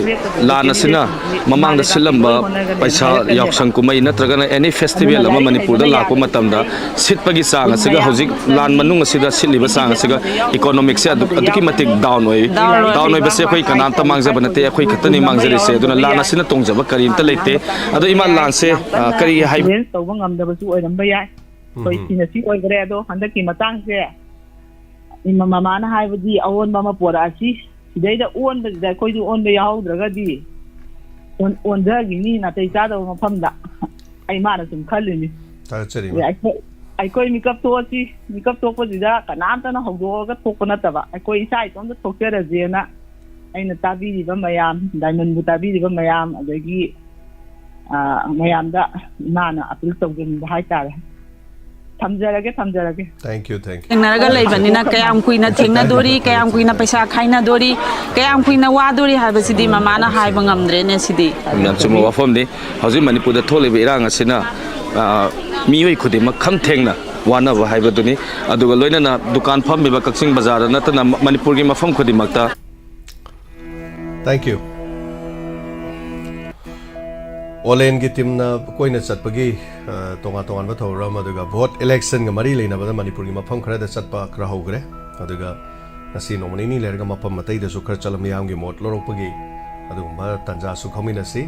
lana sina mamang da silamba paisa yaksang kumai natragana any festival ama manipur da lakpa matamda sitpagi sang asiga hauzik lan manung asida siliba sang asiga economic se aduki matik down oi base khoi kanam ta mangja banate khoi khatani mangjari se aduna lana sina tongjaba karim ta leite adu iman lan se kari hai tawba ngamda basu oiramba yai khoi sina si oi gre ado handaki matang se imma mamana haibadi awon mama pora si ꯁꯤꯗꯩꯗ ꯑꯣꯟꯕꯁꯤꯗ ꯑꯩꯈꯣꯏꯁꯨ ꯑꯣꯟꯕ ꯌꯥꯎꯍꯧꯗ꯭ꯔꯒꯗꯤ ꯑꯣꯟꯊꯈꯤꯅꯤ ꯅꯥꯇꯩ ꯆꯥꯗꯕ ꯃꯐꯝꯗ ꯑꯩ ꯃꯥꯅ ꯁꯨꯝ ꯈꯜꯂꯤꯅꯤ ꯑꯩꯈꯣꯏ ꯃꯤꯀꯞ ꯊꯣꯛꯑꯁꯤ ꯃꯤꯀꯞ ꯊꯣꯛꯄꯁꯤꯗ ꯀꯅꯥꯝꯇꯅ ꯍꯧꯗꯣꯛꯑꯒ ꯊꯣꯛꯄ ꯅꯠꯇꯕ ꯑꯩꯈꯣꯏ ꯏꯁꯥ ꯏꯇꯣꯝꯇ ꯊꯣꯛꯆꯔꯁꯦꯅ ꯑꯩꯅ ꯇꯥꯕꯤꯔꯤꯕ ꯃꯌꯥꯝ ꯗꯥꯏꯃꯟꯕꯨ ꯇꯥꯕꯤꯔꯤꯕ ꯃꯌꯥꯝ ꯑꯗꯒꯤ ꯃꯌꯥꯝꯗ ꯏꯃꯥꯅ ꯑꯄꯤꯜ ꯇꯧꯖꯅꯤꯡꯕ ꯍꯥꯏꯇꯥꯔꯦ ꯊꯝꯖꯔꯒꯦ ꯊꯦꯡꯛ ꯌꯨ ꯊꯦꯡꯅꯔꯒ ꯂꯩꯕꯅꯤꯅ ꯀꯌꯥꯝ ꯀꯨꯏꯅ ꯊꯦꯡꯅꯗꯣꯔꯤ ꯀꯌꯥꯝ ꯀꯨꯏꯅ ꯄꯩꯁꯥ ꯈꯥꯏꯅꯗꯣꯔꯤ ꯀꯌꯥꯝ ꯀꯨꯏꯅ ꯋꯥꯗꯣꯔꯤ ꯍꯥꯏꯕꯁꯤꯗꯤ ꯃꯃꯥꯅ ꯍꯥꯏꯕ ꯉꯝꯗ꯭ꯔꯦꯅꯦ ꯁꯤꯗꯤ ꯌꯥꯝ ꯆꯨꯝꯕ ꯋꯥꯐꯝꯅꯤ ꯍꯧꯖꯤꯛ ꯃꯅꯤꯄꯨꯔꯗ ꯊꯣꯛꯂꯤꯕ ꯏꯔꯥꯡ ꯑꯁꯤꯅ ꯃꯤꯑꯣꯏ ꯈꯨꯗꯤꯡꯃꯛ ꯈꯝ ꯊꯦꯡꯅ ꯋꯥꯅꯕ ꯍꯥꯏꯕꯗꯨꯅꯤ ꯑꯗꯨꯒ ꯂꯣꯏꯅꯅ ꯗꯨꯀꯥꯟ ꯐꯝꯃꯤꯕ ꯀꯛꯆꯤꯡ ꯕꯖꯥꯔꯗ ꯅꯠꯇꯅ ꯃꯅꯤꯄꯨꯔꯒꯤ ꯃꯐꯝ ꯈꯨꯗꯤꯡꯃꯛꯇ ꯊꯦꯡꯛ ꯌꯨ ꯑꯣꯂꯦꯟꯒꯤ ꯇꯤꯝꯅ ꯀꯣꯏꯅ ꯆꯠꯄꯒꯤ ꯇꯣꯉꯥꯟ ꯇꯣꯉꯥꯟꯕ ꯊꯧꯔꯝ ꯑꯗꯨꯒ ꯚꯣꯠ ꯏꯂꯦꯛꯁꯟꯒ ꯃꯔꯤ ꯂꯩꯅꯕꯗ ꯃꯅꯤꯄꯨꯔꯒꯤ ꯃꯐꯝ ꯈꯔꯗ ꯆꯠꯄ ꯈꯔ ꯍꯧꯈ꯭ꯔꯦ ꯑꯗꯨꯒ ꯉꯁꯤ ꯅꯣꯡꯃ ꯅꯤꯅꯤ ꯂꯩꯔꯒ ꯃꯐꯝ ꯑꯇꯩꯗꯁꯨ ꯈꯔ ꯆꯠꯂ ꯃꯤꯌꯥꯝꯒꯤ ꯃꯣꯠ ꯂꯧꯔꯛꯄꯒꯤ ꯑꯗꯨꯒꯨꯝꯕ ꯇꯥꯟꯖꯥꯁꯨ ꯈꯪꯃꯤꯟꯅꯁꯤ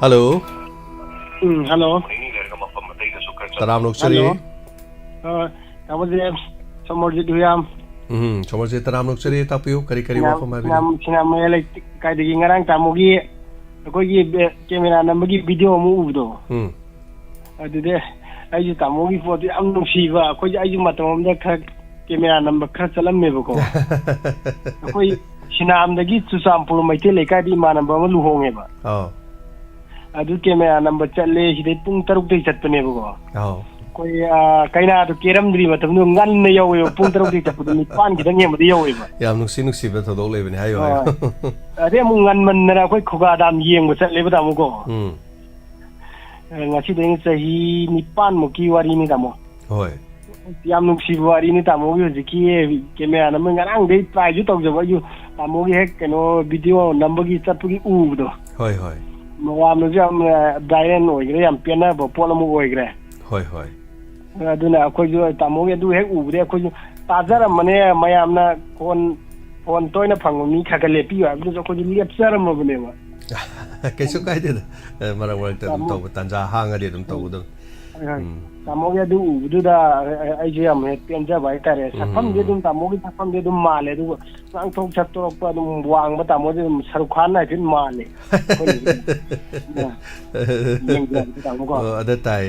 ꯍꯜꯂꯣ ꯍꯜꯂꯣ ꯇꯔꯥꯝ ꯅꯣꯛꯆꯔꯤ ꯇꯥꯃꯣ ꯖꯦꯝꯁ ꯁꯣꯃꯣꯔꯖꯤꯠ ꯍꯨꯌꯥꯝ ꯁꯣꯃꯣꯔꯖꯤꯠ ꯇꯔꯥꯝ ꯅꯣꯛꯆꯔꯤ ꯇꯥꯛꯄꯤꯌꯨ ꯀꯔꯤ ꯋꯥꯐꯝ ꯍꯥꯏꯕꯤꯌꯨ ꯁꯤꯅꯥꯃꯣꯏ ꯂꯩꯀꯥꯏꯗꯒꯤ ꯉꯔꯥꯡ ꯇꯥꯃꯣꯒꯤ ꯑꯩꯈꯣꯏꯒꯤ ꯀꯦꯃꯦꯔꯥ ꯅꯝꯕꯒꯤ ꯚꯤꯗꯤꯑꯣ ꯑꯃ ꯎꯕꯗꯣ ꯑꯗꯨꯗꯤ ꯑꯩꯁꯨ ꯇꯥꯃꯣꯒꯤ ꯄꯣꯠꯇꯨ ꯌꯥꯝ ꯅꯨꯡꯁꯤꯕ ꯑꯩꯁꯨ ꯃꯇꯝ ꯑꯃꯗ ꯈꯔ ꯀꯦꯃꯦꯔꯥ ꯅꯝꯕ ꯈꯔ ꯆꯠꯂꯝꯃꯦꯕꯀꯣ ꯑꯩꯈꯣꯏ ꯁꯤꯅꯥꯝꯗꯒꯤ ꯆꯨꯔꯆꯥꯟꯄꯨꯔ ꯃꯩꯇꯩ ꯂꯩꯀꯥꯏꯗ ꯏꯃꯥꯟꯅꯕ ꯑꯃ ꯂꯨꯍꯣꯡꯉꯦꯕ ꯑꯗꯨ ꯀꯦꯃꯦꯔꯥ ꯅꯝꯕ ꯆꯠꯂꯦ ꯁꯤꯗꯩ ꯄꯨꯡ 6ꯗꯩ ꯆꯠꯄꯅꯦꯕꯀꯣ ꯑꯩꯈꯣꯏ ꯀꯩꯅꯥꯗꯣ ꯀꯦꯔꯝꯗ꯭ꯔꯤ ꯃꯇꯝꯗꯣ ꯉꯟꯅ ꯌꯧꯋꯦꯕ ꯄꯨꯡ 6ꯗꯩ ꯆꯠꯄꯗꯣ 9 ꯈꯤꯇꯪ ꯍꯦꯟꯕꯗ ꯌꯧꯋꯦꯕ ꯌꯥꯝ ꯅꯨꯡꯁꯤꯕ ꯊꯧꯗꯣꯛ ꯂꯩꯕꯅꯦ ꯍꯥꯏꯌꯣ ꯑꯗꯩ ꯑꯃꯨꯛ ꯉꯟꯃꯟꯗꯅ ꯑꯩꯈꯣꯏ ꯈꯨꯒꯥ ꯗꯥꯝ ꯌꯦꯡꯕ ꯆꯠꯂꯦꯕ ꯇꯥꯃꯣꯀꯣ ꯉꯁꯤꯗꯩ ꯆꯍꯤ 9 ꯃꯨꯛꯀꯤ ꯋꯥꯔꯤꯅꯤ ꯇꯥꯃꯣ ꯍꯣꯏ ꯌꯥꯝ ꯅꯨꯡꯁꯤꯕ ꯋꯥꯔꯤꯅꯤ ꯇꯥꯃꯣꯒꯤ ꯍꯧꯖꯤꯛꯀꯤ ꯀꯦꯃꯦꯔꯥ ꯅꯝꯕ ꯉꯔꯥꯡꯗꯩ ꯇ꯭ꯔꯥꯏꯁꯨ ꯇꯧꯖꯕ ꯑꯩꯁꯨ ꯇꯥꯃꯣꯒꯤ ꯍꯦꯛ ꯀꯩꯅꯣ ꯚꯤꯗꯤꯑꯣ ꯅꯝꯕꯒꯤ ꯆꯠꯄꯒꯤ ꯎꯕꯗꯣ ꯍꯣꯏ ꯃꯌꯥꯝꯅꯁꯨ ꯌꯥꯝ ꯗꯥꯏꯔꯦꯟ ꯑꯣꯏꯈ꯭ꯔꯦ ꯌꯥꯝ ꯄꯦꯟꯅꯕ ꯄꯣꯠ ꯑꯃ ꯑꯣꯏꯈ꯭ꯔꯦ ꯍꯣꯏ ꯑꯗꯨꯅ ꯑꯩꯈꯣꯏꯁꯨ ꯇꯥꯃꯣꯒꯤ ꯑꯗꯨ ꯍꯦꯛ ꯎꯕꯗꯩ ꯑꯩꯈꯣꯏꯁꯨ ꯇꯥꯖꯔꯝꯕꯅꯦ ꯃꯌꯥꯝꯅ ꯐꯣꯟ ꯇꯣꯏꯅ ꯐꯪꯕ ꯃꯤ ꯈꯔ ꯂꯦꯞꯄꯤꯌꯨ ꯍꯥꯏꯕꯗꯨꯁꯨ ꯑꯩꯈꯣꯏꯁꯨ ꯂꯦꯞꯆꯔꯝꯃꯕꯅꯦꯕ ꯀꯩꯁꯨ ꯀꯥꯏꯗꯦꯗ ꯃꯔꯛ ꯃꯔꯛꯇ ꯑꯗꯨꯝ ꯇꯧꯕ ꯇꯥꯟꯖꯥ ꯍꯥꯡꯉꯗꯤ ꯑꯗꯨꯝ ꯇꯧꯒꯗꯕꯅꯤ ꯇꯥꯃꯣꯒꯤ ꯑꯗꯨ ꯎꯕꯗꯨꯗ ꯑꯩꯁꯨ ꯌꯥꯝ ꯍꯦꯛ ꯄꯦꯟꯖꯕ ꯍꯥꯏꯇꯥꯔꯦ ꯁꯛꯐꯝꯗꯤ ꯑꯗꯨꯝ ꯇꯥꯃꯣꯒꯤ ꯁꯛꯐꯝꯗꯤ ꯑꯗꯨꯝ ꯃꯥꯜꯂꯦ ꯑꯗꯨꯒ ꯉꯥꯡꯊꯣꯛ ꯁꯛꯇꯣꯔꯛꯄ ꯑꯗꯨꯝ ꯋꯥꯡꯕ ꯇꯥꯃꯣꯗꯤ ꯑꯗꯨꯝ ꯁꯔꯨꯛ ꯈꯥꯟ ꯍꯥꯏꯐꯦꯠ ꯃꯥꯜꯂꯦ ꯑꯗ ꯇꯥꯏ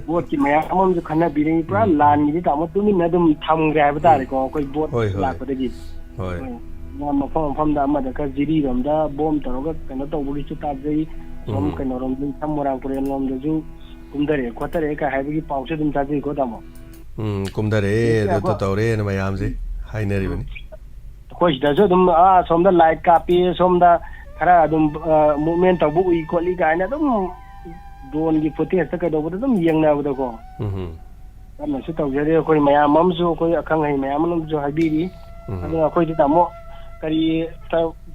ꯕꯣꯠꯀꯤ ꯃꯌꯥꯝ ꯑꯃꯁꯨ ꯈꯟꯅꯕꯤꯔꯤ ꯄꯨꯔꯥ ꯂꯥꯟꯒꯤꯗꯤ ꯇꯥꯃꯣ ꯇꯨꯃꯤꯟꯅ ꯑꯗꯨꯝ ꯊꯝꯈ꯭ꯔꯦ ꯍꯥꯏꯕ ꯇꯥꯔꯦꯀꯣ ꯑꯩꯈꯣꯏ ꯕꯣꯠ ꯂꯥꯛꯄꯗꯒꯤ ꯃꯐꯝꯗ ꯑꯃꯗꯈꯔ ꯖꯤꯔꯤꯔꯣꯝꯗ ꯕꯣꯝ ꯇꯧꯔꯒ ꯀꯩꯅꯣ ꯇꯧꯕꯒꯤꯁꯨ ꯇꯥꯖꯩ ꯁꯣꯝ ꯀꯩꯅꯣꯔꯣꯝꯗ ꯏꯁꯝ ꯃꯣꯏꯔꯥꯡ ꯄꯨꯔꯦꯟ ꯂꯣꯝꯗꯁꯨ ꯀꯨꯝꯊꯔꯛꯑꯦ ꯈꯣꯠꯊꯔꯛꯑꯦ ꯀꯥꯏ ꯍꯥꯏꯕꯒꯤ ꯄꯥꯎꯁꯨ ꯑꯗꯨꯝ ꯇꯥꯖꯩꯀꯣ ꯇꯥꯃꯣ ꯀꯨꯝꯊꯔꯛꯑꯦ ꯑꯗꯨ ꯇꯧꯔꯦꯅ ꯃꯌꯥꯝꯁꯦ ꯍꯥꯏꯅꯔꯤꯕꯅꯤ ꯑꯩꯈꯣꯏ ꯁꯤꯗꯁꯨ ꯑꯗꯨꯝ ꯁꯣꯝꯗ ꯂꯥꯏꯠ ꯀꯥꯞꯄꯤ ꯁꯣꯝꯗ ꯈꯔ ꯑꯗꯨꯝ ꯃꯨꯞꯃꯦꯟ ꯇꯧꯕ ꯎꯏ ꯈꯣꯠꯂꯤ ꯀꯥꯏꯅ ꯑꯗꯨꯝ ꯗ꯭ꯔꯣꯟꯒꯤ ꯐꯨꯇꯦꯖꯇ ꯀꯩꯗꯧꯕꯗ ꯑꯗꯨꯝ ꯌꯦꯡꯅꯕꯗꯀꯣ ꯀꯟꯅꯁꯨ ꯇꯧꯖꯔꯤ ꯑꯩꯈꯣꯏ ꯃꯌꯥꯝ ꯑꯃꯁꯨ ꯑꯩꯈꯣꯏ ꯑꯈꯪ ꯑꯍꯩ ꯃꯌꯥꯝ ꯑꯃꯁꯨ ꯍꯥꯏꯕꯤꯔꯤ ꯑꯗꯨꯅ ꯑꯩꯈꯣꯏꯗꯤ ꯇꯥꯃꯣ ꯀꯔꯤ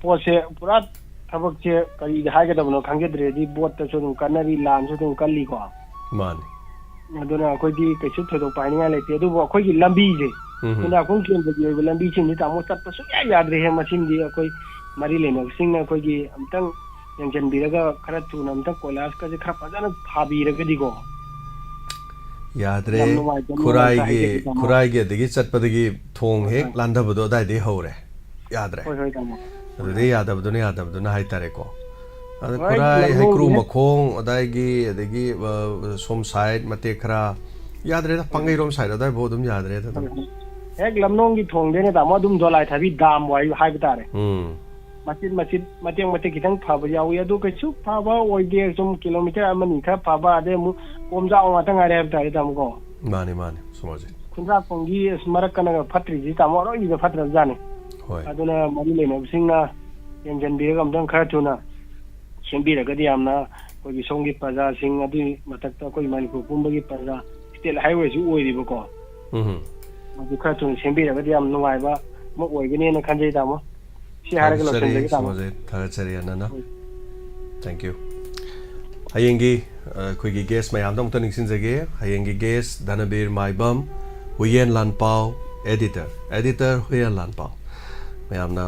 ꯄꯣꯠꯁꯦ ꯄꯨꯔꯥ ꯊꯕꯛꯁꯦ ꯀꯔꯤ ꯍꯥꯏꯒꯗꯕꯅꯣ ꯈꯪꯖꯗ꯭ꯔꯦꯗꯤ ꯕꯣꯠꯇꯁꯨ ꯑꯗꯨꯝ ꯀꯟꯅꯔꯤ ꯂꯥꯟꯁꯨ ꯑꯗꯨꯝ ꯀꯜꯂꯤꯀꯣ ꯃꯥꯅꯤ ꯑꯗꯨꯅ ꯑꯩꯈꯣꯏꯗꯤ ꯀꯩꯁꯨ ꯊꯣꯏꯗꯣꯛꯄ ꯍꯥꯏꯅꯤꯡꯉꯥꯏ ꯂꯩꯇꯦ ꯑꯗꯨꯕꯨ ꯑꯩꯈꯣꯏꯒꯤ ꯂꯝꯕꯤꯁꯦ ꯈꯨꯟꯗ꯭ꯔꯥꯛꯄꯝ ꯀꯦꯟद्ꯔꯒꯤ ꯑꯣꯏꯕ ꯂꯝꯕꯤꯁꯤꯡꯗꯤ ꯇꯥꯃꯣ ꯆꯠꯄ ꯁꯨꯡꯌꯥ ꯌꯥꯗ꯭ꯔꯦꯍꯦ ꯃꯁꯤꯡꯗꯤ ꯑꯩꯈꯣꯏ ꯃꯔꯤ ꯂꯩꯅꯕꯁꯤꯡꯅ ꯑꯩꯈꯣꯏꯒꯤ ꯑꯝꯇꯪ ꯌꯦꯡꯁꯤꯟꯕꯤꯔꯒ ꯈꯔ ꯊꯨꯅ ꯑꯝꯇꯪ ꯀꯣꯏꯂꯥꯁꯀꯁꯦ ꯈꯔ ꯐꯖꯅ ꯊꯥꯕꯤꯔꯒꯗꯤꯀꯣ ꯌꯥꯗ꯭ꯔꯦ ꯈꯨꯔꯥꯏꯒꯤ ꯑꯗꯒꯤ ꯆꯠꯄꯗꯒꯤ ꯊꯣꯡ ꯍꯦꯛ ꯂꯥꯟꯊꯕꯗꯣ ꯑꯗꯥꯏꯗꯒꯤ ꯍꯧꯔꯦ ꯌꯥꯗ꯭ꯔꯦ ꯑꯗꯨꯗꯩ ꯌꯥꯗꯕꯗꯨꯅ ꯍꯥꯏꯇꯥꯔꯦꯀꯣ ꯑꯗ ꯈꯨꯔꯥꯏ ꯍꯩꯀ꯭ꯔꯨ ꯃꯈꯣꯡ ꯑꯗꯒꯤ ꯁꯣꯝ ꯁꯥꯏꯠ ꯃꯇꯦꯛ ꯈꯔ ꯌꯥꯗ꯭ꯔꯦꯗ ꯄꯥꯡꯒꯩꯔꯣꯝ ꯁꯥꯏꯠ ꯑꯗꯥꯏꯐꯥꯎ ꯑꯗꯨꯝ ꯌꯥꯗ꯭ꯔꯦꯗ ꯑꯗꯨꯝ ꯍꯦꯛ ꯂꯝꯂꯣꯡꯒꯤ ꯊꯣꯡꯗꯩꯅ ꯇꯥꯃꯣ ꯑꯗꯨꯝ ꯗꯣꯂꯥꯏ ꯊꯥꯕꯤ ꯗꯥꯝ ꯋꯥꯏ ꯍꯥꯏꯕ ꯇꯥꯔꯦ ꯃꯆꯤꯠ ꯃꯇꯦꯛ खितंग फाब यावी अदु कैसु फाबा ओइदे सम किलोमीटर अमनि खा फाबा अदे मु कोमजा वाता गारे हब तारे तामको माने समाज खुंजा पंगी स्मरक कनग फत्रि जी तामो रो इबे फत्र जाने होय अदुना मरि लेने सिंगना यंजन बिरग अमदं खा थुना सेंबिरगदि यामना कोई सोंगी प्रजा सिंग अदु मतक कोई मणिपुर पुंबगी प्रजा स्टेट हाईवे सु ओइरिबको अदु खा थुना सेंबिरगदि याम नुवाइबा म ओइगनेना खंजै तामो Thank you. Hayengi kuigi guest mayam dong tuning sinjage hayengi guest Danabir Maibam Huyen Lanpao editor Huyen Lanpao mayam na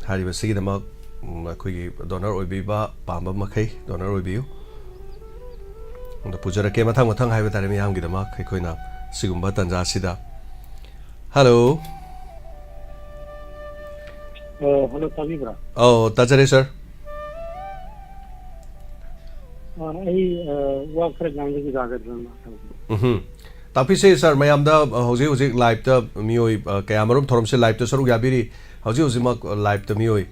hari basigi damak kuigi donor oibiba pamba makai donor oibiu unda pujara ke mathang haiba tare mayam gi damak koina sigumba tanja sida hello hello tabibra tajare sir ai wa khar gang gi jaga tapi se sir mayam da hoji hoji live ta mioi kayamarum thorom se live ta saru yabiri hoji hoji mak live ta mioi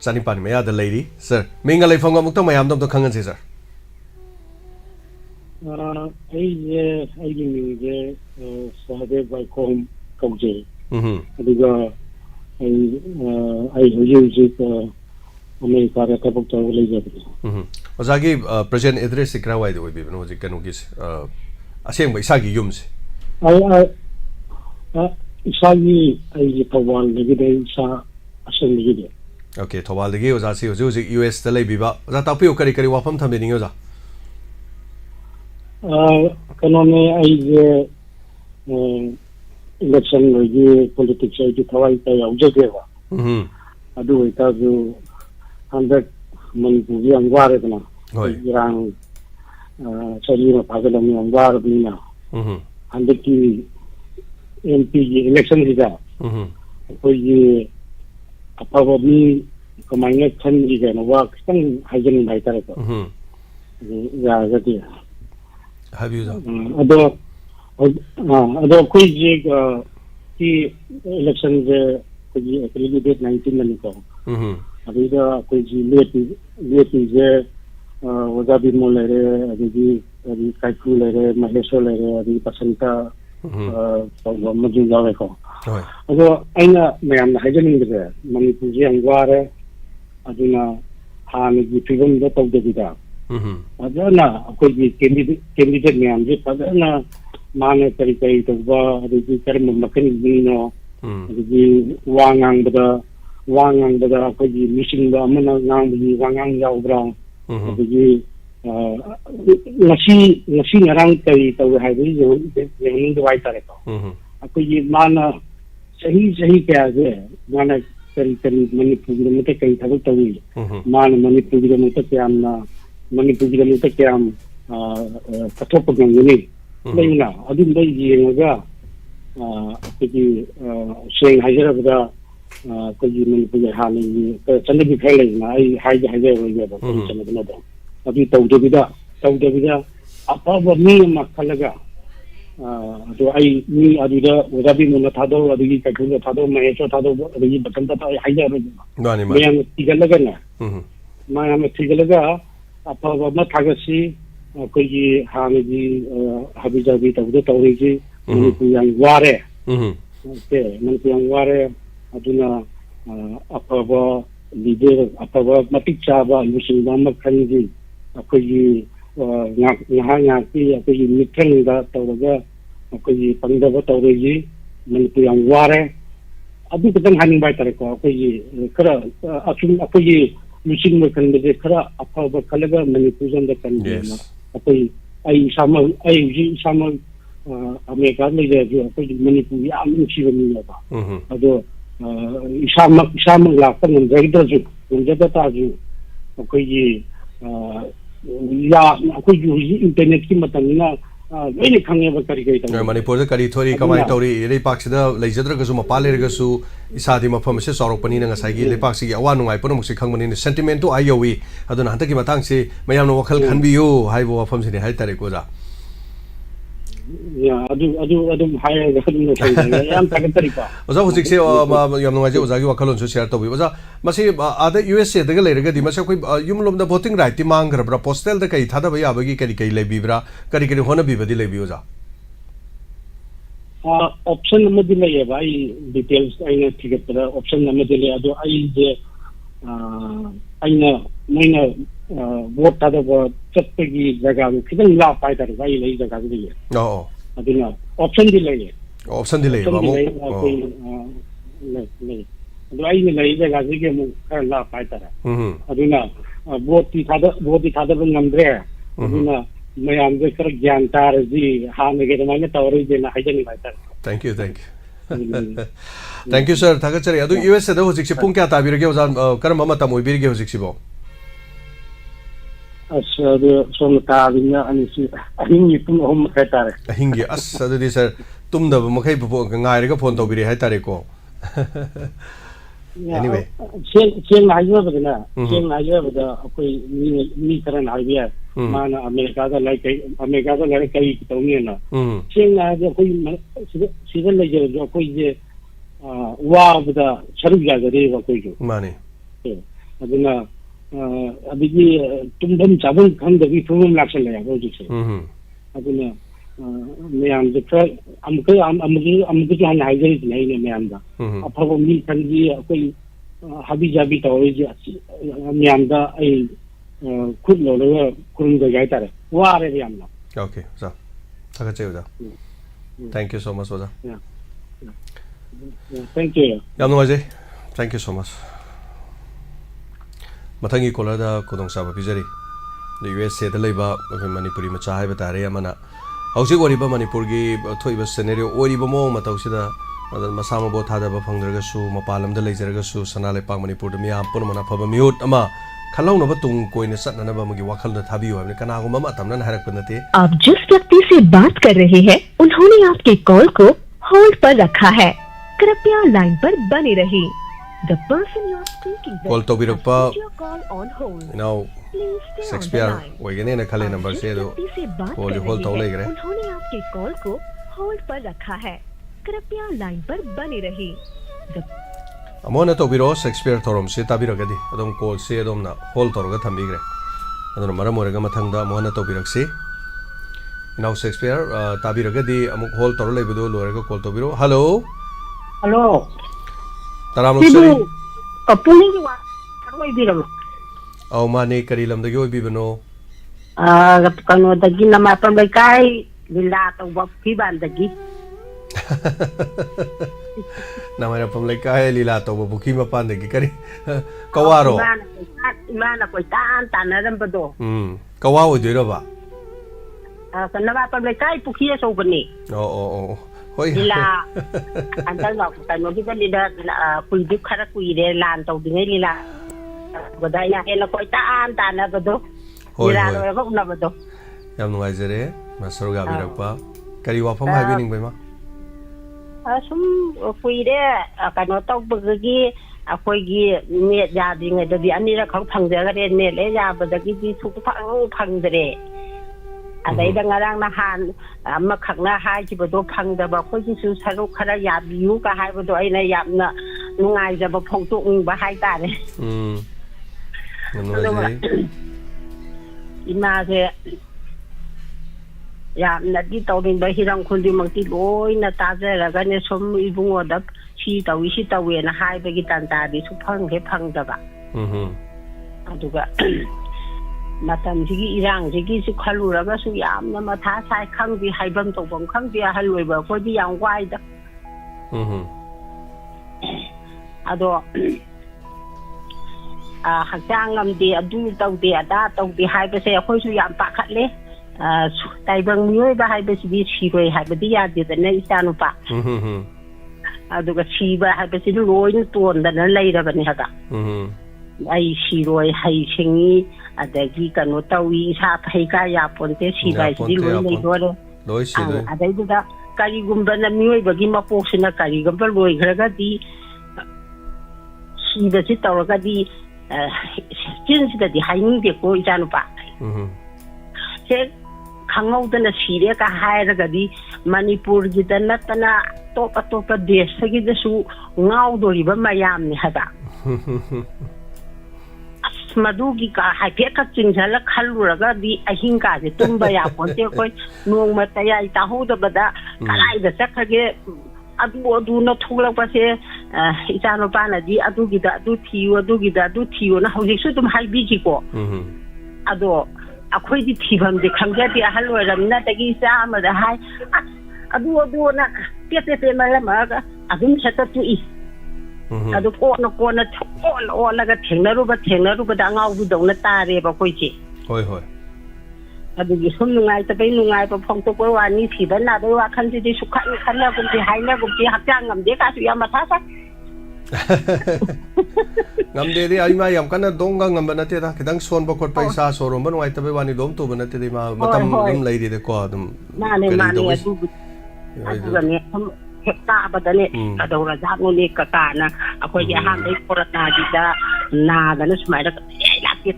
chani pan maya da lady sir minga lai phanga mukta mayam dam to khangan se sir ai gi mi je sahade bai kom kauje aduga ai hoji hoji America ra ka bukta le jabi ozagi present address sikra wai de obi no hoji kanu gis aseng bai sagi yum se isagi ai tawal legi de sa aseng legi de okay thawal legi oza si hoji hoji US ta lei biba oza tapiu kari kari wafam thambe ningi oza kanone ai je election legi politics ai thawai ta yauje de ba adu ita ju 100 manipur yang ware kana yang sari ma pagalam yang ware bina 100 ki MP election higa ko ye apa ni kemanya kan higa no wa kan hajen bai tare ko ya jadi habiu da ado ko ye ki election je ko ye April 19 ni ko अभी तो कोई लेती जे वजा भी मोल ले रहे अभी काइकू ले रहे महेशो ले रहे अभी पसंदता मजूद जावे को अदो आइना मैम हाइजनिंग दे मणिपुर जे अंगवारे अदुना हानि की फिगम दे तो दे दिदा अदना कोई कैंडिडेट मैम जे पदना माने तरीके तो बा अभी कर्म मकन बिनो अभी वांगांग बदा wangang daga akogi mission ba amana ngang bi wangang yaubra akogi nasi ngarang kai taw hai bi yening dawai tare ko akogi mana sahi kya je mana kari manipur me te kai thabu tawi mana manipur me te kyam na manipur me te kyam kathop gang ni leina adum dai yenga akogi seng hajara bada कोई मनपुर हानि चंद भी फैले ना आई हाई हाई हो गया कोई चंद ना दो अभी तौदबिदा अफब मी मखलगा तो आई मी अदुदा वदाबी मन थादो अदुगी कठुन थादो महेशो थादो अदुगी बतंता तो हाई जा रो गानी मा मैं तिगलगा ना मैं तिगलगा अफब म थागसी कोई हानि जी हबी जाबी तौरी जी Manipur yang ware okay Manipur yang ware aduna apaba leader apaba matik chaba musim dama khanji akogi ngah ki akogi mitran da tawga akogi pangdaba tawreji manipur yang ware adu ketan haning bai tare ko akogi kara achum akogi musim me khan de kara apaba khalaga manipur jam da kan akogi ai sama america le je akogi manipur ya am chi ba ni ba ado isam lakta ngamjada ju ngamjada ta ju akogi ya akogi internet ki matamina loine khangye ba kari kai ta manipur da kari thori kamai tori rei pak sida leijadra ga su ma pale ga su isadi mafam se sorok pani na ngasai gi le pak si awa nungai pon muksi khangmani ni sentiment to ayowi aduna hanta ki matang se mayam no wakhal khanbi yo hai bo wafam se ni hai tare ko ja ya adu hai ga khadum sai yam tagat tarika oza hujik se yam nungai je oza gi wakhalon su share to bi oza masi ada USA da ga le ga di masa koi yumlom da voting right ti mang gra bra postal da kai thada ba ya ba gi kai le bi bra kari hona bi ba di le bi oza option ma di le ba ai details aina ticket da option ma di le adu ai je aina maina vote thada ba chatpegi jaga mu khidang la pai tar ba ai le jaga di le aduna option di le ba mo le ai ne le jaga di ge mu kar la pai tar aduna vote ti thada ba ngamdre aduna mayam je kar gyan tar ji ha me ge ma ne tawri je na haijani bai tar thank you thank you sir thaga chari adu USA da hojik se pung kya tabir ge oza karam ma tam oibir ge hojik si bo asadu somta binya anisi ahingi pung hom khatare ahingi asadu di sir tum da makai bo ngai re ga phone to biri hai tare ko anyway Siang Nigeria bagaimana? Siang Nigeria bagaimana? Aku ini kerana Nigeria mana Amerika dah lagi kayak kita ni na. Siang Nigeria aku season lagi aku je wah bagaimana seru jaga deh aku itu. Mana? Aduna abis ni tumbang cabang kan dari problem laksan lagi aku itu. Aduna ma'am जो खर अमुक जो हन हाइजर नहीं ने मैम दा अब हम मी kan ji कोई हाबी जाबी तो मैम दा आई खुद लो कुरुम दा जाय तारे वारे मैम ना okay जा थका चाहिए जा thank you so much जा thank you याम नवाजे thank you so much मथंगी कोलर दा कोदोंग साबा पिजरी the USA दा लेबा मणिपुरी मचा है बता रहे मना हौजिक ओरिबा मणिपुर की थोइबा सिनेरियो ओरिबा मो मतौसिदा मसा मबो थादबा फंगदरगसु मपालमदा लेजरगसु सना लेपाक मणिपुर मियाम पुनमना फबा मिउट अमा खलौनबा तुंग कोइने सतनबा मगी वखलदा थाबियो हबने कनागुम मा तमना हरकब नते आप जिस व्यक्ति से बात कर रहे हैं उन्होंने आपके कॉल को होल्ड पर रखा है कृपया लाइन पर बने रहिए The person you are speaking with call तो Birpa your call on hold. now Please stay on the Shakespeare line. वगने न खले नंबर से दो कॉल होल्ड तो लेगरे उन्होंने आपके कॉल को होल्ड पर रखा है कृपया लाइन पर बने रहिए अमोना तो बिरो शेक्सपियर थोरम से ताबिरगदि अदम कॉल से अदम ना होल्ड तोरगा थंबिग्रे अदन मरम ओरगा मथंगदा मोना तो बिरक्सी नाउ शेक्सपियर ताबिरगदि अमुक होल्ड तोर लेबदो लोरगा कॉल तो बिरो हेलो हेलो तराम लोसरी पुनिंग की बात करवाई भी रहो औ माने करी लमदगी ओबिबनो कनो दगी नमा पर बैकाई लीला तो वफी बांदगी नमारा पम लेकाय लीला तो बुकी मपानदगी करी कवारो इमाना कोई तान तानरंबदो कवा ओदिरबा कनवा पर बैकाई पुखिए सोबनी ओ ओ ओ होय लीला अंदर लो कनो की लीला कुई दुख खरा कुई रे लान तो दिने लीला बदाइना केला कोई तान तानबदो लीला रो बकनबदो याम नुवाइजरे मासरुगा बिरकपा करी वाफम हाइबिनिंग बेमा असुम कुईरे कनो तौबगी अखोइगी नेट यादिङैददि अनिरक खौ फंजगरे नेट ले याबदगी दि सुक फंगदरे अदैदा ngarang nahan amakhakna haijibado phangdaba khoigisu saru khara yabiyu ka haibado aina yamna nungaijaba phongtokningba haitare imase yamna di tawdingba hirang khundimangti loina tajaraga ne som ibungoda si tawi na haibagi tantadi su phanghe phangdaba aduga matam sigi irang sigi su khaluraga su yamna matha sai khangbi haibam tawbam khangbi halloiba khodi yang waida ado hakjang amde adu tawde ada tawde haibase akhoi su yam pakhatle taibang mioi ba haibase bi siroi haibadi yade dana isanupa aduga siba haibase loin tondana leirabani haga ai siroi hai singi adagi kanu tawi sa phaika ya ponte siba si loi leidore loi sidoi adaiduda kari gumba na mioi bagi mapoksina kari gumba loi khraga di siba si tawraga di jinsi da di haini de ko isanupa se khangawdana sire ka hairaga di manipur gi da natana topa desh gi da su ngawdori ba mayam ni hada madugi ka haipe ka chingjala khaluraga di ahinga je tumba ya ponte koi nongma tayai tahuda bada kalai da sakhage adu na thulak pa se itano pana di adugi da adu thiyo na hojik su tum haibi ki ko ado akhoi di thibam de khangja ti ahal waramna tagi sa ma da hai adu na te malama ga adum chata tu is adu kona laga thengnaruba da ngau dongna tare ba koichi hoi adu gi sum nungai ta bai nungai ba phongto ko wani thiba na doi wa khan ji sukha ni khanna gum ji haina gum ji hakjang ngam de ka su ya matha sa ngam de ai ma yam kana donga ngam na te da kidang son ba khot paisa sorom ba ngai ta bai wani dom to ba na te ma matam rim lai de ko adum mane adu ga ne ꯍꯦꯛ ꯇꯥꯕꯗꯅꯦ ꯀꯗꯧꯔꯖꯥꯠꯅꯣꯅꯦ ꯀꯀꯥꯅ ꯑꯩꯈꯣꯏꯒꯤ ꯑꯍꯥꯟꯕꯩ ꯀꯣꯔꯣꯅꯥꯒꯤꯗ ꯅꯥꯗꯅ ꯁꯨꯃꯥꯏꯅ ꯑꯩ ꯂꯥꯛꯇꯦ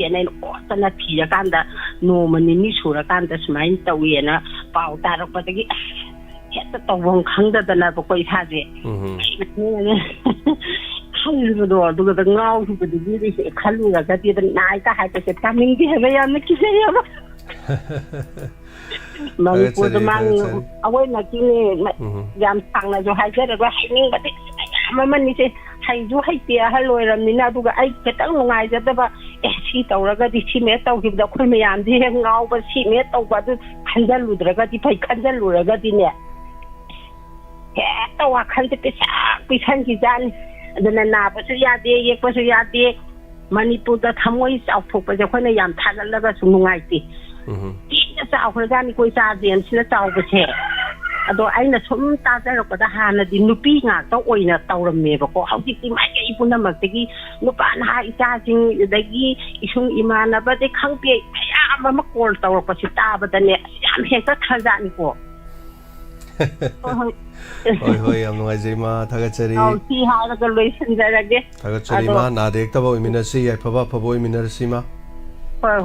ꯑꯩꯅ ꯑꯣꯠꯇꯅ ꯊꯤꯔꯀꯥꯟꯗ ꯅꯣꯡꯃ ꯅꯤꯅꯤ ꯁꯨꯔꯀꯥꯟꯗ ꯁꯨꯃꯥꯏꯅ ꯇꯧꯋꯦꯅ ꯄꯥꯎ ꯇꯥꯔꯛꯄꯗꯒꯤ ꯍꯦꯛꯇ ꯇꯧꯐꯝ ꯈꯪꯗꯗꯅꯕꯀꯣ ꯏꯁꯥꯁꯦ ꯈꯜꯂꯨꯕꯗꯣ ꯑꯗꯨꯒ ꯉꯥꯎꯈꯤꯕꯗꯨꯒꯤ ꯈꯜꯂꯨꯔꯒꯗꯤ ꯅꯥꯏꯒ ꯍꯥꯏꯕꯁꯦ ꯇꯥꯅꯤꯡꯗꯦ ꯍꯥꯏꯕ ꯌꯥꯝꯅ ꯀꯤꯖꯩꯌꯦꯕ ꯃꯅꯤꯄꯨꯔꯗ ꯑꯋꯣꯏꯅꯀꯤꯅꯦ ꯌꯥꯝ ꯁꯥꯡꯅꯁꯨ ꯍꯥꯏꯖꯔꯒ ꯍꯥꯏꯅꯤꯡꯕꯗꯤ ꯃꯌꯥꯝ ꯑꯃꯅꯤꯁꯦ ꯍꯩꯁꯨ ꯍꯩꯇꯦ ꯑꯍꯜ ꯑꯣꯏꯔꯕꯅꯤꯅ ꯑꯗꯨꯒ ꯑꯩ ꯈꯤꯇꯪ ꯅꯨꯡꯉꯥꯏꯖꯗꯕ ꯁꯤ ꯇꯧꯔꯒꯗꯤ ꯁꯤ ꯃꯦꯠ ꯇꯧꯈꯤꯕꯗ ꯑꯩꯈꯣꯏ ꯃꯌꯥꯝꯗꯤ ꯍꯦꯛ ꯉꯥꯎꯕ ꯁꯤ ꯃꯦꯠ ꯇꯧꯕ ꯑꯗꯨ ꯈꯟꯖꯜꯂꯨꯗ꯭ꯔꯒꯗꯤ ꯐꯩ ꯈꯟꯖꯜꯂꯨꯔꯒꯗꯤꯅꯦ ꯍꯦꯛꯇ ꯋꯥꯈꯜꯁꯦ ꯄꯤꯁꯟꯈꯤꯖꯥꯠꯅꯤ ꯑꯗꯨꯅ ꯅꯥꯕꯁꯨ ꯌꯥꯗꯦ ꯌꯦꯛꯄꯁꯨ ꯌꯥꯗꯦ ꯃꯅꯤꯄꯨꯔꯗ ꯊꯃꯣꯏ ꯆꯥꯎꯊꯣꯛꯄꯁꯦ ꯑꯩꯈꯣꯏꯅ ꯌꯥꯝ ꯊꯥꯒꯠꯂꯒꯁꯨ ꯅꯨꯡꯉꯥꯏꯇꯦ ꯊꯤꯅ ꯆꯥꯎꯈ꯭ꯔꯖꯥꯠꯅꯤꯀꯣ ꯏꯆꯥꯖꯦꯟꯁꯤꯅ ꯆꯥꯎꯕꯁꯦ ꯑꯗꯣ ꯑꯩꯅ ꯁꯨꯝ ꯇꯥꯖꯔꯛꯄꯗ ꯍꯥꯟꯅꯗꯤ ꯅꯨꯄꯤ ꯉꯥꯛꯇ ꯑꯣꯏꯅ ꯇꯧꯔꯝꯃꯦꯕꯀꯣ ꯍꯧꯖꯤꯛꯇꯤ ꯃꯥꯏꯀꯩ ꯄꯨꯝꯅꯃꯛꯇꯒꯤ ꯅꯨꯄꯥ ꯅꯍꯥ ꯏꯆꯥꯁꯤꯡ ꯑꯗꯒꯤ ꯏꯁꯨꯡ ꯏꯃꯥꯟꯅꯕꯗꯤ ꯈꯪꯗꯦ ꯃꯌꯥꯝ ꯑꯃ ꯀꯣꯜ ꯇꯧꯔꯛꯄꯁꯤ ꯇꯥꯕꯗꯅꯦ ꯌꯥꯝ ꯍꯦꯛꯇ ꯈꯔꯖꯥꯠꯅꯤꯀꯣ ꯍꯣꯏ ꯌꯥꯝ ꯅꯨꯡꯉꯥꯏꯖꯩ ꯃꯥ ꯊꯥꯒꯠꯆꯔꯤ ꯁꯤ ꯍꯥꯏꯔꯒ ꯂꯣꯏꯁꯤꯟꯖꯔꯒꯦ ꯊꯥꯒꯠꯆꯔꯤ ꯃꯥ ꯅꯥꯗ ꯌꯦꯛꯇꯕ ꯑꯣꯏꯃꯤꯟꯅꯁꯤ ꯌꯥꯏꯐꯕ ꯑꯐꯕ ꯑꯣꯏꯃꯤꯟꯅꯔꯁꯤ ꯃꯥ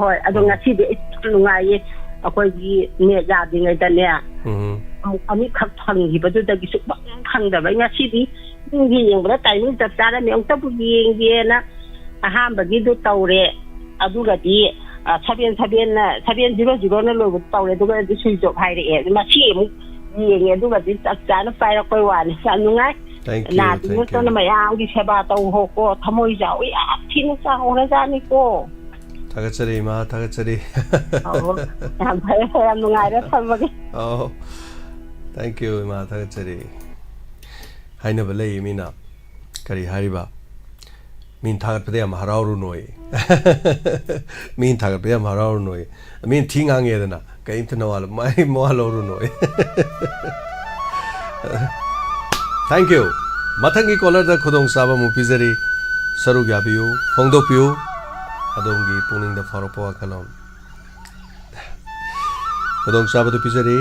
ꯍꯣꯏ ꯑꯗꯣ ꯉꯁꯤꯗꯤ ꯑꯩ ꯅꯨꯡꯉꯥꯏꯌꯦ ꯑꯩꯈꯣꯏꯒꯤ ꯅꯦꯠ ꯌꯥꯗ꯭ꯔꯤꯉꯩꯗꯅꯦ ꯑꯅꯤꯈꯛ ꯐꯪꯈꯤꯕꯗꯨꯗꯒꯤ ꯁꯨꯛꯐꯪ ꯐꯪꯗꯕꯉꯁꯤꯗꯤ ꯌꯦꯡꯕꯗ ꯇꯥꯏꯃꯤꯡ ꯆꯞ ꯆꯥꯔꯝꯃꯦ ꯑꯃꯨꯛꯇꯕꯨ ꯌꯦꯡꯒꯦꯅ ꯑꯍꯥꯟꯕꯒꯤꯗꯨ ꯇꯧꯔꯦ ꯑꯗꯨꯒꯗꯤ 700ꯅ ꯂꯣꯏꯕ ꯇꯧꯔꯦ ꯑꯗꯨꯒꯗꯤ ꯁ꯭ꯋꯤꯆ ꯑꯣꯐ ꯍꯥꯏꯔꯛꯑꯦ ꯃꯁꯤ ꯑꯃꯨꯛ ꯌꯦꯡꯉꯦ ꯑꯗꯨꯒꯗꯤ ꯆꯞ ꯆꯥꯅ ꯄꯥꯏꯔꯛꯄꯩ ꯋꯥꯅꯤ ꯌꯥꯝ ꯅꯨꯡꯉꯥꯏ ꯅꯥꯗꯅ ꯃꯌꯥꯝꯒꯤ ꯁꯦꯕꯥ ꯇꯧꯍꯣꯀꯣ ꯊꯃꯣꯏ ꯆꯥꯎꯏ ꯌꯥꯝ ꯊꯤꯅ ꯆꯥꯎꯔꯖꯥꯠꯅꯤꯀꯣꯊꯥꯒꯠꯆꯔꯤ ꯃꯥ ꯊꯥꯒꯠꯆꯔꯤ ꯌꯥꯝ ꯐꯔꯦ ꯌꯥꯝ ꯅꯨꯡꯉꯥꯏꯔꯦ ꯊꯝꯃꯒꯦ ꯊꯦꯡꯛ ꯌꯨ ꯏꯃꯥ ꯊꯥꯒꯠꯆꯔꯤ ꯍꯥꯏꯅꯕ ꯂꯩ ꯃꯤꯅ ꯀꯔꯤ ꯍꯥꯏꯔꯤꯕ ꯃꯤꯅ ꯊꯥꯒꯠꯄꯗ ꯌꯥꯝ ꯍꯔꯥꯎꯔꯨꯅꯣꯏ ꯃꯤꯅ ꯊꯥꯒꯠꯄꯗ ꯌꯥꯝ ꯍꯔꯥꯎꯔꯨꯅꯣꯏ ꯃꯤꯅ ꯊꯤ ꯉꯥꯡꯉꯦꯗꯅ ꯀꯔꯤꯝꯇ ꯃꯋꯥ ꯂꯧꯔꯨꯅꯣꯏ ꯊꯦꯡꯛ ꯌꯨ ꯃꯊꯪꯒꯤ ꯀꯣꯂꯔꯗ ꯈꯨꯗꯣꯡꯆꯥꯕ ꯑꯃꯨꯛ ꯄꯤꯖꯔꯤ ꯁꯔꯨꯛ ꯌꯥꯕꯤꯌꯨ ꯐꯣꯡꯗꯣꯛꯄꯤꯌꯨ ꯑꯗꯣꯝꯒꯤ ꯄꯨꯛꯅꯤꯡꯗ ꯐꯥꯎꯔꯛꯄ ꯋꯥꯈꯜꯂꯣꯟ ꯈꯨꯗꯣꯡꯆꯥꯕꯗꯨ ꯄꯤꯖꯔꯤ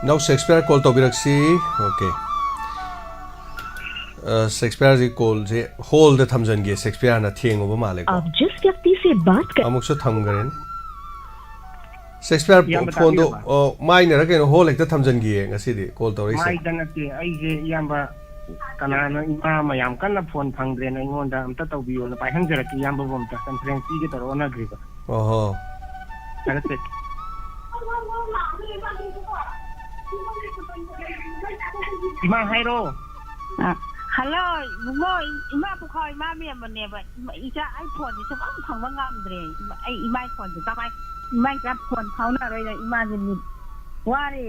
Now Shakespeare call tobiraksi okay Shakespeare ji call je hold the thamjan ge Shakespeare na thieng oba male ko आप जिस व्यक्ति से बात कर amuk so tham garen Shakespeare phone do mai na ra ke hold ekta thamjan gi ngasi di call tori mai dana ke ai je yamba kanana ima mayam kana phone phangdre na ingonda amta tawbiyo na pai hanjara ki yamba bomta conference ge taro na griga oho karate ima hairo Hello, ima bukhoi ma me mane ba ija iPhone ni sabang phangwa ngamdre ai imai phone ta bai imai ka phone phawna roi na ima ni wari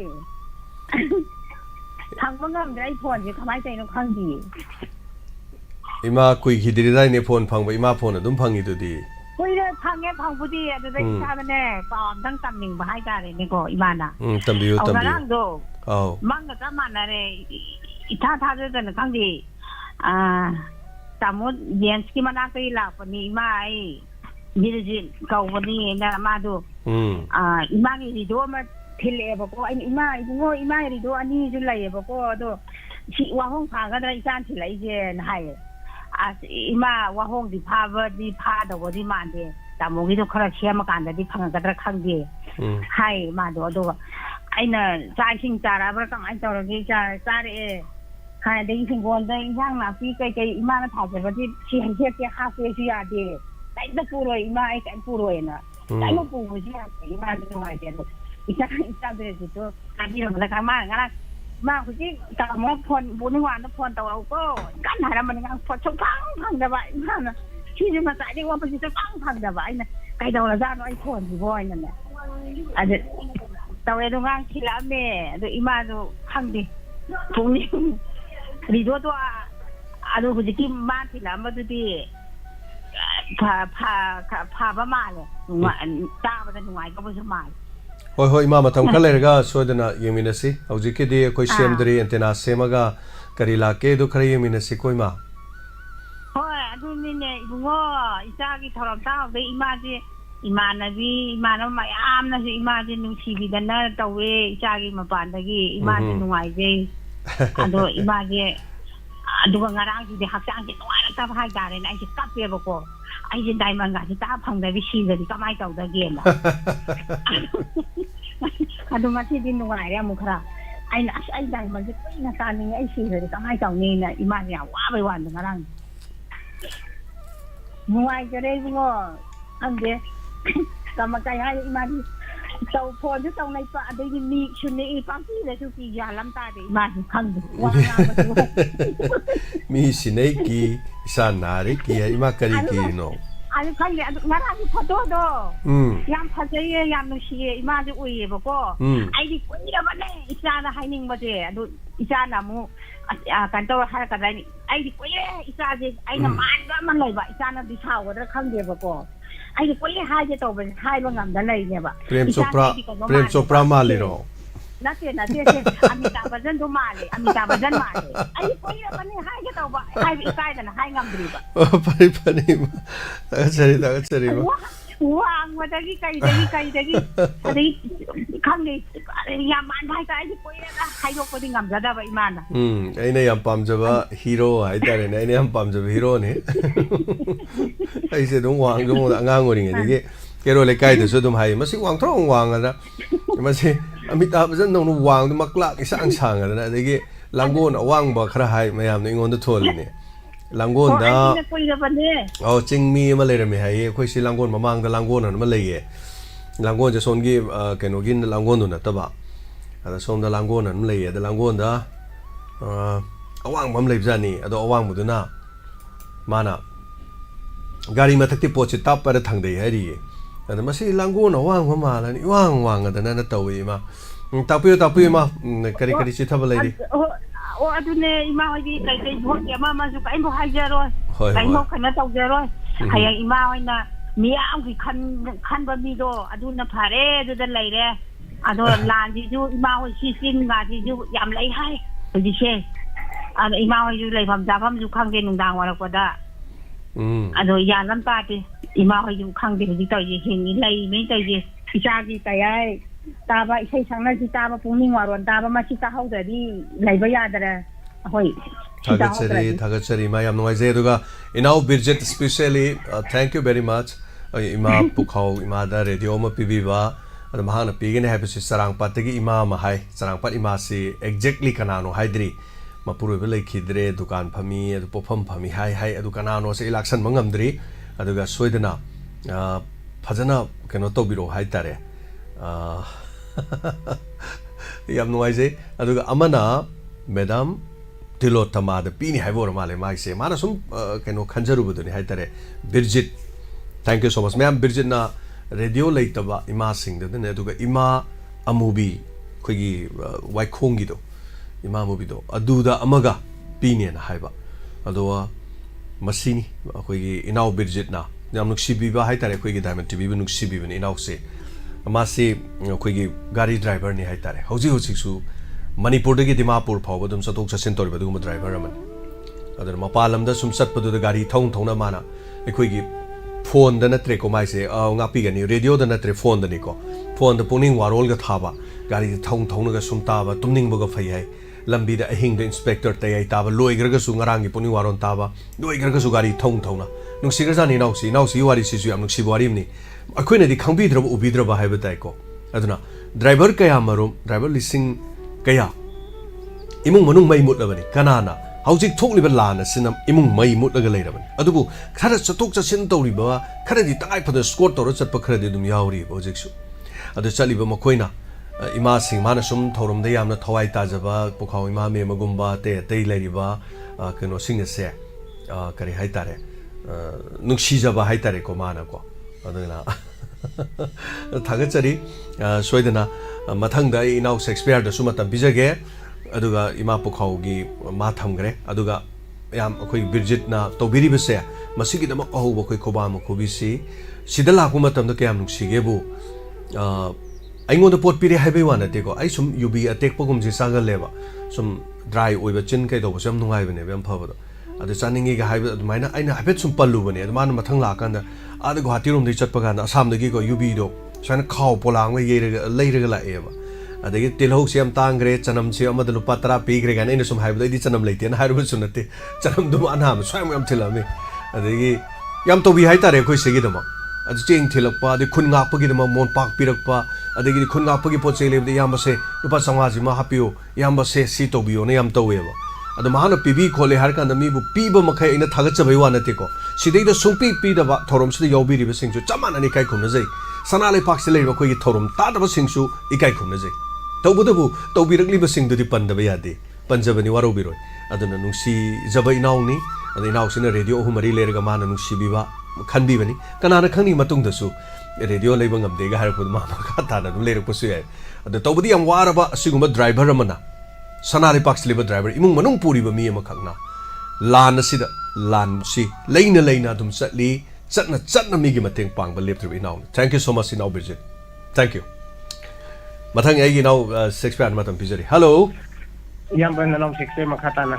phangwa ngamdre iPhone ni khamai tai no khangdi ima kui khidiri dai ne phone phangba ima phone adum phangi du di koi re phangge phangpudi adu dai sa bane paam dang tamning ba hai ta re ni ko imana tambiu nang do au manga ta manare ita tha de na khangdi Tamut Yenski Manaki Lapani Mai Virgin Kawani na Madu Imani Rido Tileboko and Imai Rido Ani Julayeboko do she Wahong Paga Santi Lajan higher as Ima Wahong the power the part of what demanded Tamogido Korashiamakanda the Pangada Kangi Hi Mado I know Saking Tarabra I told you Sari Hai thing going young na pi kai imana tha je ba ti chi han che ke ha se ji ya de dai da puro ima ai kan puro ena dai mo pu ji ya ima de no ai de ita de ji to ka bi ma ka ma ngala ma ku ji ta mo phon bu ni wan phon taw au ko kan na ra man ngang phon chong phang da ba ima na chi ni ma sai de wa pa ji phang da ba ina kai daw la za no ai phon ji boy na na a de taw e do ngang ki la me do ima do phang di Pukning Rido to ado hujiki ma thila madudi pha ba ma le ta ba da nuai ko ba ma Hoi hoi ima matam kha lerga soidana yeminasi hojikidi koi semdri antena semaga karila ke do khari yeminasi koi ma hoi adunine ibungo isagi thoram ta be imaji imanabi imana mayamna si imaji nungsibidana tawe isagi mapandagi imaji nungaije ado imaji aduga ngarang di hakchang ki nuai ta bhai dare na ai kape bako ai je diamond ga ta phang da bi shi ga di kamai taw da ge na adu ma ti din nuai ya mu khara ai na ai diamond ji kai na ta ni ai shi ga di kamai taw ni na iman ya wa bai wan da ngarang nuai jare ngo ande kama kai hai iman tàu phone chứ tàu này pa đây ni chun ni pa ki le chu ki ya lam ta de ma khang wa na ma chu mi sinai ki isa nari ki ima kari ki no ai khang le ngara ki photo do yam phajai ye yam nu shi ye ima ju ui ye ba ko ai di kun ya ba ne isa na hai ning ba je adu isa na mu kan to ha ka dai ni ai di ko ye isa je ai na man ga man lai ba isa na di thao ga khang de ba ko ai di ko ye hai je to ba hai ba ngam da lai ne ba Prem Chopra ma le ro na te Amitabh Bachchan do ma le Amitabh Bachchan ma le ai ko ye ba ne hai je to ba hai bi sai da na hai ngam dri ba pari ma ta chari ma wang wa da gi kai da gi adai khang ne ya man hai ka ai ko ye da hai ro ko di ngam da ba iman na ai ne yam pam jaba hero hai ta ne ai ne yam pam jaba hero ne ai se dong wang do da ngang ngori nge ge ke ro le kai de so dum hai ma si wang thong wang da ma si Amitabh Bachchan no wang du makla ki sang sang da de ge langon awang ba khara hai mayam no ingon da thol ni langon da oh chingmi ma le rami hai khoi si langon mamang da langon an ma le ye langon je son gi ke no gin langon no na ta ba ada som da langon an le ye da langon da awang mam le jani ado awang mu du na mana gari ma thakti pochi tap par thang dei hai ri ada ma si langon awang ma la ni wang da na tawi ma tapu ma kari chi thaba le ri o adune ima hoji kai bhot ya ma su kai bo hai ja ro kai mo khana taw ja ro hai ima hoina mi am ki khan ba mi do aduna phare du da lai re ado lan ji ju ima hoi si sin ga ji ju yam lai hai ji che ado ima hoi ju lai pham ja pham ju khang de nung dang wa ko da ado ya lam ta ti ima hoi ju khang de ji taw ji hin ni lai me taw ji isa ji tai ai ta ba isai sang na ji ta ba Pukning Warol ta ba ma chi ta hau da di lai ba ya da ra hoi thagachari ma yam noi je duga inau Birjet especially thank you very much ima pukhau ima da radio ma pibi ba ad mahana pigene have si sarang patagi ima ma hai sarang pat ima si exactly kanano haidri ma puru be lai khidre dukan phami adu pofam phami hai adu kanano se election mangamdri aduga soidana phajana keno to biro hai tare yam noi je aduga amana madam Tilo tama da pini hai vor male mai se mana sum keno khanjaru buduni hai tare Birjet thank you so much ma'am Birjet na radio leitaba ima sing da ne duga ima a movie khogi wai khongi do ima movie do aduda amaga pini na haiba adowa masini khogi inau Birjet na yam nuksi bi ba hai tare khogi diamond tv bu nuksi bi ni inau se amasi khogi gari driver ni hai tare hoji su Manipur dagi Dimapur phawba dum satok chasin toriba duguma driver aman adar mapalam da sum satpadu da gari thong na mana ekhoi gi phone da natre ko mai se ngapi gani radio da natre phone da ni ko phone da Pukning Warol ga thaba gari thong na ga sum ta ba tumning ba ga phai hai lambi da ahing da inspector tayai ta ba loi gra ga su ngarang gi Pukning Warol ta ba loi gra ga su gari thong na nungsi ga jani nausi wari si su am nungsi wari ni akhoi na di khangbi draba ubi draba hai ba tai ko aduna driver kaya marum driver lising kaya imung manung mai mut labani kanana haujik thokliba lana sinam imung mai mut laga leirabani adubu khara chatok chasin tawriba khara di tangai phada score tawra chatpa khara di dum yauri hojik su adu chaliba makoina ima sing mana sum thorum da yamna thawai ta jaba pukhaw ima me magumba te leiriba keno sing se kari haitare nungsi jaba haitare ko mana ko aduna thagachari soidana mathangda inau Shakespeare da sumatam bijage aduga ima pukhaw gi ma thamgre aduga yam akhoi Birjet na tobiri bese masigi da maho ba khoi khoba ma khobi si sidala ku matam da kyam nuksi ge bu ꯑꯩꯉꯣꯟꯗ ꯄꯣꯠ ꯄꯤꯔꯦ ꯍꯥꯏꯕꯩ ꯋꯥ ꯅꯠꯇꯦꯀꯣ ꯑꯩ ꯁꯨꯝ ꯌꯨꯕꯤ ꯑꯇꯦꯛꯄꯒꯨꯝꯕꯁꯦ ꯆꯥꯒꯜꯂꯦꯕ ꯁꯨꯝ ꯗ꯭ꯔꯥꯏ ꯑꯣꯏꯕ ꯆꯤꯟ ꯀꯩꯗꯧꯕꯁꯦ ꯌꯥꯝ ꯅꯨꯡꯉꯥꯏꯕꯅꯦꯕ ꯌꯥꯝ ꯐꯕꯗꯣ ꯑꯗꯨ ꯆꯥꯅꯤꯡꯉꯤꯒ ꯍꯥꯏꯕ ꯑꯗꯨꯃꯥꯏꯅ ꯑꯩꯅ ꯍꯥꯏꯐꯦꯠ ꯁꯨꯝ ꯄꯜꯂꯨꯕꯅꯦ ꯑꯗꯨ ꯃꯥꯅ ꯃꯊꯪ ꯂꯥꯛꯑꯀꯥꯟꯗ ꯑꯥꯗ ꯒꯨꯍꯥꯇꯤꯔꯣꯝꯗꯒꯤ ꯆꯠꯄ ꯀꯥꯟꯗ ꯑꯁꯥꯝꯗꯒꯤꯀꯣ ꯌꯨꯕꯤꯗꯣ ꯁꯨꯃꯥꯏꯅ ꯈꯥꯎ ꯄꯣꯂꯥꯡꯒ ꯂꯩꯔꯒ ꯂꯥꯛꯑꯦꯕ ꯑꯗꯒꯤ ꯇꯤꯜꯍꯧꯁꯦ ꯌꯥꯝ ꯇꯥꯡꯈ꯭ರೆ ꯆꯅꯝꯁꯦ ꯑꯃꯗ ꯂꯨꯄꯥ 10 ꯄꯤꯈ꯭रे ꯀꯥꯏꯅ ꯑꯩꯅ ꯁꯨꯝ ꯍꯥꯏꯕꯗ ꯑꯩꯗꯤ ꯆꯅꯝ ꯂꯩꯇꯦꯅ ꯍꯥꯏꯔꯨꯕꯁꯨ ꯅꯠꯇꯦ ꯆꯅꯝꯗꯨ ꯑꯅꯥꯕ ꯁ꯭ꯋꯥꯏꯃꯨꯛ ꯌꯥꯝ ꯊꯤꯜꯂꯛꯑꯝꯃꯤ ꯑꯗꯒꯤ ꯌꯥꯝ ꯇꯧꯕꯤ ꯍꯥꯏꯇꯥꯔꯦ ꯑꯩꯈꯣꯏ ꯁꯤꯒꯤꯗꯃꯛ ꯑꯗꯨ ꯆꯦꯡ ꯊꯤꯜꯂꯛꯄ ꯑꯗꯩ ꯈꯨꯟ ꯉꯥꯛꯄꯒꯤꯗꯃꯛ ꯃꯣꯟꯄꯥꯛ ꯄꯤꯔꯛꯄ ꯑꯗꯒꯤꯗꯤ ꯈꯨꯟ ꯉꯥꯛꯄꯒꯤ ꯄꯣꯠ ꯆꯩ ꯂꯩꯕꯗ ꯏꯌꯥꯝꯕꯁꯦ ꯂꯨꯄꯥ 500 ꯍꯥꯞꯄꯤꯌꯨ ꯏꯌꯥꯝꯕꯁꯦ ꯁꯤ ꯇꯧꯕꯤꯌꯣꯅ ꯌꯥꯝ ꯇꯧꯋꯦꯕ ꯑꯗꯣ ꯃꯍꯥꯛꯅ ꯄꯤꯕꯤ ꯈꯣꯠꯂꯦ ꯍꯥꯏꯔ ꯀꯥꯟꯗ ꯃꯤꯕꯨ ꯄꯤꯕ ꯃꯈꯩ ꯑꯩꯅ ꯊꯥꯒꯠꯆꯕꯩ ꯋꯥ ꯅꯠꯇꯦꯀꯣ ꯁꯤꯗꯩꯗ ꯁꯨꯡꯄꯤ ꯄꯤꯗꯕ ꯊꯧꯔꯝꯁꯤꯗ ꯌꯥꯎꯕꯤꯔꯤꯕꯁꯤꯡꯁꯨ ꯆꯞ ꯃꯥꯟꯅꯅ ꯏꯀꯥꯏ ꯈꯨꯝꯅꯖꯩ ꯁꯅꯥ ꯂꯩꯄꯥꯛꯁꯤꯗ ꯂꯩꯔꯤꯕ ꯑꯩꯈꯣꯏꯒꯤ ꯊꯧꯔꯝ ꯇꯥꯗꯕꯁꯤꯡꯁꯨ ꯏꯀꯥꯏ ꯈꯨꯝꯅꯖꯩ ꯇꯧꯕꯇꯕꯨ ꯇꯧꯕꯤꯔꯛꯂꯤꯕꯁꯤꯡꯗꯨꯗꯤ ꯄꯟꯗꯕ ꯌꯥꯗꯦ ꯄꯟꯖꯕꯅꯤ ꯋꯥꯔꯧꯕꯤꯔꯣꯏ ꯑꯗꯨꯅ ꯅꯨꯡꯁꯤꯖꯕ ꯏꯅꯥꯎꯅꯤ ꯑꯗ ꯏꯅꯥꯎꯁꯤꯅ ꯔꯦꯗꯤꯑꯣ 3-4 ꯂꯩꯔꯒ ꯃꯥꯅ ꯅꯨꯡꯁꯤꯕꯤꯕ ꯈꯟꯕꯤꯕꯅꯤ ꯀꯅꯥꯅ ꯈꯪꯅꯤ ꯃꯇꯨꯡꯗꯁꯨ ꯔꯦꯗꯤꯑꯣ ꯂꯩꯕ ꯉꯝꯗꯦꯒ ꯍꯥꯏꯔꯛꯄꯗ ꯃꯥ ꯃꯈꯥ ꯇꯥꯅ ꯑꯗꯨꯝ ꯂꯩꯔꯛꯄꯁꯨ ꯌꯥꯏ ꯑꯗꯣ ꯇꯧꯕꯗꯤ ꯌꯥꯝ ꯋꯥꯔꯕ ꯑꯁꯤꯒꯨꯝꯕ ꯗ꯭ꯔꯥꯏꯚꯔ ꯑꯃꯅ ꯁꯅꯥ ꯂꯩꯄꯥꯛꯁꯤ ꯂꯩꯕ ꯗ꯭ꯔꯥꯏꯚꯔ ꯏꯃꯨꯡ ꯃꯅꯨꯡ ꯄꯨꯔꯤꯕ ꯃꯤ ꯑꯃꯈꯛꯅ ꯂꯥꯟ ꯑꯁꯤꯗ ꯂꯥꯟꯁꯤ ꯂꯩꯅ ꯑꯗꯨꯝ ꯆꯠꯂꯤ ꯆꯠꯅ ꯃꯤꯒꯤ ꯃꯇꯦꯡ ꯄꯥꯡꯕ ꯂꯦꯞꯇ꯭ꯔꯤꯕ ꯏꯅꯥꯎꯅꯤ ꯊꯦꯡꯛ ꯌꯨ ꯁꯣ ꯃꯆ ꯏꯅꯥꯎ ꯕꯤꯔꯖꯤꯠ ꯊꯦꯡꯛ ꯌꯨ मथंग आई गिनाउ शेक्सपियर मतम पिजरी हेलो यम बन नाउ शेक्सपियर मखाताना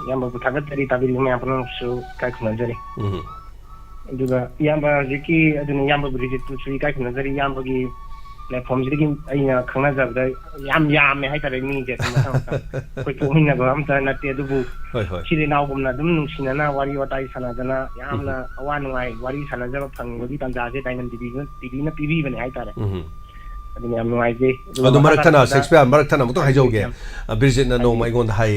यम बु थागतरी ताबिल मे आपन सु काय खुनजरी दुगा यम बा जिकी अदुन यम बु रिजिट टु सुई काय खुनजरी यम बगी प्लेटफॉर्म जिकी अइना खंगना जबदा याम मे हाइतारे मी जे कोइ पोहिना गम त नते दुबु होय होय सिरि नाउ गुमना दुम नुसिना वारी वटाई सनादना यामना अवा नुवाई वारी सनाजब फंगबगी तंजाजे डायमंड टीवी न पीवी बने हाइतारे अदुन याम नुवाइजे अदु मरक्थना शेक्सपियर मरक्थना मुतो हाइजौगे बिरजिटना नोमा इगोन हाइ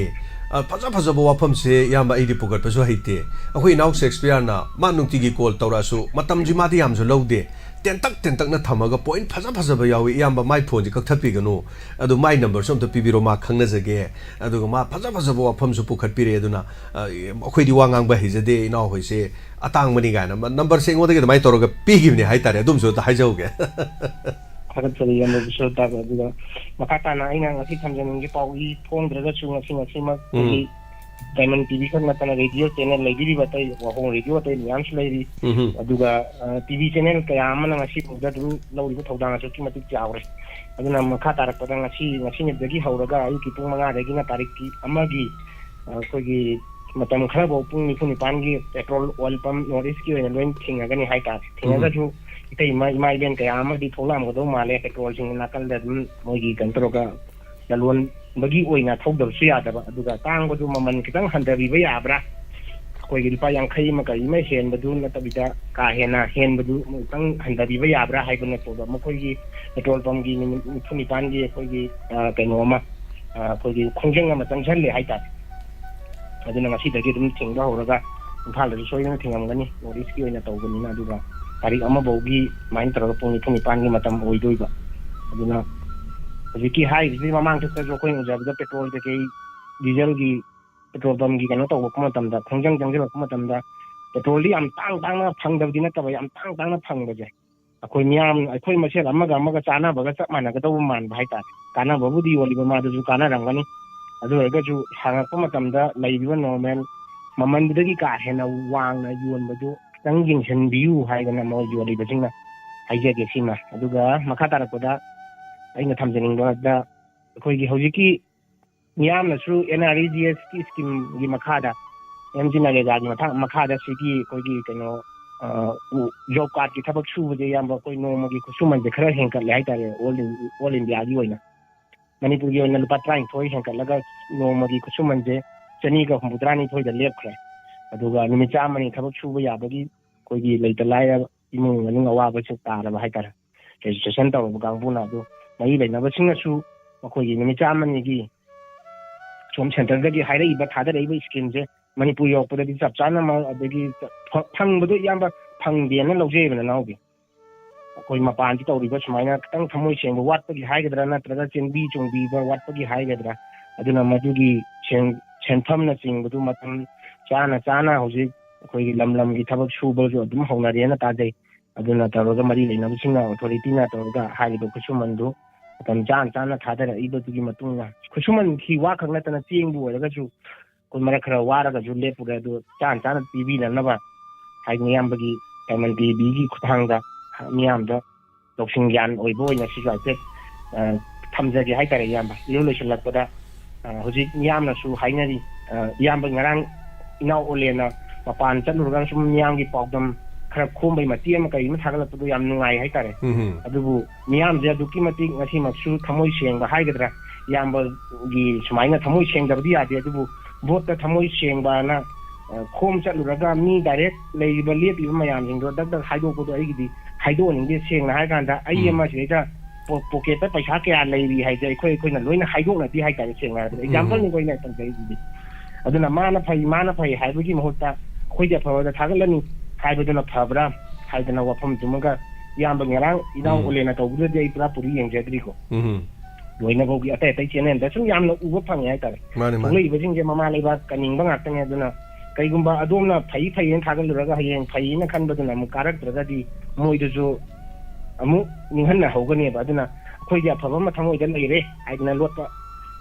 फजब वाफम से याम आइदि पुगटपसु हाइते अखोइ नाउ शेक्सपियर ना मा नुक्तिगी कॉल तौरासु मतम जिमादि यामजु लौदे तेंतक न थमगा पॉइंट फजब यावी याम माइ फोन जि कक्थपिगनु अदु माइ नंबर सोम त पिबिरो मा खंगनजगे अदु मा फजब वाफम सु पुखटपिरे अदुना अखोइदि वा ngang हिजदे इनाउ होइसे अतांगमनि गाना नंबर से इंगोदगे माइ तौरगा पिगिबनि हाइतारे अदुमसु त हाइजौगे थागतरी यम बिसो तागा दुगा मखाताना आइना ngasi thamjaninggi pawi phongdragachu ngasi mak diamond TV खन नतना रेडियो चैनल लेगिरि बतै वहो रेडियो तै न्यान्स लेरि अदुगा टीवी चैनल कया अमना ngasi पुदा दु लौरि थौदांगा सु किमति चावरे अदुना मखा तारकपदा ngasi नेदगी हौरगा आयु कि पुंग मंगा रेगिना तारिख की अमगी कोगी मतम खरा बो पुंग निफु निपानगी petrol oil pump North East की ओइन लोइन थिंगागनि हाइता थिंगागजु इतै मा इवेंट कया अमदि थौलाम गदो माले पेट्रोल सिंग नाकल दम मोगी कंट्रोगा दलोन बगी ओइना थौदबसु यादबा अदुगा तांगबदु ममन खितंग हंदबिबा याब्रा कोई रुपा 50 मा कई मा हेनबदु नतबिदा का हेना हेनबदु तंग हंदबिबा याब्रा हाइबने तोदा मखोगी पेट्रोल पंप गी निपान गी कोई कैनोमा कोई खोंजंग मा तंगछले हाइता अदुना ngasi दगे दुम थिंगा होरगा इम्फाल दु सोयना थिंगमगनी नॉर्थ की ओइना तौगनिना अदुगा तारिख अमा बौगी माइन तरगा पुंग निपान गी मतम ओइदोइबा अदुना जिकी हाई जिकी ममांग तक जो कोई उजाबदा पेट्रोल के डीजल की पेट्रोल पंप की कनो तौबा मतमदा खोंजंग जंगल मतमदा पेट्रोल दी am tang na phangdabdi na taba am tang na phangbaje अखोइ मियाम अखोइ मसेल अमगा चाना बगा चप माना गदौ मान भाई ता काना बबुदी ओलिबा मादु काना रंगनी अदु रगजु हांगप मतमदा लैबिबा नॉर्मल ममनदगी का हेना वांगना योनबदु तंग यिंगसन बियु हाइगना मो योलिबा जिंगना हाइजेगे सीमा अदुगा मखा तारपदा अइना थमजनिंगदा अखोइगी हौजिकी मियामनसु एनआरईजीएस की स्कीम गी मखादा एमजी नरेगा गी मखादा सिगी कोइगी कनो जॉब कार्ड की थबक सुबजे याम कोई नोमगी खुसुमन जे खरा हेंकल हाइतारे ऑल इंडिया गी ओइना मणिपुर गी ओइना लुपा 35 हेंकल लगा नोमगी खुसुमन जे चनीगा 33 दा लेपखरे अदुगा निमिचा मनी थबक सुब याबगी कोइगी लेता लाया इमुंग नंग अवाबा से तारबा हाइतारे रजिस्ट्रेशन तौब गांगबुना दु मई लेनबसिंगसु मखोइगी निमिचा मनीगी सोम सेंटरदगी हाइरइबा थादरइबा स्कीम जे मणिपुर योपदगी चपचाना अदगी फंगबदु याम्बा फंगदेना लौजेबना नाउबी कोई मपान तौरीबा सुमाइना खतंग थमोइ सेंग वाटपगी हाइगदरा नत्रगा चेंबी चोंबीबा वाटपगी हाइगदरा अदुना मदुगी सेंफमना चिंगबदु मतम चाना हौजि कोई लमलमगी थबक सुबजु अदुम हौनारेना ताजै अदुना तौरगा मरी लेनबसिंगा अथॉरिटीना तौरगा हाइबा खुसुमनदु तम चाना थादरा इबदुगी मतुंगा खुसुमन की वा खंगनतना चेंगबु ओरगजु कोई मरा खरा वारगजु लेपुरा दु चाना पीबीननबा हाइनियामबगी डायमंड टीवी की खुथांगा मियामदा लौसिंग ज्ञान ओइबो ओइना सिगाइते ꯊꯝꯖꯒꯦ ꯍꯥꯏꯇꯥꯔꯦ ꯏꯌꯥꯝꯕ ꯏꯔꯣ ꯂꯣꯏꯁꯤꯜꯂꯛꯄꯗ ꯍꯧꯖꯤꯛ ꯃꯤꯌꯥꯝꯅꯁꯨ ꯍꯥꯏꯅꯔꯤ ꯏꯌꯥꯝꯕ ꯉꯔꯥꯡ ꯏꯅꯥꯎ ꯑꯣꯂꯦꯅ ꯃꯄꯥꯟ ꯆꯠꯂꯨꯔꯒ ꯁꯨꯝ ꯃꯤꯌꯥꯝꯒꯤ ꯄꯥꯎꯗꯝ ꯈꯔ ꯈꯣꯝꯕꯩ ꯃꯇꯦꯛ ꯑꯃ ꯀꯔꯤ ꯑꯃ ꯊꯥꯒꯠꯂꯛꯄꯗꯣ ꯌꯥꯝ ꯅꯨꯡꯉꯥꯏ ꯍꯥꯏꯇꯥꯔꯦ ꯑꯗꯨꯕꯨ ꯃꯤꯌꯥꯝꯁꯦ ꯑꯗꯨꯛꯀꯤ ꯃꯇꯤꯛ ꯉꯁꯤꯃꯛꯁꯨ ꯊꯃꯣꯏ ꯁꯦꯡꯕ ꯍꯥꯏꯒꯗ꯭ꯔꯥ ꯏꯌꯥꯝꯕꯒꯤ ꯁꯨꯃꯥꯏꯅ ꯊꯃꯣꯏ ꯁꯦꯡꯗꯕꯗꯤ ꯌꯥꯗꯦ ꯑꯗꯨꯕꯨ ꯚꯣꯠꯇ ꯊꯃꯣꯏ ꯁꯦꯡꯕꯅ ꯈꯣꯝ ꯆꯠꯂꯨꯔꯒ ꯃꯤ ꯗꯥꯏꯔꯦꯛ ꯂꯩꯔꯤꯕ ꯂꯦꯞꯂꯤꯕ ꯃꯌꯥꯝꯁꯤꯡꯗꯣ ꯗꯛ ꯗꯛ ꯍꯥꯏꯗꯣꯛꯄꯗꯣ ꯑꯩꯒꯤꯗꯤ ꯍꯥꯏꯗꯣꯛꯍꯟꯅꯤꯡꯗꯦ ꯁꯦꯡꯅ ꯍꯥꯏ ꯀꯥꯟꯗ ꯑꯩ ꯑꯃ ꯁꯤꯗꯩꯗ ꯄꯣꯀꯦꯠꯇ ꯄꯩꯁꯥ ꯀꯌꯥ ꯂꯩꯔꯤ ꯍꯥꯏꯁꯦ ꯑꯩꯈꯣꯏꯅ ꯂꯣꯏꯅ ꯍꯥꯏꯗꯣꯛꯅꯗꯦ ꯍꯥꯏꯇꯥꯔꯦ ꯁꯦꯡꯅ ꯍꯥꯏꯔꯕꯗ ꯑꯦꯛꯖꯥꯝꯄꯜꯅꯤꯀꯣ ꯑꯩꯅ ꯇꯧꯖꯔꯤꯁꯤꯗꯤ ꯑꯗꯨꯅ ꯃꯥꯅ ꯐꯩ ꯍꯥꯏꯕꯒꯤ ꯃꯍꯨꯠꯇ ꯑꯩꯈꯣꯏꯗꯤ ꯑꯐꯕꯗ ꯊꯥꯒꯠꯂꯅꯤ ꯍꯥꯏꯕꯗꯨꯅ ꯐꯕ꯭ꯔꯥ ꯍꯥꯏꯗꯅ ꯋꯥꯐꯝ ꯆꯨꯝꯃꯒ ꯏꯌꯥꯝꯕ ꯉꯔꯥꯡ ꯏꯅꯥꯎ ꯑꯣꯂꯦꯅ ꯇꯧꯕꯗꯨꯗꯤ ꯑꯩ ꯄꯨꯔꯤ ꯌꯦꯡꯖꯗ꯭ꯔꯤꯀꯣ ꯂꯣꯏꯅꯐꯥꯎꯒꯤ ꯑꯇꯩ ꯆꯦꯅꯦꯜꯗ ꯁꯨꯝ ꯌꯥꯝꯅ ꯎꯕ ꯐꯪꯉꯦ ꯍꯥꯏꯇꯥꯔꯦ ꯊꯣꯛꯂꯛꯏꯕꯁꯤꯡꯁꯦ ꯃꯃꯥ ꯂꯩꯕꯥꯛ ꯀꯟꯅꯤꯡꯕ ꯉꯥꯛꯇꯅꯦ ꯑꯗꯨꯅ ꯀꯩꯒꯨꯝꯕ ꯑꯗꯣꯝꯅ ꯐꯩꯌꯦꯅ ꯊꯥꯒꯠꯂꯨꯔꯒ ꯍꯌꯦꯡ ꯐꯩꯌꯦꯅ ꯈꯟꯕꯗꯨꯅ ꯑꯃꯨꯛ ꯀꯥꯔꯛꯇ꯭ꯔꯒꯗꯤ ꯃꯣꯏꯗꯨꯁꯨ ꯑꯃꯨꯛ ꯅꯤꯡꯍꯟꯅꯍꯧꯒꯅꯦꯕ ꯑꯗꯨꯅ ꯑꯩꯈꯣꯏꯒꯤ ꯑꯐꯕ ꯑꯃ ꯊꯃꯣꯏꯗ ꯂꯩꯔꯦ ꯍꯥꯏꯗꯅ ꯂꯣꯠꯄ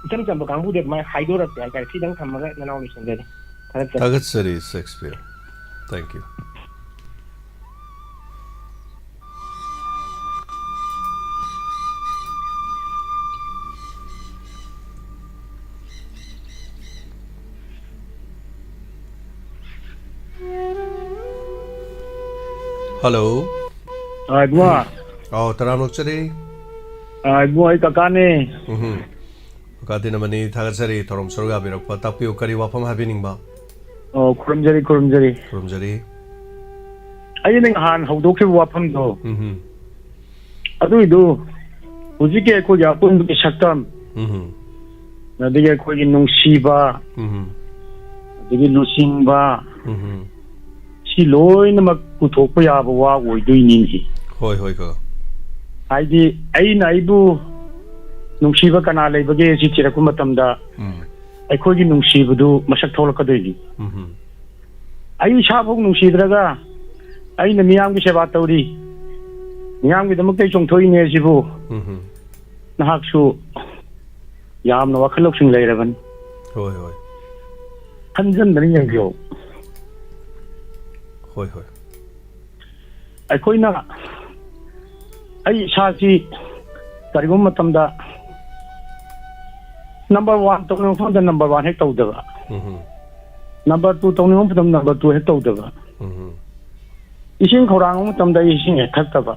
ꯏꯆꯝ ꯆꯝꯕ ꯀꯥꯡꯕꯨꯗꯤ ꯑꯗꯨꯃꯥꯏꯅ ꯍꯥꯏꯗꯣꯔꯛꯇꯦ ꯍꯥꯏꯇꯥꯔꯦ ꯁꯤꯗꯪ ꯊꯝꯃꯒ ꯅꯅꯥꯎ ꯂꯣꯏꯁꯤꯟꯖꯔꯤ ꯊꯥꯒꯠꯆꯔꯤ Shakespeare thank you Hello. Ibu. Oh, taram lokchari. Ibu ay kakane. Kakati namani thagasari thorom sorga birakpa tapiu kari wafam habining ba. Oh, kurumjari. Ay ning han hawdokhi wafam do. Adu hujike ko ya pun bi saktam. Nadige ko gi nungsiba. Nadige lusingba. Si loinamak puthokpa yaba wa oidoini. Hoi ka. Aidi aina ibu nungsiba kana leibage si tiraku matamda. Aikhogi nungsibadu masak tholakadoini. Ai sabok nungsidraga aina miyamgi seba tawri. Miyamgi damaktai chongthoine sibu. Nahaksu yamna wakhalok sing leiraban. Hoi. Hanjan dani yangyo. Hoi. ꯑꯩꯈꯣꯏꯅ ꯑꯩ ꯏꯁꯥꯁꯤ ꯀꯔꯤꯒꯨꯝꯕ ꯃꯇꯝꯗ ꯅꯝꯕꯔ 1 ꯇꯧꯅꯤꯡꯕ ꯃꯐꯝꯗ ꯅꯝꯕꯔ 1 ꯍꯦꯛ ꯇꯧꯗꯕ ꯅꯝꯕꯔ 2 ꯇꯧꯅꯤꯡꯕ ꯃꯇꯝꯗ ꯅꯝꯕꯔ 2 ꯍꯦꯛ ꯇꯧꯗꯕ ꯏꯁꯤꯡ ꯈꯧꯔꯥꯡꯕ ꯃꯇꯝꯗ ꯑꯩ ꯏꯁꯤꯡ ꯍꯦꯛ ꯊꯛꯇꯕ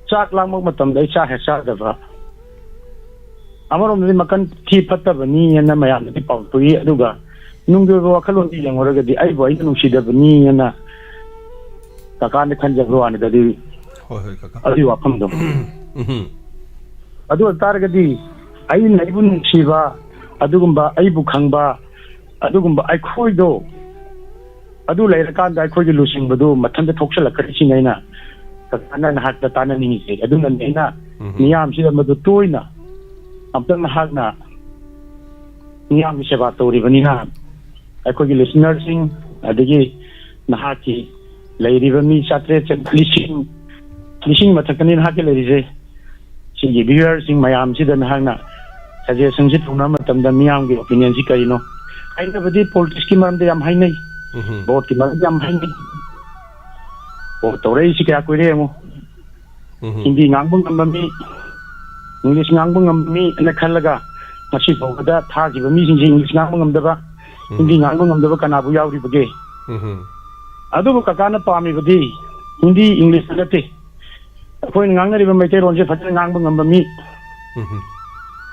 ꯆꯥꯛ ꯂꯥꯝꯕ ꯃꯇꯝꯗ ꯑꯩ ꯆꯥꯛ ꯍꯦꯛ ꯆꯥꯗꯕ ꯑꯃꯔꯣꯝꯗꯗꯤ ꯃꯀꯟ ꯊꯤ ꯐꯠꯇꯕꯅꯤꯅ ꯃꯌꯥꯝꯅꯗꯤ ꯄꯥꯎ ꯄꯨꯏ ꯑꯗꯨꯒ ꯅꯨꯡꯒꯤ ꯑꯣꯏꯕ ꯋꯥꯈꯜꯂꯣꯟꯗꯤ ꯌꯦꯡꯉꯨꯔꯒꯗꯤ ꯑꯩꯕꯨ ꯑꯩꯅ ꯅꯨꯡꯁꯤꯗꯕꯅꯤꯅ kakane khanjabro anidadi hoi kaka adi wafamdo adu targadi aina ibu nungsiba adugumba aibu khangba adugumba aikhoido adu leirakanda aikhoigi lusingbadu mathanda thoksalakari singaina kakana nahakta tanani se aduna neina niyam sida madu toina amtang nahakna niyam seba toribanina aikhoigi listeners sing adigi nahaki leiriba mi chatre lising mathakani nahake lerise sigi viewers sing mayam sida nahakna suggestion si thuna matamda miyam gi opinion si karino aina badi politics ki maramde yam hainai vote ki maramde yam hainai o torei si kya koire mo hindi ngangbung ngambami English ngangbung ngambami na khalaga masi bawda thagi ba mi sing English ngangbung ngamdaba hindi ngangbung ngamdaba kanabu yawri bage adubu kakana pami badi hindi English nate akoi ngangnari ba maitei ronje fatna ngangbung ngambami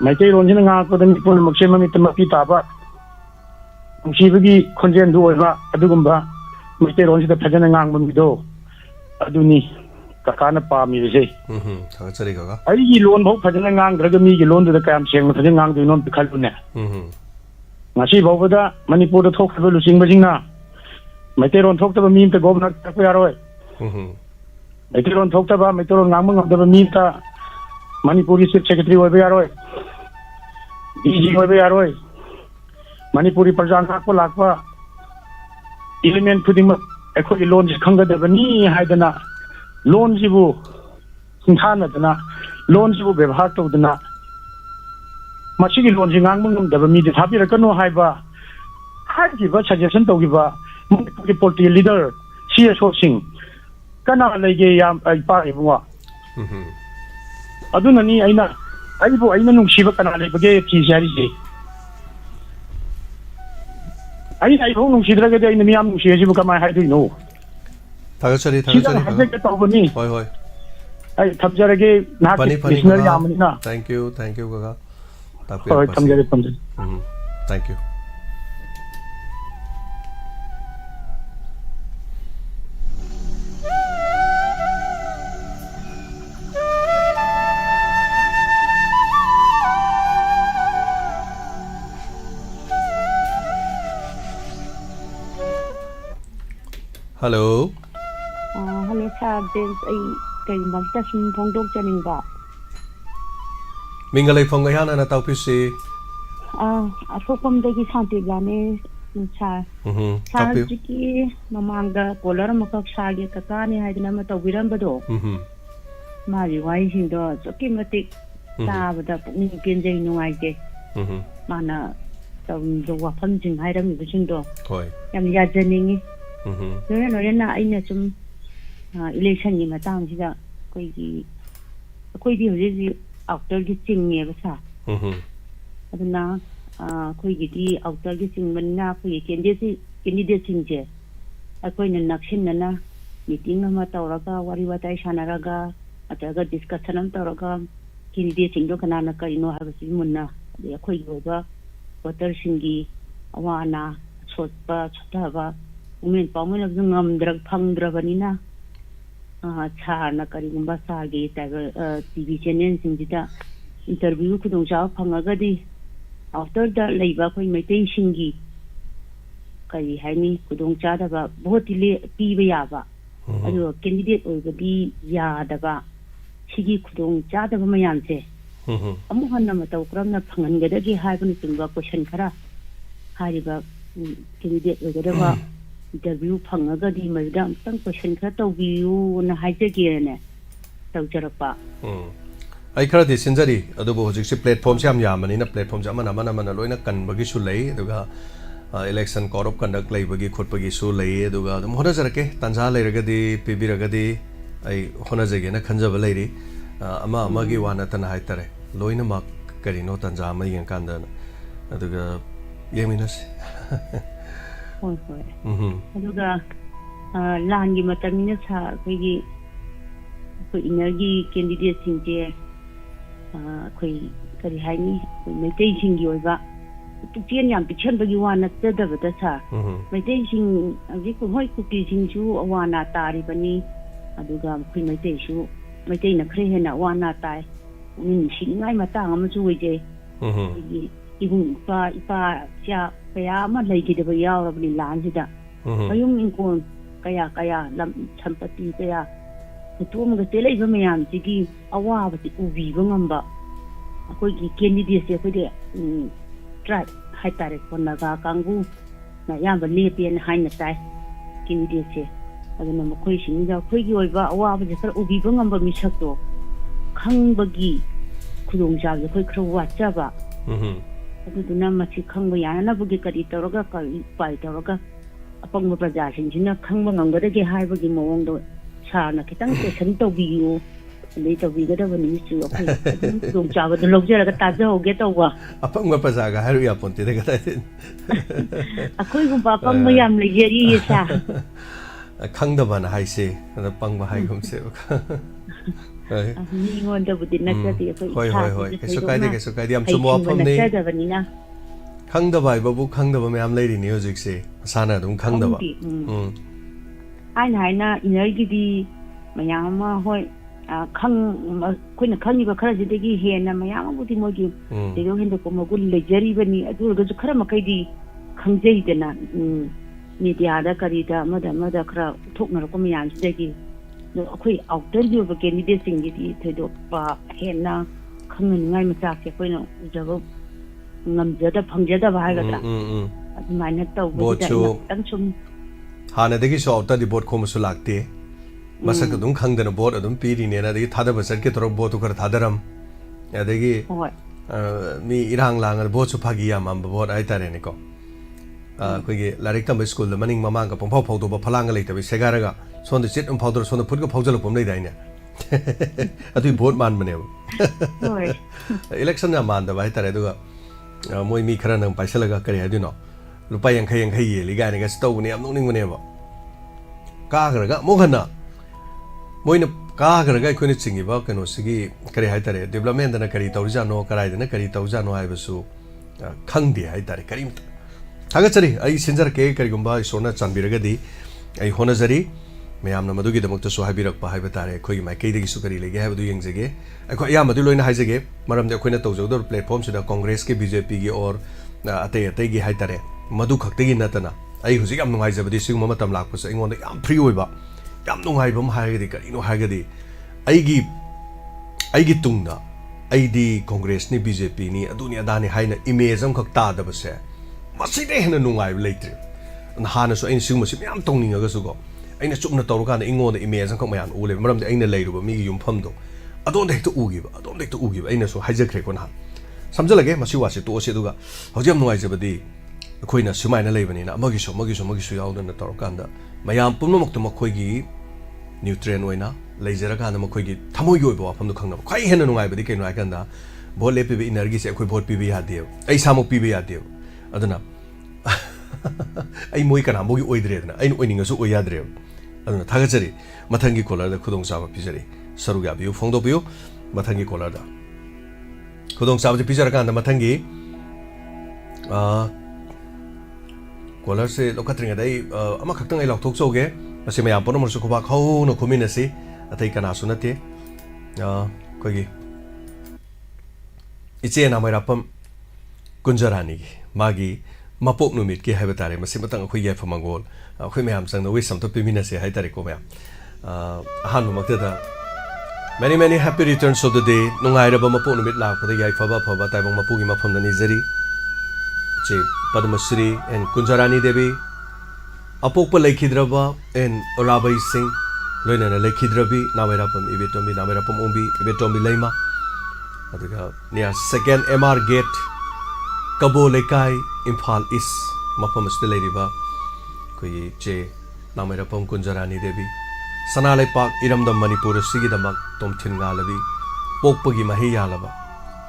maitei ronje nga ko dani pon makshe mami tamapi taba nungsibagi khonjen du oiba adugumba maitei ronje da phajana ngangbami do aduni kakana pami bise thagachari kaka ai gi lon bhau phajana ngangdraga mi gi lon da kayam seng phajana ngang du non pikhalune ngasi bawda manipur da thokba lusing bajingna maitei ron thokta mi ta governor ta yaroi maitei ron thokta ba maitei ron ngamang da mi ta manipuri chief secretary oiba yaroi DG oiba yaroi manipuri parjan ka ko lakpa element puding ekhoi loan ji khanga da bani haidana loan jibu sinthana dana loan jibu bevhar to dana masigi loan ji ngamang da mi de thabira kanu haiba haji ba suggestion to giba manipuri political leader CSO sing kana lege yam ai pa ibwa adunani aina aibu aina nungsiba kana lebage kisari se ai ho nungsidragade aina miyam nungsijibu kama haidino thagachari haje tawbani hoi hoi ai thamjarage na listener yamnina thank you gaga hoi thamjare thank you hello hello sir James ai kai magta sum phongdok chaninga mingalai phong ai hana na tau pisi asokom dagi santi gane sir sir jiki mamanga kolar makak sage kakani haidina ma tawiram bado mari wai hindo joki matik tabada pukning kenjai nuai ke mana tawm jo wafam jing hairam bisingdo hoi yam yajaningi Nora aina sum election ni matang sida koi di hori outer gi ching ne ba sa aduna koi gi di outer gi ching man na koi candidate sing je akoi na naksin na meeting ma tawraga wari watai sanaraga ataga discussion am tawraga candidate sing do kana na kai no ha si munna akoi go ga voter singi awana chotpa chotaba umen pamun ab ngam drag phang drabanina cha na kari gumba sa ge ta tv channel singida interview khudong cha phangaga di after the leiba khoi maitai singi kai haini khudong cha da ba vote le pi ba ya ba adu candidate oi ga di ya da ba sigi khudong cha da ba mayam che amu hanna ma taw kram na phangan ga da gi hai bani tumba question khara hari ba candidate oi ga da ba interview phangaga di madam tang question kha tawbiu na haijage ne tawjarapa ai khara di sinjari adubo hojik si platform se am yamani na platform se amana loina kan bagi su lei aduga election corrupt conduct lei bagi khot bagi su lei aduga dum hona jarake tanja leiraga di pibiraga di ai hona jage na khanjaba leiri ama gi wana tan haitare loina mak karino tanja ma yang kanda aduga yeminas hoi aduga langi matamina sa koi energy candidate singje koi kari haini maitai singi oiba tukian yam pichen bagi wana tada bata sa maitai sing agi ko hoi kuki singju awana tari bani aduga koi maitai su maitai na khre hena wana tai nin singai mata ngam chu weje ibung ipa cha kaya ma lagi da yaw rabni lanjida ayum inkon kaya lam champati kaya tutum ga telai ba mayam jigi awa ba ti ubi ba ngamba akoi gi candidate se kode try hai tare konna ga kangu na yam ba le pen hai na tai candidate se aduna ma koi shin ga koi gi oi ba awa ba je sar ubi ba ngamba mi sak to khang ba gi khudong ja ga koi khro wa cha ba aduna machi khangba yana bugi kari tawraga pai tawraga apangba praja singina khangba ngangada ge haiba gi mawong do sa na kitang question to biu le to bi ga da bani su akai dong cha ba do logja ga ta ja ho ge to wa apangba praja ga haru ya ponte de ga ta akoi gum ba pangba yam le yeri sa khangda ban hai se na pangba hai gum se ni ngon da budin na ka ti hoi keso kai di am chumo apam ni khangda bai babu khangda ba me am leiri ni hojik se sana dum khangda ba ai na energy di mayam ma hoi khang koina khangi ba khara jidagi he na mayam bu di mogi de yo hende ko magul le jari bani adu ga ju khara makai di khangjai de na media da kari da mada khara thokna ko mayam jidagi akhoi outer view ba candidate sing di thedo pa hena khangin ngai ma chak se koina jabo ngamjada phangjada ba ha ga adumana taw ba tang chum hana degi so outer di board khom su lakte masak dum khangdana board adum piri ne na degi thada ba sar ke toro board kar thadaram adegi mi irang lang board su phagi ya mam board ai tare ne ko koigi larik tam school da maning mamang ka pongphau phau do ba phalang lai tabi segara ga son de sit um phau do son de phut ko phau jalo pom nei dai ne atu board man mane election ya man da bai tare duga moi mi khara nang paisa laga kare hadino lupa yang khai ye liga ne ga stau ne am ning ne ba ka ga mo khana moi na ka ga ko ni chingi ba kano sigi kare hai tare development na kari tau ja no karai na kari tau ja no ai ba su khang di hai tare karim taga chari ai sinjar ke kari gumba isona chanbira ga di ai hona jari मैम मधुगी दमक तो हाइबिरक हाइब तारे खोई माइकई सु करी लेगे हाइबदु यंगजेगे अखो या मधु लोइना हाइजेगे मरम दे अखोइना तौजौदर प्लेटफॉर्म सिदा कांग्रेस के बीजेपी की और अतै अतै की हाइ तारे मधु खक्तगी नतना आई हुजिक याम नुंगाइजबदि सिगुम मतम लाकपस इंगोंद याम फ्री होइबा याम नुंगाइबम हाइगदि करिनो हाइगदि आइगी तुंगना आइदी कांग्रेस नि बीजेपी नि अदुनि अदानि हाइना इमेज अम खक तादबसे मसिदे हेन नुंगाइब लेत्रे हानसु इन सिगुमसि याम तौनिंगगसुगो अगर चुपना तौरकान इंगोंद इमेज अंक मैं उले मरम मी यूफमदो अदों हेक्ट उगीब अइनसु हाइजख्रेको ना समझलगे मसी वासे तोसे दुगा हौजिम नुवाइजबदि अखोइना सुमाइना लेबनिना अमगिसु याउदना तौरकान मयाम पुनमक्तो मखोइगी न्यूट्रिएंट ओइना लेजरकान मखोइगी थमोइगी ओइबो वाफमदो खंगना खै हेन नुवाइबदि कैनो आइकांदा भोट लेपिबे इनर्जी से अखोइ भोट पिबे यादे अइ सामो पिबे यादे अदना अइ मोइ कना मोइ ओइद्रेदना अइन ओइनिंगसु ओइयाद्रे अदुना थागचरी मथंगी कोलर खुदोंग चाबा पिजरी सरुगा बियु फोंदो बियु मथंगी कोलर दा खुदोंग चाबा पिजर कांदा मथंगी कोलर से लोकत्रिंग दai ama khakhtang ai lokthok chauge ase mayam pono morsu khoba khau no khumina si atai kana sunate kogi iche na mai rapam kunjarani magi mapok numit ki haiba tare masi matang khoi ya famangol khoi mayam sang no wi sam to pimina se hai tare ko mayam han makta da many happy returns of the day nungai raba mapok numit la ko da yai phaba tai bang mapu gi mafam da ni jari che padmasri and kunjarani devi apok pa lekhidraba and orabai singh loina na lekhidrabi namerapam ombi ibetombi leima aduga near second mr gate Kabo Lekai Imphal is Mapam Stileriba Kui Che Namerapam Kunjarani Devi Sanale Park Iram the Manipur Sigidamak Tom Tingalabi Pokpagi Mahiyalaba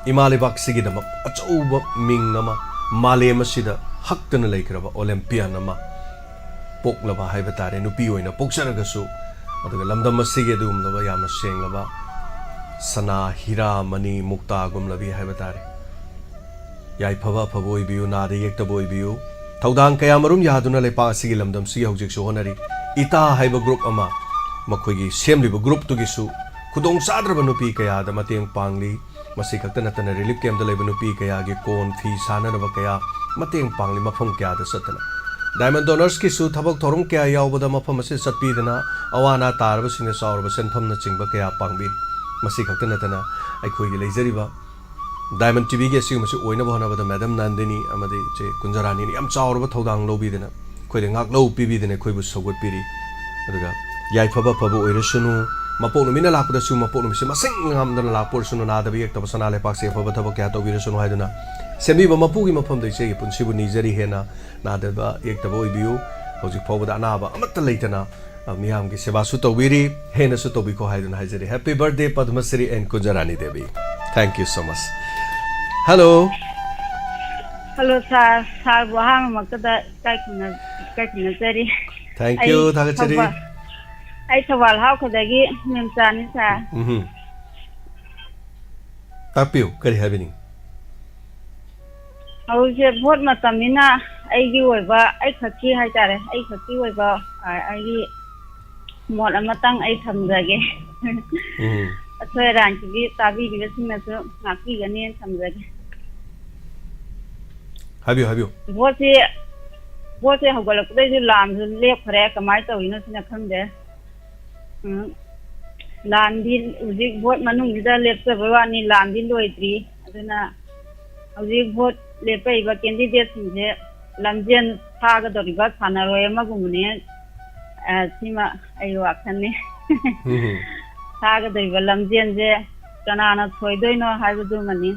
Imalibak Sigidamak Achuba Ming Nama Male Masida Haktan Lakeraba Olympia Nama Poklaba Haibatare Nupio in a Poksaragasu Lamdama Sigedum Lava Yama Sheng Lava Sana Hira Mani Mukta Gumlavi Haibatare Yai Pava Pavoi Biu Nadi Yektaboi Biu Taudang Kayamarum Yaduna Lepa Sigi Lamdam Sia Hojik Honari Ita Haiba Group Ama Makogi Semliba Group to Gisu Kudong Sadrabanupi Kaya the Mateng Pangli Masikatana Relief Camp the Lebanupi Kaya Gekon Fi Sana Navakaya Mateng Pangli Mapum Kaya the Satana Diamond Donors Kisu Tabak Torum Kaya Yawada Mapamasis Sapidana Awana Tarvas in the Saurabas and Pamna Chingba Kaya Pangbi Masikatana Aikogi Lazeriba Diamond TV ge sing masu oina bhana bada Madam Nandini amade che Kunjarani ni am chaurba thodang lobi dena khoi de ngak lo pibi dena khoi bu sogot piri aduga yai phaba oirasunu maponu mina lakda su maponu mi se masing ngam dana lapor sunu na da bi ek tabasana le pak se phaba thaba kya to virasunu haiduna semi ba mapu gi mapam de che pun sibu ni jari hena na da ba ek tabo ibiu hoji phaba da na ba amatta leitana miyam gi seba su to biri hena su to bi ko haiduna haijari happy birthday Padmasri and Kunjarani Devi. Thank you so much. Hello. Hello, sir. Sir, wahang magkada kay kuna seri. Thank you, Thagachari. Ay sawal how kadagi memsani sir. Tapiu, kari happening. How je bot matamina ay gi oiba ay khaki hay tare ay khaki oiba ay gi mod amatang ay thamjage. Athoy ran ki tabi gi singna so ngaki gane thamjage. Have you? What how go look they lam lep crack a mite of innocent in a come there. Landin Uzik bought Manu with a left of one landin do a tree. I don't know. Uzik bought lepe but candidates in there. Lamjan Taga the river Panaro Magumune as Sima Ayuakane. Taga the river Lamjan there. Canana Toidoino has a do money.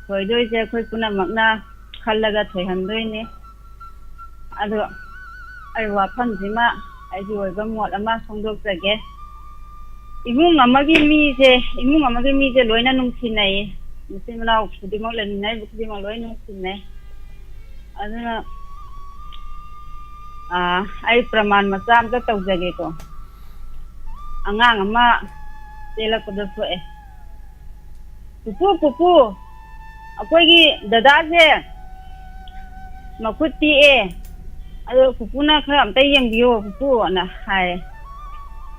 Toido is a Kupuna Magna. Kalaga 300 ne ado ai wa phan sima ai ji oi ba mot ama songdok jage imung amagi mi je loina nung sinai musim na ukudi mo len nai bukdi mo loina nung sinai aduna ai praman masam ka tau jage ko angang ama tela ko da so pupu akoi gi dada je makuti ado pupuna khara amta yeng biyo pupu na hai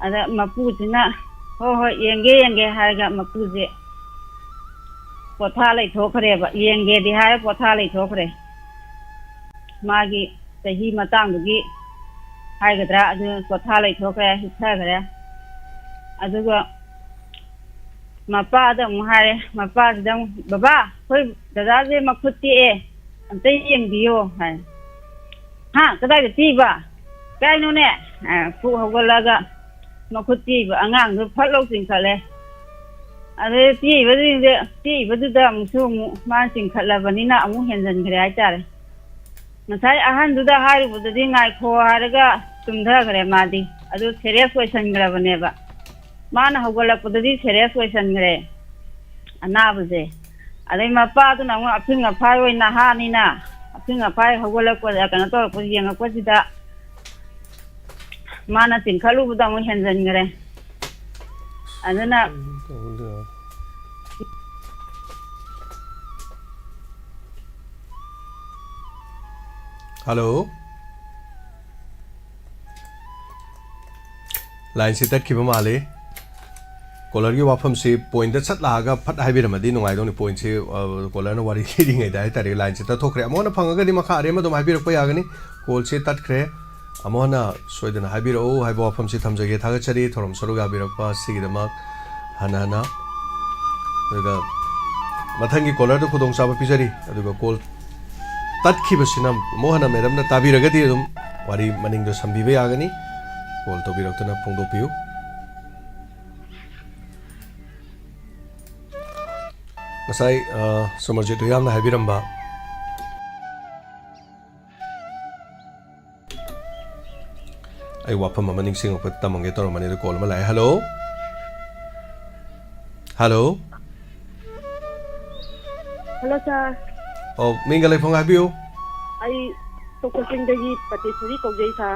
ada mapu sina ho yenge hai ga mapu je potha lai thokre ba yenge di hai potha lai thokre magi sahi matang gi hai ga dra adu potha lai thokre hitha gare adu ga mapa da mu hai mapa da baba koi dada je makuti amta yeng biyo hai ha kada ga ti ba kai no ne pu hogalaga makuti ba angang du phat lo sing khale ade ti ba da musu ma sing khala banina amu henjan gre ai tare nasai ahan du da hari bu di ngai kho haraga tumdha gre madi adu serious question gra bane ba mana hogala pudadi serious question gre ana buje ade ma pa du na mu apinga phai oi na ha ni na apinga phai hogala ko ya kana to ko yang ko sida mana tin khalu buda mo henjan gare adana hello line se tat khiba male caller gi wafam se point da chat la ga phat hai bir madi nungai dong ni point se caller na wari ki ringai dai tare line se ta thokre amona phanga ga di makha are ma dum hai bir pa ya ga ni call se tat khre amona soidana hai bir o hai wafam se thamjage thaga chari thorom saruga bir pa sigi da mak hana daga mathangi caller da khudong sa ba pijari aduga call tat khiba sinam mohana madam na tabira ga di dum wari maning do sambi be ya ga ni call to birak tana phongdo piu Masai Somarjit yamna habiramba ai wapam maning sing op tamange tor mani de call malai hello sir oh mingale phong abiu ai to ko sing dagi patisuri ko jai sa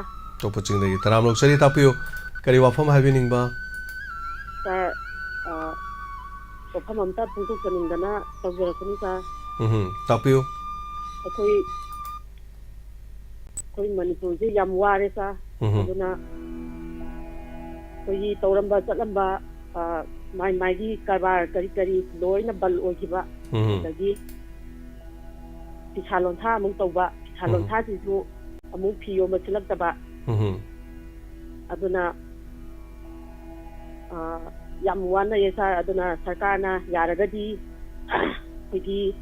to puching de taram lok sari tapiu kari wapam habining ba sa ko phamam ta phung tu kaning dana tawjara kuni sa tapiu koi manipur ji yam ware sa aduna koi tawramba chatlamba mai gi karbar kari loina bal ojiba dagi pisalon tha mung tawba pisalon tha ji ju amu phiyo ma chilak taba aduna yam wana yesa aduna sarkarna yaragadi koi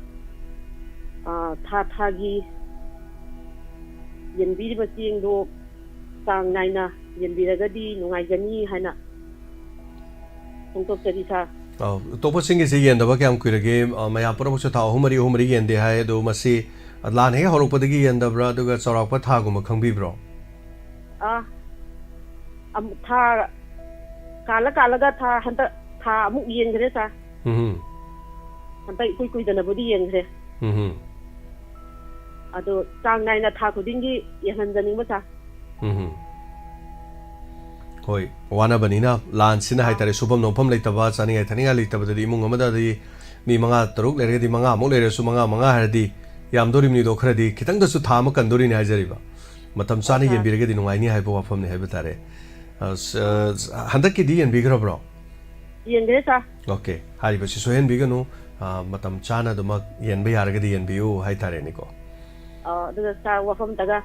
thagi yenbiriba chingdo sang naina yenbiragadi nungaigani haina tongtop tari sa to puching is yen da ba kyam kuirage maya pura musu tha humari yen de hai do masi adlan he horok padagi yen da bra duga chorak pa tha gum khangbi bro am tha kala ga tha hanta tha amu yen gre sa hanta kui dana bodi yen gre ado sang naina tha khudingi yehanjani ma sa hoi wana banina lan sina hai tare subam nopam leitaba chani ai thani ga leitaba di imung amada di mi manga taruk lere di manga mo lere su manga hardi yam dorim ni do khradi kitang da su thama kandori ni hajariba matam chani yen birege di nungai ni hai bo wafam ni hai batare handak ki di yen bigra bro yen gre sa okay hari ba si so yen biganu matam chana do mak yen be yarga di yen biu hai tare ni ko daga sa wafam daga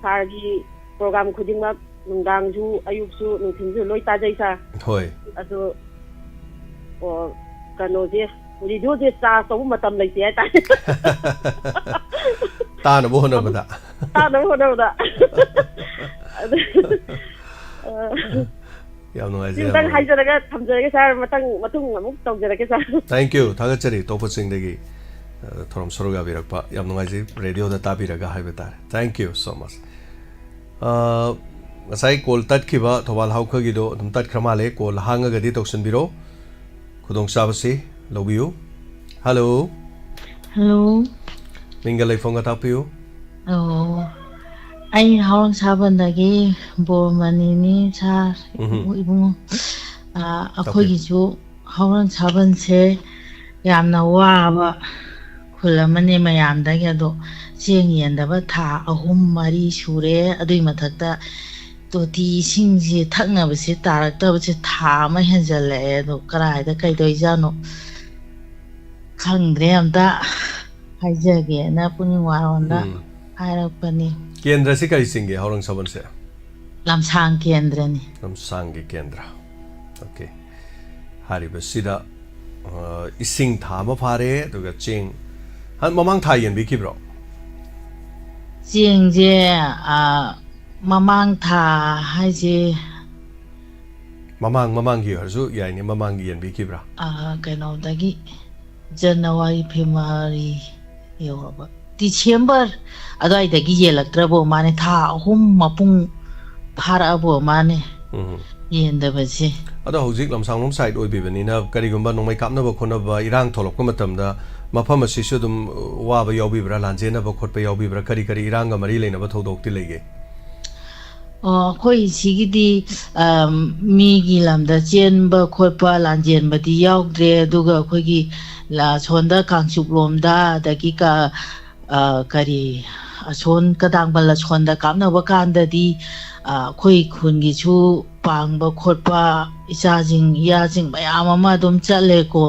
sargi program khudingma nungdangju ayuksu nungthinju loi tajai sa hoi ado kano je radio je sa so matam leite ai ta ta na bo na bada yam no ai tang hai jaraga thamjaraga sar matung amuk tawjaraga sa thank you thagachari topa sing degi thorom soroga birakpa yam no ai radio da tabiraga hai betare thank you so much ngasai call tat khiba thobal hau khagi do dum tat khrama le call hanga ga di toksan biro khudong sabasi lobiu hello hello ningal lai phonga tapiu oh ai hawang saban dagi bo mani ni sa ibung akhoi gi chu hawang saban se yamna wa ba khulamani mayam da ga do cheng yen da ba tha ahum mari shure adui mathakta to ti sing ji thakna ba se tarak ta ba se tha ma henjale do karai da kai doi jano khangre amta haijage na puning waronda hairapani kendra se kari singe hawang saban se lamsang kendra ni lamsang ge kendra okay hari ba sida ising tha ma phare duga cheng han mamang thai yen bi ki bro cheng je mamang tha hai je mamang gi harsu yai ni mamang gi yen bi ki bra kaino dagi January February yoba December adai dagi yelaktrabo mane tha ahum mapung phara bo mane yenda basi ado hojik lamsang nom side oi bibani na kari gumba nongmai kapna ba khona ba irang tholok ko matam da mafam asi su dum wa ba yobi bra lanje na ba khot pa yobi bra kari kari irang ga mari leina ba thodok ti lege khoi sigidi mi gi lamda chen ba khot pa lanjen ba di yaugdre duga khoi gi la chonda kangchup lomda dagi ka kari achon kadang bala chonda kamna ba kanda di khoi khun gi chu pang ba khot pa isa jing ya jing mayam ama dum chale ko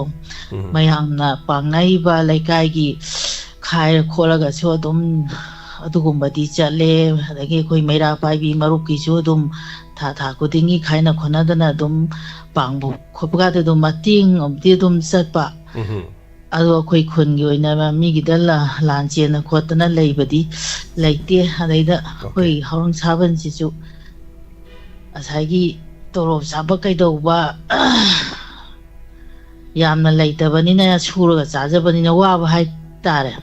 mayam na pang nai ba laikai gi khai khola ga chu dum adugum ba di chale dagi khoi meira pai bi maruk ki chu dum tha ko dingi khaina khona dana dum pang bu khop ga de dum mating om ti dum sat pa ado khoi khun gi oina ma mi gi dala lan chen na khotana leibadi leite hadaida khoi hawang saban si chu asagi torop saba kai do ba yamna leitabani na sura chajabani na wa ba hai tare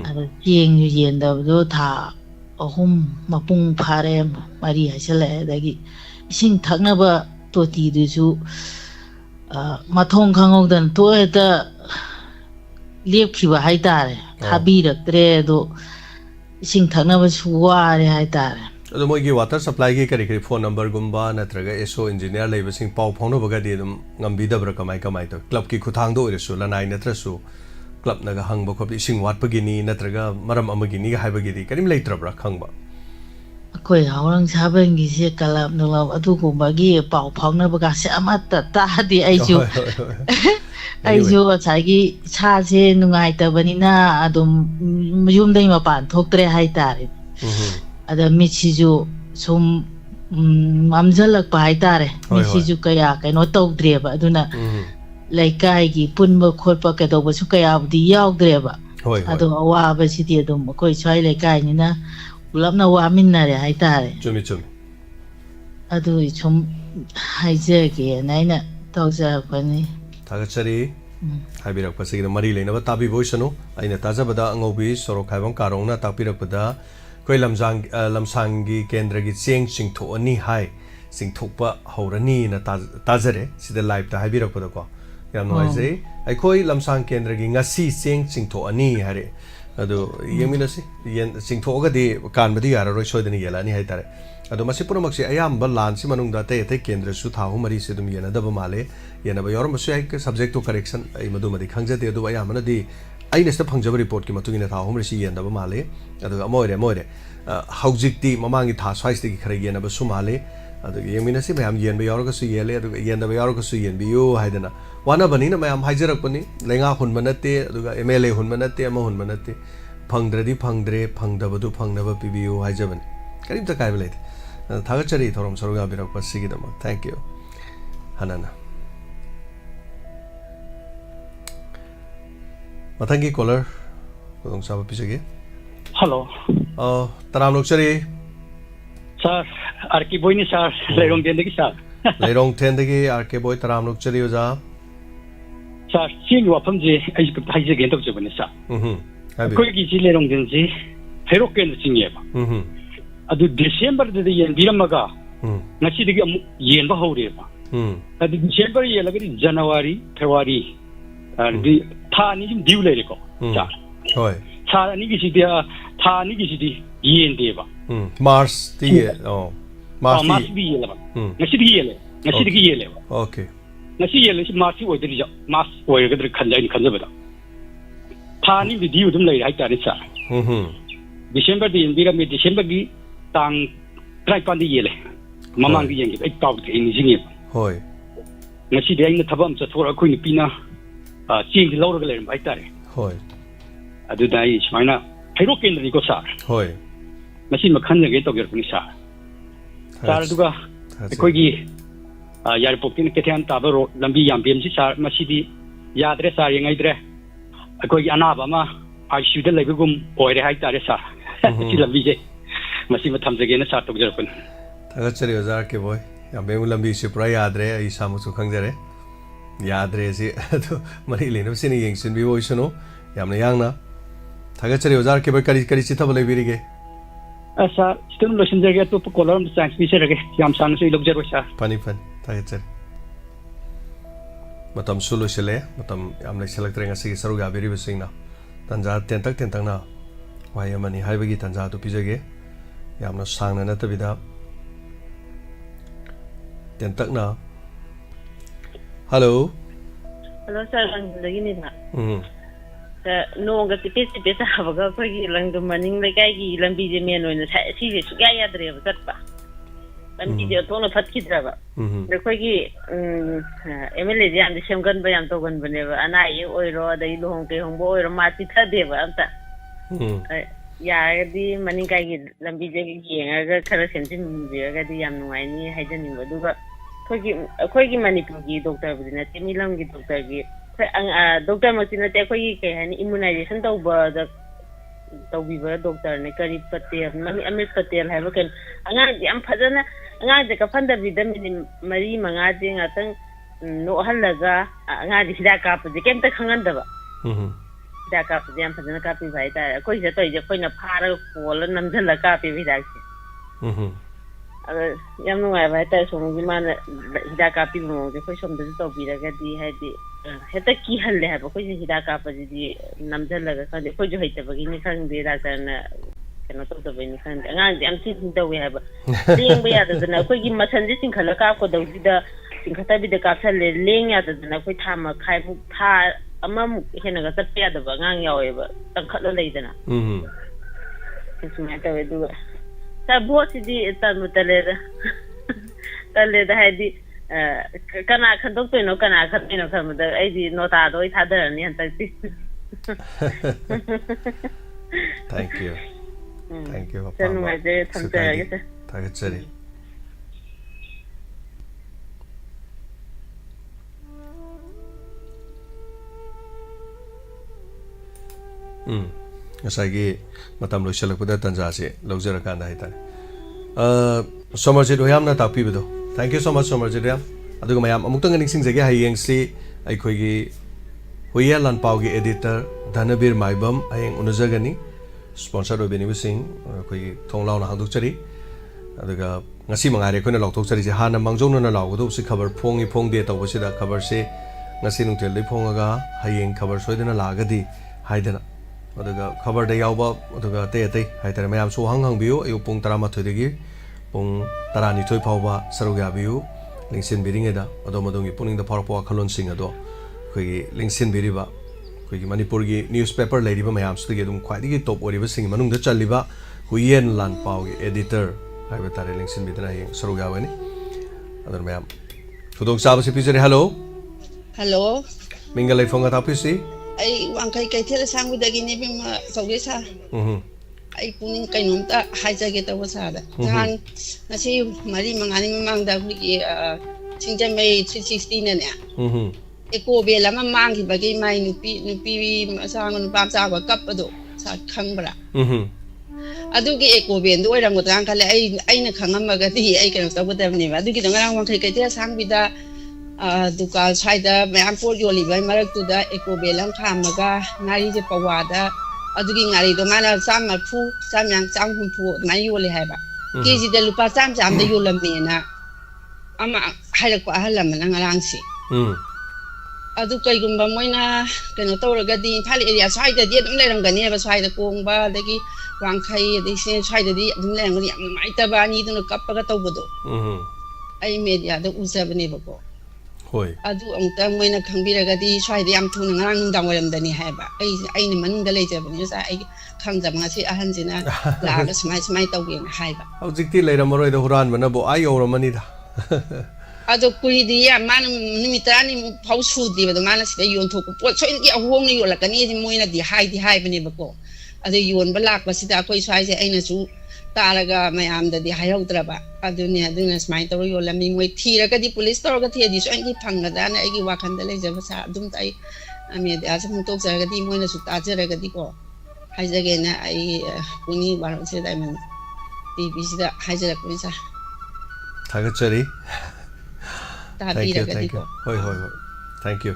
ado yeng yu yen da do tha ahum mapung phare mari hasale dagi sing thakna ba to ti du chu mathong khangog dan to eta lep khiba hai tare thabi raktre do sing thakna ba suwa re hai tare ado moi gi water supply gi kari kari phone number gumba natraga eso engineer leiba sing pau phone baga di dum ngambi da bra kamai to club ki khuthang do ire su lanai natra su club naga hang ba khop sing wat pagi ni natraga maram amagi ni ga hai bagi di karim leitra bra khang ba koi hawang saban gi se kalap no adu ko bagi pau phang na baga se amata ta di ai ju ai ju chagi cha se nungai ta bani na adum yum dai ma pan thoktre hai tare ada michiju sum mamjalak pa hai tare michiju kaya kaino tawdre ba aduna laikai gi punba khotpa ka do ba su kaya di yaugdre ba adu awa ba si ti adum koi chai laikai ni na ulapna wa minna re hai tare chumi adu chum hai je ge naina tawja pani thagachari hai birak pasigi na mari leina ba tabi voice no aina taja bada angobi soro khaibang karong na tapirak pada koi lamsangi kendra gi cheng singtho ani hai singthokpa horani na tajare sida live ta habirak pada ko yam noi je ai koi lamsang kendra gi ngasi cheng singtho ani hare adu yemina si yen singtho ga di kan badi yara roi soidani yela ni hai tare adu masi punamak si ayam ba lan si manung da te kendra su tha hu mari se dum yena da ba male yena ba yor masu ai subject to correction ai madu madi khangja te adu ayam na di ai nesta phangjaba report ki matung ina tha hu mari si yen da ba male adu amoire haujik ti mamangi tha swais ti khare yena ba su male adu yemina si mayam yen ba yor ga su yele adu yen da ba yor ga su yen bi yo haidana wana bani na mayam haijarak pani lenga hun manate adu MLA hun manate ama hun manate phangdradi phangdre phangdabadu phangnaba pibiu haijaban karim ta kai belait thagachari thorom sorga birak pasigi dama thank you hanana mathangi caller kodong saba pisage hello taram lokchari sir arki boy ni sir leirong tendegi sir leirong tendegi arke boy taram lokchari oja sir sing wapamji ai ku haije gen tok jobane sir koi gi ji leirong denji heroken singye ba ꯑꯗꯨ ꯗꯤꯁꯦꯝꯕꯔꯗ ꯌꯦꯟꯕꯤꯔꯝꯃꯒ ꯉꯁꯤꯗꯒꯤ ꯑꯃꯨꯛ ꯌꯦꯟꯕ ꯍꯧꯔꯦꯕ ꯑꯗꯨ ꯗꯤꯁꯦꯝꯕꯔ ꯌꯦꯜꯂꯒꯗꯤ ꯖꯅꯋꯥꯔꯤ ꯐꯦꯕꯋꯥꯔꯤ ꯑꯗꯨꯗꯤ ꯊꯥ ꯑꯅꯤ ꯁꯨꯝ ꯗ꯭ꯌꯨ ꯂꯩꯔꯦꯀꯣ ꯍꯣꯏ ꯊꯥ ꯑꯅꯤꯒꯤꯁꯤꯗꯤ ꯊꯥ ꯑꯅꯤꯒꯤꯁꯤꯗꯤ ꯌꯦꯟꯗꯦꯕ ꯃꯥꯔꯁꯇꯤ ꯃꯥꯔꯁꯇꯤ ꯌꯦꯜꯂꯕ ꯉꯁꯤꯗꯒꯤ ꯌꯦꯜꯂꯦꯕ okay ngasi yele si march oidri mas oigadri khanjai ni khanjabada thani video dum lai hai tare sa december di indira me december gi tang trai pandi yele mamang gi yengi ai taw ke ni jingi hoi ngasi de ai thabam cha thora khoi ni pina ching di lawra ga lai hai tare hoi adu dai smaina thairo kendri ko sa hoi ngasi ma khanja ge to ger puni sa sar duga koi gi यार पोकिन के ध्यान ताबरो लंबी याम्बेम सी सार मसीदी यादरे सार यंगाइद्रे कोई अनाबा मा आईसीयू दे लेबगुम ओइरे हाइ तारे सा सी लंबी जे मसी म थमजगे न सार तोगजरपन थगचरी हजार के बोय याम्बेम लंबी से पुरा यादरे आई सामुसु खंगजरे यादरे सी तो मरी लेनो सिनी यंगसिन बि ओइसनो यामना यांगना थगचरी हजार के बोय करी करी चिथब लेबिरिगे सा स्टूडेंट लोशन जगे तो कॉलम साइंस विषय रगे याम सांग से लोगजर सा फनी फन थगचरी मतम सुलु सिले मतम याम ले सेलेक्ट रेंग से सरुग आबेरि बसिंगना तंजा तेंतक ना वाय मनी हाइबगी तंजा तो पिजगे यामना सांगना नतबिदा तेंतक ना हेलो सर लंगदगी नि ना नोंगा टिपे टिपे ताबगा खगी लंगदु मनिंग लेकाइगी लंबी जे मेन ओइना सी जे सुगा याद्रेबा चटपा लंबी जे तोना फटकिद्राबा खगी एमएलए जे आंदे सेमगन बयाम तोगन बनेबा अनाई ओइरो दai लोहंग के होंबो ओइरो माति थादेबा अंता यागदी मनिंग काइगी लंबी जे येंगा खरा सेंसिन बिगदी याम नुवाइनी हाइजनिंग दुगा खगी मणिपुरगी डॉक्टर बुदिना तेमिलंगी डॉक्टर गी डॉक्टर मचीना ते कोई के हनी इम्यूनाइजेशन तौबीबा डॉक्टर ने करी पटेल ममी अमित पटेल है बकन अंगांग याम फजना अंगांग जे का फंदबिदा मिनिट मरी मंगा जे ngaतंग नो हल्लगा अंगांग हिदा काप जे केमता खंगनदबा हिदा काप जे याम फजना कापी भाई ता कोई जे तोय जे कोइना फारा कोल नमजला कापी हिदा से याम नुवाय भाई ता सोमगी मान हिदा कापी मो जे कोई सोमदे तौबीरगदी हाइदि हेता की हल्ले है कोई हिदा कापजी नमजलगा खंदे कोई जो हैतबगी नि खंदे डॉक्टर न केनो तौदबई नि खंदे अंगांग याम सी तौवे है लेंग यादना कोई की मसन जे सिंखला काप को दौदिदा सिंखता बिदा कापसले लेंग यादना कोई थामा खाइबु था अममु हेनगा चप्पे यादबा अंगांग यावेबा तंखलो लेदना इसमें तवे दुगा ता बोसिदी तलेदा हाइदी kana khadoktoino kana khatino khamda aidi nota doi thadarani hantakti thank you papa tanwaje thamtarage thagachari ngasagi matam loisalakpada tanja se lawjarakanda haitare somarjit oyamna tapibido thank you so much somarjit aduga mayam amukta nganing jage hayeng si aikhoigi hoya lan paugi editor dhanabir maibam ayeng unujagani sponsor obeni sing khoi thonglaw na handuk chari aduga ngasi mangare khoina lokthok chari je hana mangjong na lawdo si khabar phongi phongde tawbasida khabar se ngasi nungtel dei phongaga hayeng khabar soidana lagadi haidana aduga khabar da yawba aduga te haitare mayam so hang biu ayu pung 13 degi pung 12 phawba saruga biu lingsin biringeda adomadongi puning da parpo khalon sing ado khoi lingsin biriba khoi manipur gi newspaper ladiba mayam su ge dum khwadi gi top oriba sing manung da chaliba huyen lan pau gi editor haiba tare lingsin bidna yeng saruga wani adar mayam thudok sab se picture hello mingalai fonga tapisi ai wangkai kai thela sangu dagi ne bim sauge sa ai puning kai nom ta haijage ta wasa da han nasi mari mangani mang da ki chingjam mai 360 ne eko bela ma mang ki bagi mai nupi sang nu pam sa ba kap ado sa khang bra adu ki eko ben do rang godang khale ai na khangam ga ti ai kan sa bodam ne adu ki dang rang wangkai kai thela sang bida dukal saida mayam por yoli bai marak tu da eko belam khamaga ngari je pawada adugi ngari do mana sam marfu sam yang chang hu mai yoli hai ba ꯀꯦꯖꯤꯗ ꯂꯨꯄꯥ ꯆꯥꯝꯃꯗ ꯌꯣꯜꯂꯝꯃꯦꯅ ꯑꯃ ꯍꯥꯏꯔꯛꯄ ꯑꯍꯜ ꯑꯃꯅ ꯉꯔꯥꯡꯁꯦ ꯑꯗꯨ ꯀꯩꯒꯨꯝꯕ ꯃꯣꯏꯅ ꯀꯩꯅꯣ ꯇꯧꯔꯒꯗꯤ ꯏꯝꯐꯥꯜ ꯑꯦꯔꯤꯌꯥ ꯁ꯭ꯋꯥꯏꯗꯗꯤ ꯑꯗꯨꯝ ꯂꯩꯔꯝꯒꯅꯦꯕ ꯁ꯭ꯋꯥꯏꯗ ꯀꯣꯡꯕ ꯑꯗꯒꯤ ꯋꯥꯡꯈꯩ ꯑꯗꯒꯤ ꯁ꯭ꯋꯥꯏꯗꯗꯤ ꯑꯗꯨꯝ ꯂꯩꯔꯝꯒꯅꯤ ꯌꯥꯝ ꯅꯨꯡꯉꯥꯏꯇꯕ ꯑꯅꯤꯗꯨꯅ ꯀꯞꯄꯒ ꯇꯧꯕꯗꯣ ꯑꯩ ꯃꯦꯗꯤꯌꯥꯗ ꯎꯖꯕꯅꯦꯕꯀꯣ ꯍꯣꯏ ꯑꯗꯨ ꯑꯃꯨꯛꯇꯪ ꯃꯣꯏꯅ ꯈꯪꯕꯤꯔꯒꯗꯤ ꯁ꯭ꯋꯥꯏꯗ ꯌꯥꯝ ꯊꯨꯅ ꯉꯔꯥꯡ ꯅꯨꯡꯗꯥꯡ ꯋꯥꯏꯔꯝꯗꯅꯤ ꯍꯥꯏꯕ ꯑꯩꯅ ꯃꯅꯨꯡꯗ ꯂꯩꯖꯕꯅꯤ ꯉꯁꯥꯏ ꯑꯩ ꯈꯪꯖꯕ ꯉꯁꯤ ꯑꯍꯟꯁꯤꯅ ꯂꯥꯛꯑꯒ ꯁꯨꯃꯥꯏ ꯇꯧꯒꯦꯅ ꯍꯥꯏꯕ ꯍꯧꯖꯤꯛꯇꯤ ꯂꯩꯔꯝꯃꯔꯣꯏꯗ ꯍꯨꯔꯥꯟꯕꯅꯕꯨ ꯌꯧꯔꯝꯃꯅꯤꯗ ꯑꯗꯣ ꯀꯨꯏꯗꯤꯌꯦ ꯃꯥꯅ ꯅꯨꯃꯤꯠ 10ꯅꯤꯃꯨꯛ ꯐꯥꯎ ꯁꯨꯗ꯭ꯔꯤꯕꯗꯣ ꯃꯥꯅ ꯁꯤꯗ ꯌꯣꯟꯊꯣꯛꯄ ꯄꯣꯠ ꯁꯣꯏꯗꯅ ꯑꯍꯣꯡꯅ ꯌꯣꯜꯂꯛꯀꯅꯤꯗꯤ ꯃꯣꯏꯅꯗꯤ ꯍꯥꯏꯕꯅꯦꯕꯀꯣ ꯑꯗꯨ ꯌꯣꯟꯕ ꯂꯥꯛꯄꯁꯤꯗ ꯑꯩꯈꯣꯏ ꯁ꯭ꯋꯥꯏꯁꯦ ꯑꯩꯅꯁꯨ ꯇꯥꯔꯒ ꯃꯌꯥꯝꯗꯗꯤ ꯍꯥꯏꯍꯧꯗ꯭ꯔꯕ ꯑꯗꯨꯅ ꯁꯨꯃꯥꯏꯅ ꯇꯧꯔ ꯌꯣꯜꯂꯝꯃꯤ ꯃꯣꯏ ꯊꯤꯔꯒꯗꯤ ꯄꯨꯂꯤꯁ ꯇꯧꯔꯒ ꯊꯤꯔꯗꯤ ꯁꯣꯏꯗꯅ ꯐꯪꯒꯗ꯭ꯔꯥꯅ ꯑꯩꯒꯤ ꯋꯥꯈꯜꯗ ꯂꯩꯖꯕ ꯁꯥꯔ ꯑꯗꯨꯝꯇ ꯑꯩ ꯃꯦꯗꯤꯌꯥꯁꯦ ꯐꯣꯡꯗꯣꯛꯆꯔꯒꯗꯤ ꯃꯣꯏꯅꯁꯨ ꯇꯥꯖꯔꯒꯗꯤꯀꯣ ꯍꯥꯏꯖꯒꯦꯅ ꯑꯩ ꯄꯨꯛꯅꯤꯡ ꯋꯥꯔꯣꯜꯁꯦ ꯗꯥꯏꯃꯟ ꯇꯤꯚꯤꯁꯤꯗ ꯍꯥꯏꯖꯔꯛꯄꯅꯤ ꯁꯥꯔ ꯊꯥꯒꯠꯆꯔꯤ ꯇꯥꯕꯤꯔꯒꯗꯤꯀꯣ ꯍꯣꯏ thank you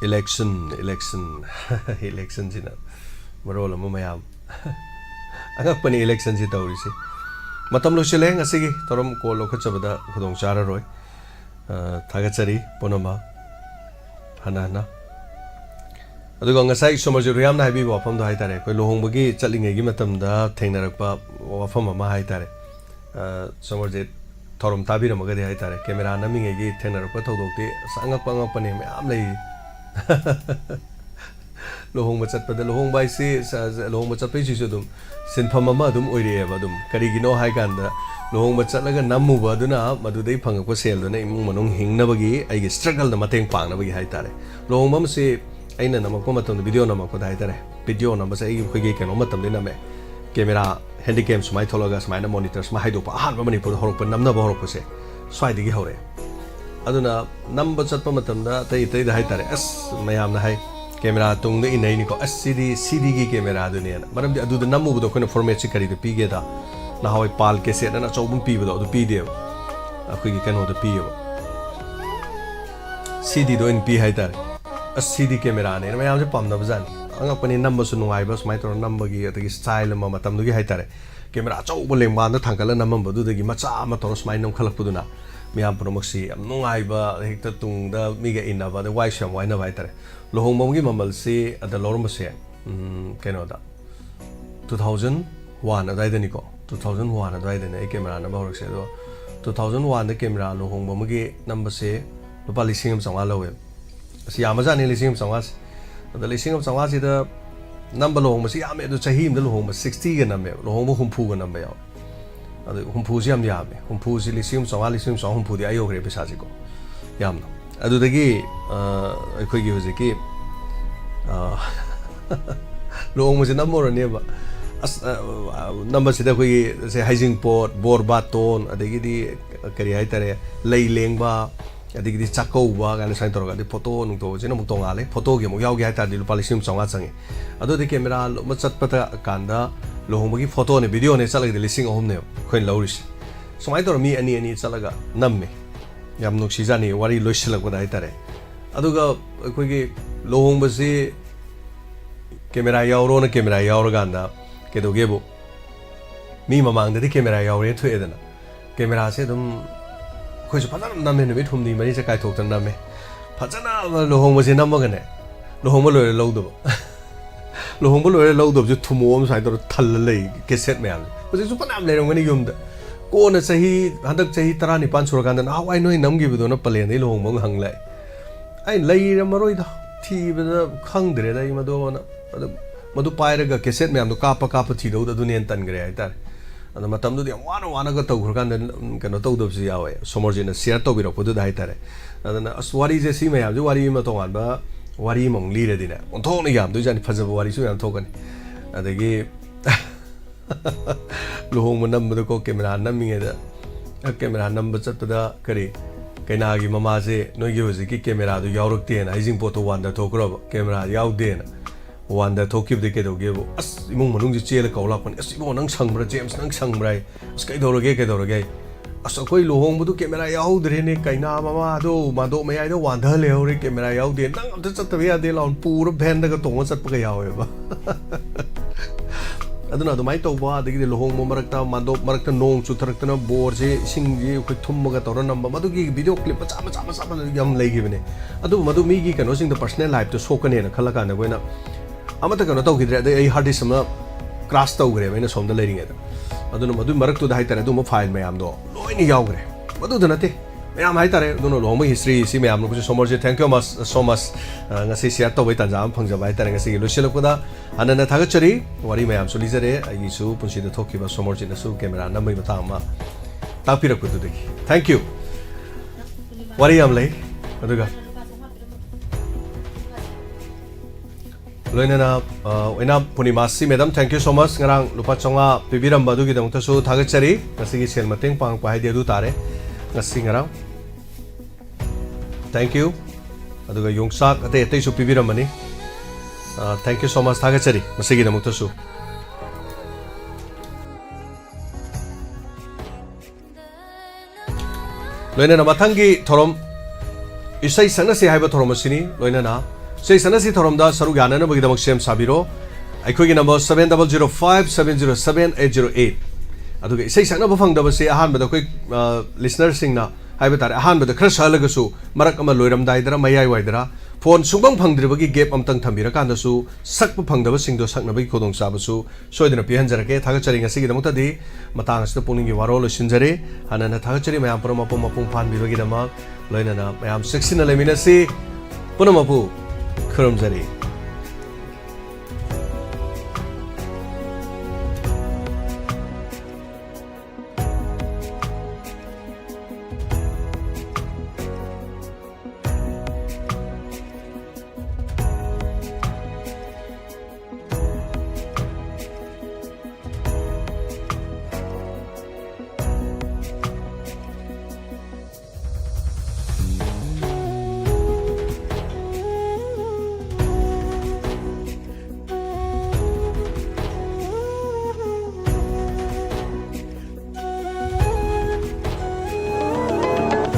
election marol ama mayam angakpani election si tawrisi matam lo sile ngasigi torom ko lo khachabada khudong chara roi thagachari ponoma hana aduga ngasai somarju riam na habi wafam do haitare koi lohong bagi chalinge gi matam da thengnarakpa wafam ama haitare somarje torom tabira magadi haitare camera naminge gi thengnarakpa thodokti angakpani mayam lei lohong machatpada lohong bai si lohong machatpai si dum sinpham ama dum oireba dum karigino hai kanda lohong machatlaga namuba aduna madudai phangakpa sel duna imung manung hingnabagi aigi struggle na mateng pangnabagi haitare lohong mam si aina namakpa matam video namakpa haitare video namasa aigi khoigi keno matam dina me camera handycam smai tholaga smai na monitor smai haidopa ahanba manipur horokpa namnaba horokpa se swaidigi hore aduna number chatpa matamda tai da haitare as mayam na hai camera tungda inai ni ko as cd gi camera aduni na maram adu da namu bu do koina format chi kari da pige da na hawai pal ke se na chobum pi bu do pi de akhui gi kano da pi yo cd do in pi haitare as cd camera ne mayam je pam na bazan anga pani number su nuai ba smai tor number gi atagi style ma matam du gi haitare camera chobum lengba da thangkala namam bu du da gi macha ma tor smai nom khalak pu du na miyam promoksi am nungai ba hekta tung da miga inaba da wai sham wai na bai tare lohong mom gi mamal si ada lorm se keno da 2001 adai da ni ko 2001 adai da ne camera na ba se do 2001 da camera lohong mom gi number se lupa lising am sangwa lawe si amaja ni lising am sangwa da lising am sangwa si da number lohong si ame do chahim da lohong 60 ga nambe lohong bo humpu ga nambe yaw adu humpu si am yabe humpu si lising sangwa humpu di ayo gre pesa si ko yamna adu dagi akhoi gi hoje ki lohong mo si number ne ba as number si da khoi se hygiene pot bor ba ton adagi di kari hai tare lei leng ba adigi di chakau ba gan sai tor ga di photo nung to jena mu tong ale photo gi mu yaw gi hai tar di lupa lising sangwa changi adu di camera ma chat pata kanda lohong bagi photo ne video ne chalaga de lising ahum ne khoin lauris somai tor mi ani chalaga namme yam nuksi jani wari loisilak ba dai tare aduga khoi gi lohong basi camera yawro na camera yawro ganda kedo gebo mi mamang de camera yawre thu edana camera se dum khoi phana namme ne thum ni mari se kai thok tan namme phajana lohong basi namma gane lohong lo lo do lohong lo lo do ju thumo am sai tor thal lei cassette mayam hoje su panam le rong ni yum da ko na sahi hadak sahi 19 sura kan na hawai noi namgi bu do na palen dei lohong mong hang lai ai lei ra maroi da thi ba khang dre dai ma do na madu paira ga cassette mayam do kapa thi do da dunian tan gre ai tar ana matam do yam wana ga tau khur kan kan tau do si yawe somorjina share to bi ro ko do dai tare ana aswari je si mayam ju wari ma to an ba wari mong li re dina on thong ni yam do jani phajaba wari su yam thokan adagi lohong manam do ko camera naminge da camera number chat da kari kaina gi mama se noi gi hoji ki camera do yawruk te na hijing photo wanda thokro camera yaw de na wanda thokib de ke do ge bo as imong manung ji chele kaula kon as imong nang sangbra james nang sangbrai as kai doroge ꯑꯁ ꯑꯩꯈꯣꯏ ꯂꯨꯍꯣꯡꯕꯗꯨ ꯀꯦꯃꯦꯔꯥ ꯌꯥꯎꯗ꯭ꯔꯦꯅꯦ ꯀꯩꯅꯥ ꯃꯃꯥꯗꯣ ꯃꯥꯗꯣ ꯃꯌꯥꯏꯗ ꯋꯥꯟꯊꯍꯜꯂꯦꯍꯧꯔꯦ ꯀꯦꯃꯦꯔꯥ ꯌꯥꯎꯗꯦ ꯅꯪ ꯑꯝꯇ ꯆꯠꯇꯕ ꯌꯥꯗꯦ ꯂꯥꯎꯟ ꯄꯨꯔ ꯚꯦꯟꯗꯒ ꯇꯣꯡꯉ ꯆꯠꯄꯒ ꯌꯥꯎꯋꯦꯕ aduna adumai tawba adigi lohongmo marakta mando marakta nong chutharakna borje isingji khoi thummaga tawra namba madugi video clip macha macha macha yam leigibne adu madu mi gi kano sing the personal life to sokane na khalaka na goina amata kano tawgidre ai hard disk ma crash tawgre baina somda leiring eda aduna madu maraktu da haitare du mo file mayam do loini yawgre madu danate mayam haitare duno lohongmo history si mayam no somorje thank you so much ngasi share tawai tanjam phangjaba haitare ngasi losilakda anana thagachari wari mayam solizare ayisu punsi da thokiba somorje na su camera namai matama tapirakku dudagi thank you wari am lei aduga loinana oina punimasi madam thank you so much ngarang lupa chonga pibiram badugi dang tasu thagachari ngasi gi sel mateng pang pa haidi adu tare ngasi ngarang thank you aduga yongsak ate ate su pibiram mani thank you so much thagachari ngasi gi dang tasu loinana mathangi thorom isai sanasi haiba thorom asini loinana sei sanasi thoromda saru ganana bagi damak sem sabiro aikhogi number 7005707808 aduga sei sanna bafang da base ahan bada koi listener singna haiba tare ahan bada khra salagasu marak ama loiram daidara mayai waidara phone sungbang phangdribagi gap amtang thambira kanda su sakpa phangdaba singdo sakna bagi khodong sabasu soidina pihanjarake thagachari ngasi gi damakta di matang asda puningi warol sinjare hanana thagachari mayam prom apom apong phan bibagi damak loinana mayam 16 leminasi punamapu Kurumzari.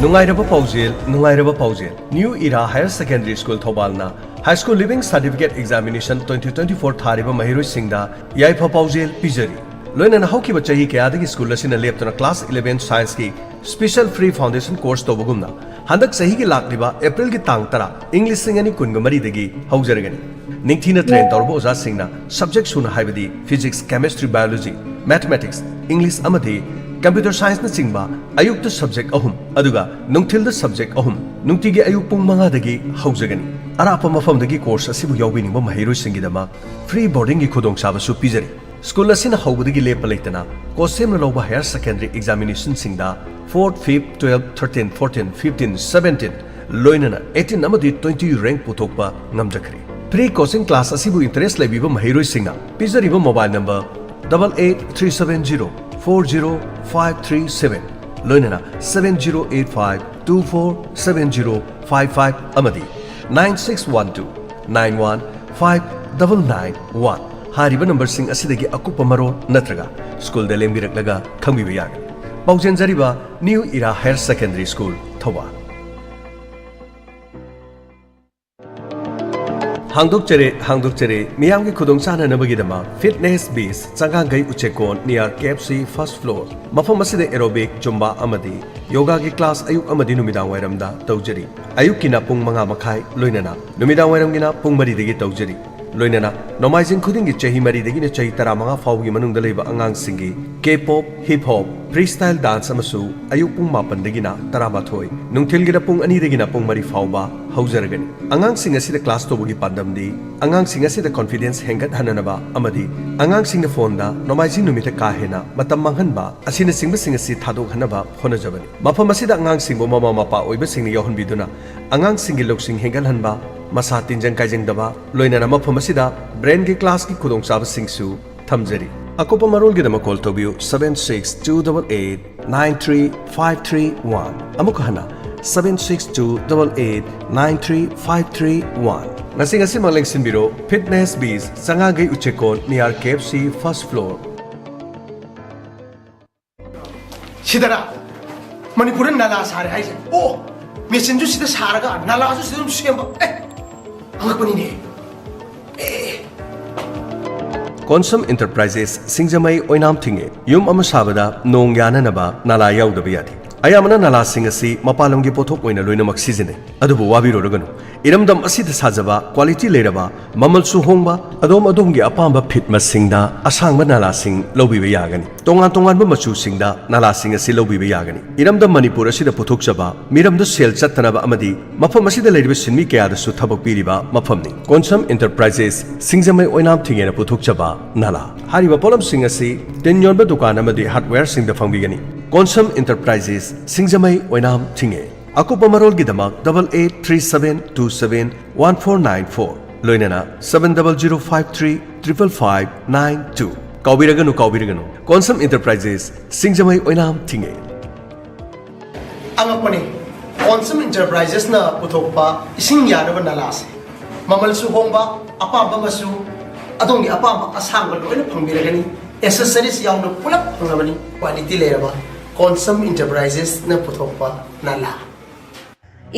Nungairaba Paujel, New Era Higher Secondary School Thobalna, High School Living Certificate Examination 2024 Thariba Mahiru Singda, Yaifa Paujel Pijari. Loinan Hoki Bachahi Kayadagi School Lasina Leptona Class 11 Science Ki Special Free Foundation Course Tobagumna. Handak Sahi ki Lakriba, April ki Tangtara, English Singani Kungamari Degi, Hauseragani. Ningtina Train Torbo Oza Singna, Subject Suna Haibadi, Physics, Chemistry, Biology, Mathematics, English Amati, Computer Science na singba ayuk to subject ahum aduga nungthil the subject ahum nungtigi ayuk pung manga dagi haujagani arapa mafam dagi course asibu yawbini ba mahiroi singidama free boarding gi khodong saba su pijari school asina haubudagi lepa leitana kosem na loba higher secondary examination singda 4th 5th 12th 13th 14th 15th 17th loinana 18 amadi 20 rank puthokpa ngamjakri pre coaching class asibu interest laibiba mahiroi singa pijari ba mobile number 88370 40537 Loinana 7085247055 Amadi 9612 9159991 Hariba number sing asidagi akupa maro natraga school de lembiraknaga khangbiba yagani Paujen Jariba New Era Higher Secondary School Thoba Hangdok chere miyam ki khudong chana nabagi dama fitness base changangai uchekon near KFC first floor mafam aside aerobic zumba amadi yoga ki class ayuk amadi numidang wairam da tawjari ayuk kina pung manga makhai loinana numidang wairam gina pung mari degi tawjari loinana nomaizing khuding gi chahi mari degi ne chahi tara manga fawgi manung da leiba angang singi K-pop hip hop freestyle dance amasu ayuk pung mapan degi na tarama thoi nungthil gi pung ani degi na pung mari fawba haujaragani angang sing asida class to bugi pandamdi angang sing asida confidence hengat hananaba amadi angang sing na phone da nomaizing numita ka hena matam manghanba asina singba sing asi thadok hanaba honajabani mafam asida angang singbo mama mapa oiba sing ni yohon biduna angang sing gi loksing hengal hanba masa tinjang kaijang daba loinana mafam asida brain gi class ki khudong chaba singsu thamjari akopa marol gi dama call to biu 7628893531 amuka hana 7628893531 Nasing asim ang lengsin biro Fitness Bees Sangagai Uchekon near KFC first floor Sidara Manipur nala sare hai oh mesin ju sida saraga nala ju sida semba angak pani ne Consum Enterprises Singjamai Oinam Thinge Yum Amasabada Nong Yana Naba Nala Yaudabiati Ayamana Nala Singasi Mapalongi Potok Oina Luinamak Season Adubu Wabi Roganu Iramdam Asit Sajaba Quality Leraba Mamal Suhongba Adom Adongi Apamba Pitma Singda Asangba Nala Sing Lobi Yagani Tongan Tongan Machu Singda Nala Singasi Lobi Yagani Iramdam Manipur Asida Potok Jaba Miram the Sel Chatanaba Amadi Mapamasi the Lady Sinmi Kaya Sutabak Piriba Mapamni Consum Enterprises Singjamai Oinam Thing and Potok Jaba Nala Hariba Polam Singasi Tenyorba Dukan Amadi Hardware Sing the Fangigani Consum Enterprises Singjamai Oinam Thinge Akupa Marol Gidamak 8837271494 Loinana 700535592 Kaubiraganu Consum Enterprises Singjamai Oinam Thinge angak pani Consum Enterprises na putokpa ising yaraba nalas mamal su hongba apamba masu adongi apamba asangba loina phangbiragani accessories yauna pulap phangabani quality leraba Consum Enterprises na putokpa nala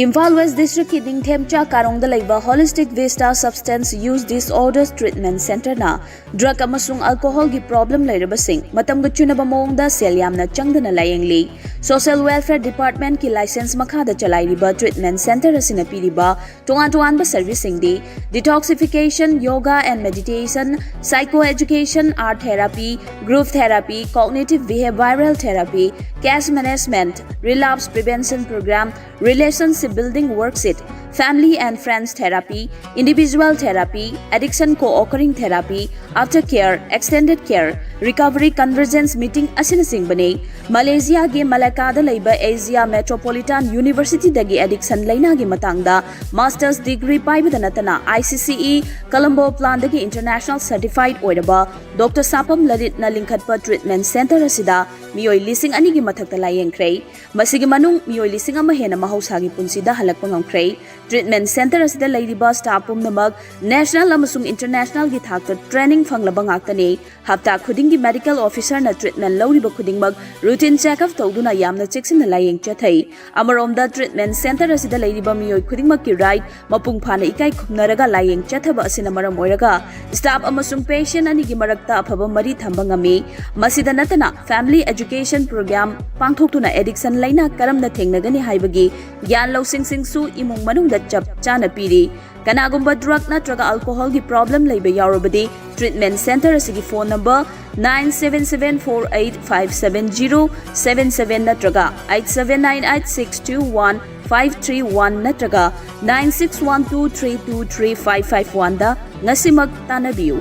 Imphal West District ki Dingthemcha Karongda laiba Holistic Vista Substance Use Disorders Treatment Center na drug amasung alcohol gi problem lairabasing matamga chunaba mawngda sel yamna changdana layengli Social Welfare Department ki license makhada chalairiba treatment center asina piriba tongan servicing di detoxification, yoga and meditation, psychoeducation, art therapy, group therapy, cognitive behavioral therapy, cash management, relapse prevention program, relationship building worksheet, family and friends therapy, individual therapy, addiction co-occurring therapy, aftercare, extended care, recovery convergence meeting asinasing bane Malaysia ge Malacca da laiba Asia Metropolitan University dagi addiction laina gi matangda master's degree paibada natana ICCE Colombo plan dagi international certified oiraba Dr. Sapam Lalit na lingkhatpa treatment center asida miyoi lising ani gi mathakta layengkrei masigi manung miyoi lising ama hena mahausa gi punsida halakpa ngamkrei treatment center asida lairiba staff pumnamag national amasung international gi thakta training fanglaba ngaktani hapta khuding gi medical officer na treatment lawriba khudingmag routine check-up tawduna yamna cheksinna layeng chathai amaromda treatment center asida lairiba miyoi khudingmak ki right mapung phana ikai khumnaraga layeng chathaba asina maram oiraga staff amasung patient ani gi marakta aphaba mari thamba ngami masida natana family education program pangthoktuna addiction laina karamna thengnagani haibagi gyan losing singsu imung manungda chap chana piri kanagumba drug natraga alcohol gi problem leiba yarobadi treatment center asigi phone number 9774857077 natraga 8798621531 natraga 9612323551 da ngasimag tanabiu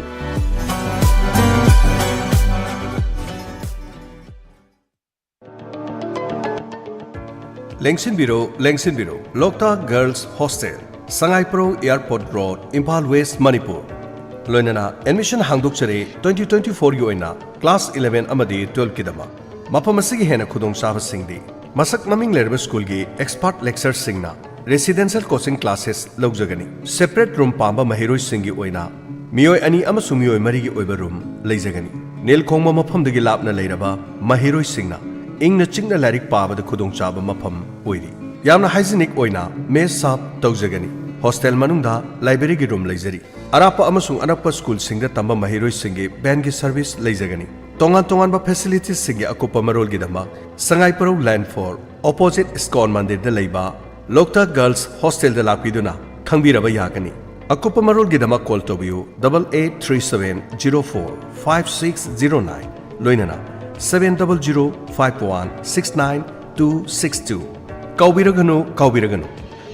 Lengsin Biro, Lokta Girls Hostel, Sangai Pro Airport Road, Imphal West, Manipur. Loinana, admission hangduk chare 2024 yoina, class 11 amadi 12 kidama. Mapamasigi hena khudong saba singdi. Masak maming lerba school gi expert lecture singna. Residential coaching classes logjagani. Separate room pamba mahiroi singi oina. Miyoi ani amasu miyoi marigi oiba room leijagani. Nel khongma maphamdagi lapna leiraba mahiroi singna. Ingna chingna larik paba da khudong chaba mafam oiri. Yamna hygienic oina mess sap tawjagani. Hostel manungda library gi room leijari. Arapa amasung anakpa school singda tamba mahiroi singi band gi service leijagani. Tongan ba facilities singi akupa marol gi dama Sangai Pro Land for opposite Iskon Mandir da leiba Lokta Girls Hostel da lakpiduna khangbiraba yagani. Akupa marol gi dama call tobiu 8837045609 loinana 70051696262 Kaubiraganu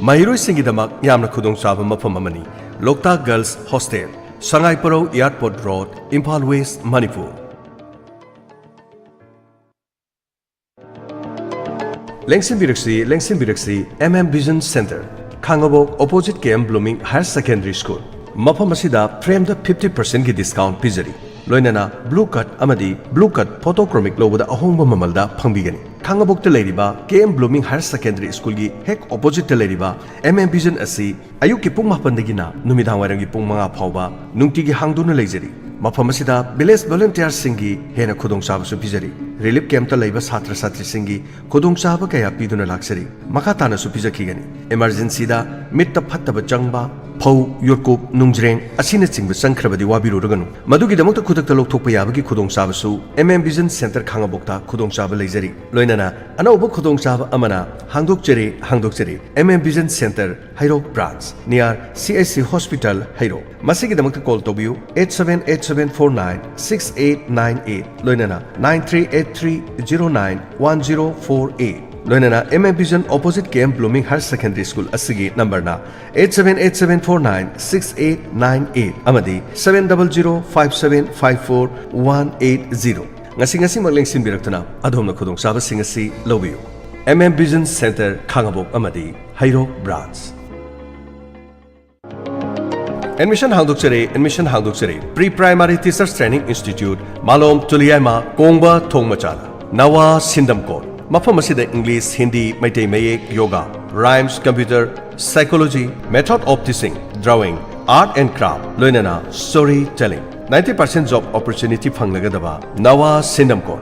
Mahiroi singi damak yamna khudong chaba mafam amani Lokta Girls Hostel Sangai Pro Airport Road Imphal West Manipur Lengsin Biraksi MM Vision Center Khangabok opposite KM Blooming Higher Secondary School Mafam asida frame da 50% ki discount pizari Loinana blue cut amadi blue cut photochromic lobada ahongba mamalda phangbigani Khangabok te leiriba KM Blooming Higher Secondary School gi hek opposite te leiriba MM Vision asi ayuk ki pung 8 dagina numidang warang gi pung 5 phawba nungti gi hangduna leijari मफम असिदा विलेज वॉलंटियर सिंगी हेना खुदोंग चाबसु पिजरी रिलीफ कैंप लैबा छात्र छात्री सिंगी खुदोंग चाब कया पीदुना लाक्सरी मखा ताना सु पिजखिगनी इमरजेंसी दा मिट फत्तब चंगबा फौ योरकुप नुंजरेंग असिना चिंग संख्रबदी वाबिरुरगनु मदुगी दमक खुदक लोकथोप याबगी खुदोंग चाबसु एमएम विजन सेंटर खांगाबोक्ता खुदोंग चाब लेजरी लोइनाना अनौब खुदोंग चाब अमना हांगदोकचरी MM vision centre Heirok branch near CHC hospital Heirok मसिगी दमक कॉल तोबियु 8787496898 लोइनाना 9383091048 लोइनाना MM vision opposite KM blooming higher secondary school असिगी नंबर ना 8787496898 अमदी 7005754180 ngasi makling sinbirakna adhomna khudong saba singasi lobiyu MM Vision Center Khangabok amadi Hairo branch Admission hangdokchare Pre-Primary Teachers Training Institute Malom Tuliyama Kongba Thongmachala Nawa Sindamkot Mafam asida English Hindi Maitei Mayek Yoga Rhymes Computer Psychology Method of Teaching Drawing Art and Craft Loinana Storytelling 90% job opportunity phanglagadaba Nawa Sindamkot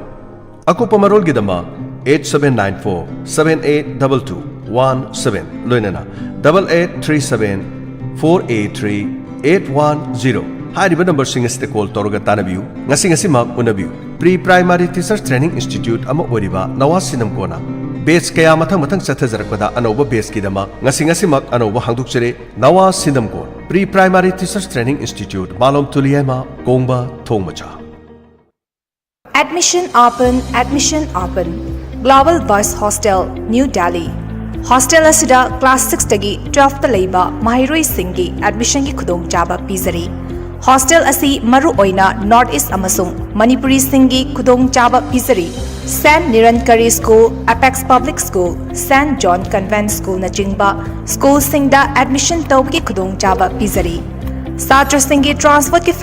Akupa marol gidama 8794782217 Loinana 8837483810 Hariba number singeste call toroga tanabiu ngasi mak unabiu Pre-Primary Teachers Training Institute ama oriba Nawa Sindamkona Base kaya mathang chathajarakpada anoba base kidama ngasi mak anoba hangdukchare Nawa Sindamkon Pre-Primary Teachers Training Institute Malom Tuliyama Kongba Thongmacha Admission open Global Boys Hostel New Delhi Hostel asida class 6 tagi 12th laiba mahiroi singi admission gi khudong chaba pizari Hostel asi maru oina North East amasung Manipuri singi khudong chaba pizari Saint Nirankari School, Apex Public School, Saint John Convent School na jingba school singda admission tawgi khudong chaba pizari Satra singi transfer ki